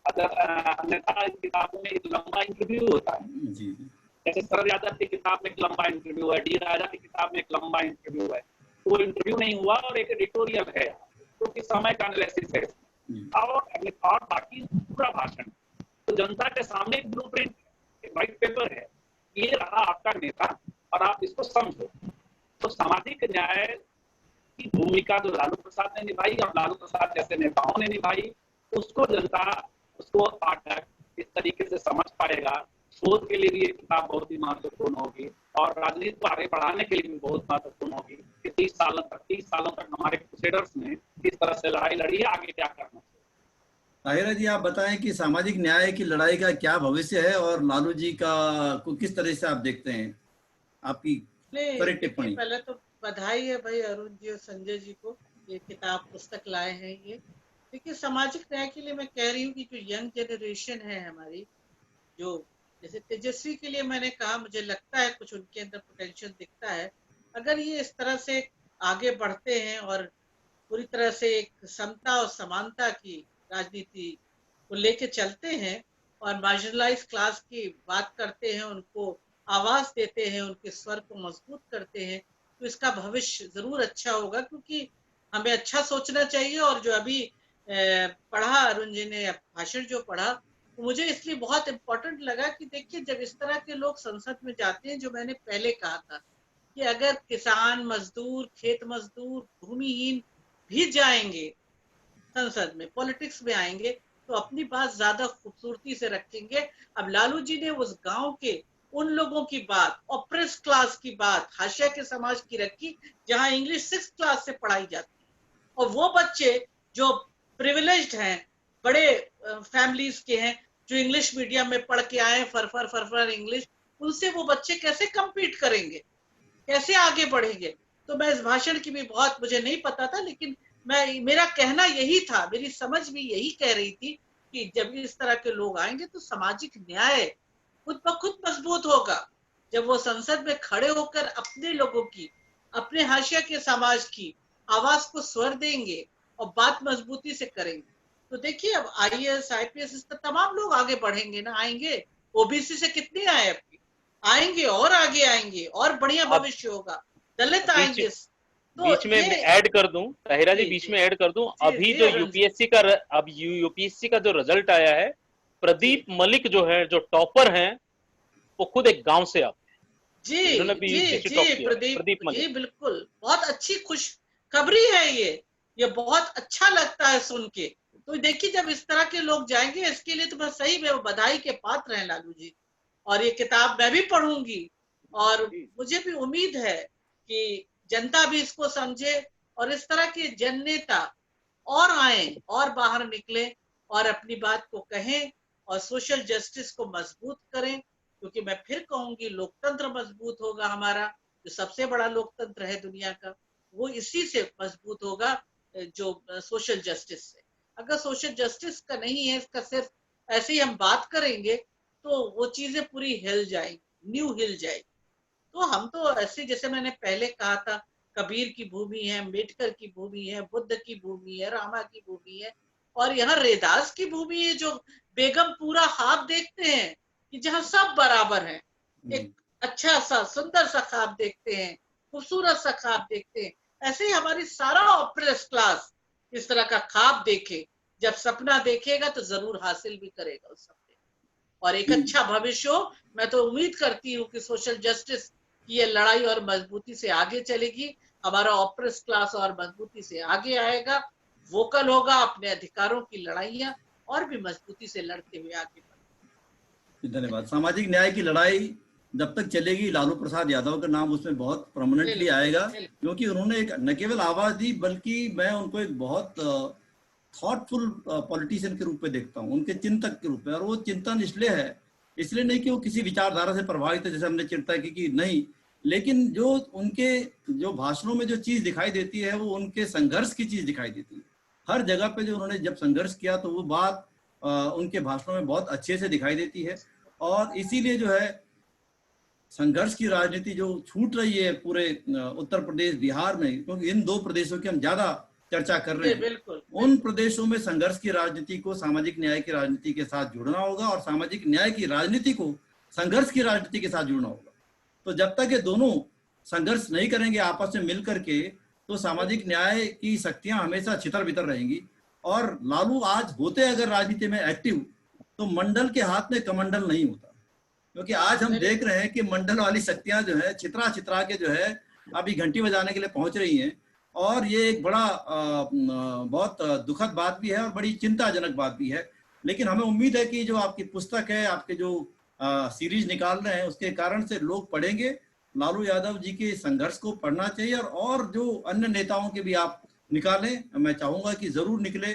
अन्यथा इन किताबों में एक लंबा इंटरव्यू होता है। जैसे शरद यादव की किताब में एक लंबा इंटरव्यू है, डी राजा की किताब में एक लंबा इंटरव्यू है। तो वो इंटरव्यू नहीं हुआ और एक एडिटोरियल है, तो किस समय का एनालिसिस है और बाकी पूरा भाषण। तो जनता के सामने एक ब्लूप्रिंट, एक व्हाइट पेपर है, ये रहा आपका नेता और आप इसको समझो। तो सामाजिक न्याय की भूमिका जो लालू प्रसाद ने निभाई और लालू प्रसाद जैसे नेताओं ने निभाई, उसको जनता, उसको पाठक इस तरीके से समझ पाएगा। शोध के लिए भी ये किताब बहुत ही महत्वपूर्ण होगी और राजनीति को आगे बढ़ाने के लिए भी बहुत महत्वपूर्ण होगी कि 30 सालों तक हमारे क्रूसेडर्स ने किस तरह से लड़ाई लड़ी है, आगे क्या करना चाहिए। ताहिरा जी, आप बताएं कि सामाजिक न्याय की लड़ाई का क्या भविष्य है और लालू जी का को किस तरह से आप देखते हैं, आपकी त्वरित टिप्पणी। पहले तो बधाई है भाई अरुण जी और संजय जी को, ये किताब पुस्तक लाए हैं। ये देखिए, सामाजिक न्याय के लिए मैं कह रही हूँ कि जो यंग जनरेशन है हमारी, जो जैसे तेजस्वी के लिए मैंने कहा, मुझे लगता है कुछ उनके अंदर पोटेंशियल दिखता है। अगर ये इस तरह से आगे बढ़ते हैं और पूरी तरह से एक समता और समानता की राजनीति को लेके चलते हैं और मार्जिनलाइज क्लास की बात करते हैं, उनको आवाज देते हैं, उनके स्वर को मजबूत करते हैं, तो इसका भविष्य जरूर अच्छा होगा। क्योंकि हमें अच्छा सोचना चाहिए। और जो अभी पढ़ा अरुण जी ने भाषण जो पढ़ा, तो मुझे इसलिए बहुत इम्पोर्टेंट लगा कि देखिए, जब इस तरह के लोग संसद में जाते हैं, जो मैंने पहले कहा था कि अगर किसान, मजदूर, खेत मजदूर, भूमिहीन भी जाएंगे संसद में, पॉलिटिक्स में आएंगे, तो अपनी बात ज्यादा खूबसूरती से रखेंगे। अब लालू जी ने उस गांव के उन लोगों की बात, ऑप्रेस क्लास की बात, हाशिया के समाज की रखी, जहां इंग्लिश 6th क्लास से पढ़ाई जाती है। और वो बच्चे जो प्रिविलेज्ड हैं, बड़े फैमिलीज के हैं, जो इंग्लिश मीडियम में पढ़ के आए, फरफर इंग्लिश, उनसे वो बच्चे कैसे compete करेंगे, कैसे आगे बढ़ेंगे। तो मैं इस भाषण की भी बहुत, मुझे नहीं पता था, लेकिन मेरा कहना यही था, मेरी समझ भी यही कह रही थी कि जब इस तरह के लोग आएंगे तो सामाजिक न्याय खुद ब खुद मजबूत होगा। जब वो संसद में खड़े होकर अपने लोगों की, अपने हाशिया के समाज की आवाज को स्वर देंगे और बात मजबूती से करेंगे, तो देखिए अब IAS, IPS तमाम लोग आगे बढ़ेंगे ना, आएंगे। ओबीसी से कितने आए, अभी आएंगे और आगे आएंगे और बढ़िया भविष्य होगा। दलित आएंगे। तो बीच में ये ऐड कर दूं, ताहिरा जी, बीच में ऐड कर दूं, अभी जो यूपीएससी का जो रिजल्ट आया है, प्रदीप मलिक जो है, जो टॉपर हैं, वो खुद एक गांव से आते हैं। जी उन्होंने भी जी यूपीएससी टॉप जी किया, प्रदीप जी, मलिक। बिल्कुल, बहुत अच्छी खुशखबरी है ये बहुत अच्छा लगता है सुन के। तो देखिए, जब इस तरह के लोग जाएंगे, इसके लिए तो बस सही में वो बधाई के पात्र हैं लालू जी। और ये किताब मैं भी पढ़ूंगी और मुझे भी उम्मीद है कि जनता भी इसको समझे और इस तरह के जन नेता और आए और बाहर निकले और अपनी बात को कहें और सोशल जस्टिस को मजबूत करें। क्योंकि मैं फिर कहूंगी, लोकतंत्र मजबूत होगा हमारा, जो सबसे बड़ा लोकतंत्र है दुनिया का, वो इसी से मजबूत होगा, जो सोशल जस्टिस से। अगर सोशल जस्टिस का नहीं है, इसका सिर्फ ऐसे ही हम बात करेंगे, तो वो चीजें पूरी हिल जाएंगी, न्यू हिल जाएगी। तो हम तो ऐसे, जैसे मैंने पहले कहा था, कबीर की भूमि है, अम्बेडकर की भूमि है, बुद्ध की भूमि है, रामा की भूमि है, और यहाँ रैदास की भूमि है, जो बेगम पूरा ख्वाब देखते हैं कि जहाँ सब बराबर हैं। एक अच्छा सा सुंदर सा ख्वाब देखते हैं, खूबसूरत सा ख्वाब देखते हैं। ऐसे ही हमारी सारा ऑप्रेस क्लास इस तरह का ख्वाब देखे, जब सपना देखेगा तो जरूर हासिल भी करेगा उस सपने और एक अच्छा भविष्य हो। मैं तो उम्मीद करती हूँ कि सोशल जस्टिस की ये लड़ाई और मजबूती से आगे चलेगी, हमारा ऑप्रेस क्लास और मजबूती से आगे आएगा, वोकल होगा, अपने अधिकारों की लड़ाइयां और भी मजबूती से लड़ते हुए आगे बढ़ेगा। धन्यवाद। सामाजिक न्याय की लड़ाई जब तक चलेगी, लालू प्रसाद यादव का नाम उसमें बहुत प्रोमिनेंटली आएगा, क्योंकि उन्होंने एक न केवल आवाज दी, बल्कि मैं उनको एक बहुत थॉटफुल पॉलिटिशियन के रूप में देखता हूँ, उनके चिंतक के रूप में। और वो चिंतन इसलिए नहीं कि वो किसी विचारधारा से प्रभावित है, जैसे हमने चिंता की कि नहीं, लेकिन जो उनके जो भाषणों में जो चीज दिखाई देती है, वो उनके संघर्ष की चीज दिखाई देती है। हर जगह पे जो उन्होंने जब संघर्ष किया, तो वो बात उनके भाषणों में बहुत अच्छे से दिखाई देती है। और इसीलिए जो है, संघर्ष की राजनीति जो छूट रही है पूरे उत्तर प्रदेश, बिहार में, क्योंकि इन दो प्रदेशों की हम ज्यादा चर्चा कर रहे हैं, बिल्कुल, उन प्रदेशों में संघर्ष की राजनीति को सामाजिक न्याय की राजनीति के साथ जुड़ना होगा और सामाजिक न्याय की राजनीति को संघर्ष की राजनीति के साथ जुड़ना होगा। तो जब तक ये दोनों संघर्ष नहीं करेंगे आपस में मिल करके, तो सामाजिक न्याय की शक्तियां हमेशा छितर बितर रहेंगी। और लालू आज होते अगर राजनीति में एक्टिव, तो मंडल के हाथ में कमंडल नहीं होता, क्योंकि आज हम देख रहे हैं कि मंडल वाली शक्तियां जो है छितरा छितरा के जो है अभी घंटी बजाने के लिए पहुंच रही हैं। और ये एक बड़ा बहुत दुखद बात भी है और बड़ी चिंताजनक बात भी है। लेकिन हमें उम्मीद है कि जो आपकी पुस्तक है, आपके जो सीरीज निकाल रहे हैं, उसके कारण से लोग पढ़ेंगे। लालू यादव जी के संघर्ष को पढ़ना चाहिए और जो अन्य नेताओं के भी आप निकालें। मैं चाहूंगा कि जरूर निकले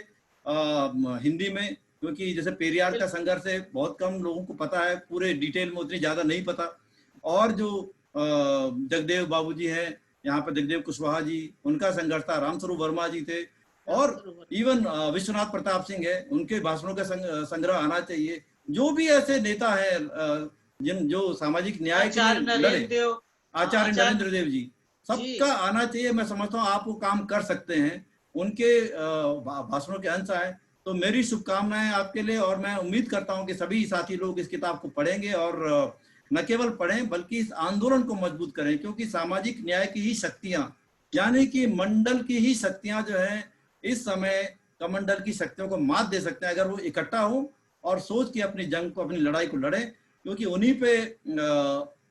हिंदी में, क्योंकि जैसे पेरियार का संघर्ष है, बहुत कम लोगों को पता है, पूरे डिटेल में उतनी ज्यादा नहीं पता। और जो जगदेव बाबूजी हैं यहाँ पे, जगदेव कुशवाहा जी, उनका संघर्ष था, रामस्वरूप वर्मा जी थे, और इवन विश्वनाथ प्रताप सिंह है, उनके भाषणों का संग्रह आना चाहिए। जो भी ऐसे नेता है जिन जो सामाजिक न्याय के लिए लड़े, आचार्य नरेंद्र देव जी, सबका आना चाहिए। मैं समझता हूँ आप वो काम कर सकते हैं, उनके भाषणों के अंश आए। तो मेरी शुभकामनाएं आपके लिए, और मैं उम्मीद करता हूं कि सभी साथी लोग इस किताब को पढ़ेंगे और न केवल पढ़ें बल्कि इस आंदोलन को मजबूत करें, क्योंकि सामाजिक न्याय की ही शक्तियां, यानी कि मंडल की ही शक्तियां जो है इस समय कमंडल की शक्तियों को मात दे सकते हैं, अगर वो इकट्ठा हो और सोच के अपनी जंग को, अपनी लड़ाई को लड़े। क्योंकि उन्हीं पे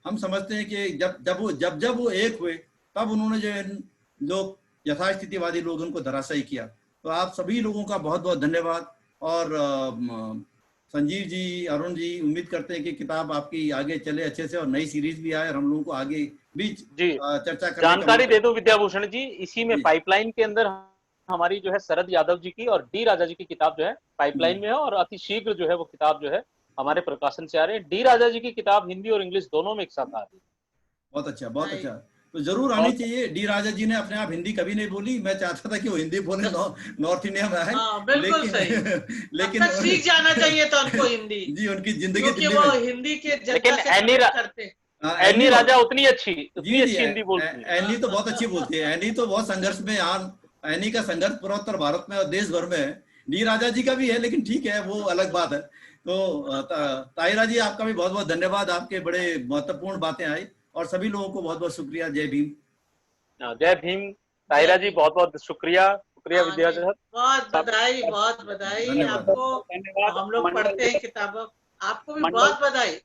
हम समझते हैं कि जब वो एक हुए, तब उन्होंने जो यथास्थितिवादी लोग उनको धराशायी किया। तो आप सभी लोगों का बहुत बहुत धन्यवाद। और संजीव जी, अरुण जी, उम्मीद करते हैं कि किताब आपकी आगे चले अच्छे से और नई सीरीज भी आए और हम लोगों को आगे भी चर्चा करने जानकारी दे दो विद्याभूषण जी, इसी में पाइपलाइन के अंदर हमारी जो है शरद यादव जी की और डी राजा जी की किताब जो है पाइपलाइन में है, और अति शीघ्र जो है वो किताब जो है हमारे प्रकाशन से आ रहे हैं। डी राजा जी की किताब हिंदी और इंग्लिश दोनों में एक साथ आ रही है। बहुत अच्छा, बहुत अच्छा। तो जरूर आनी चाहिए। डी राजा जी ने अपने आप हिंदी कभी नहीं बोली, मैं चाहता था कि वो हिंदी बोले, नॉर्थ इंडिया में आए। बिल्कुल सही। लेकिन सीख जाना चाहिए था उनको हिंदी जी, उनकी जिंदगी क्योंकि वो हिंदी के लेकिन एनी राजा उतनी अच्छी हिंदी बोलती है। एनी तो बहुत अच्छी बोलती है। एनी तो बहुत संघर्ष में, एनी का संघर्ष पूर्वोत्तर भारत में और देश भर में है। डी राजा जी का भी है, लेकिन ठीक है, वो अलग बात है। तो ताहिरा जी, आपका भी बहुत बहुत धन्यवाद, आपके बड़े महत्वपूर्ण बातें आई, और सभी लोगों को बहुत बहुत शुक्रिया। जय भीम। जय भीम। ताहिरा जी, बहुत बहुत शुक्रिया। शुक्रिया विद्या जी, बहुत बधाई, बहुत बधाई आपको। हम लोग पढ़ते हैं किताबों, आपको भी बहुत बधाई।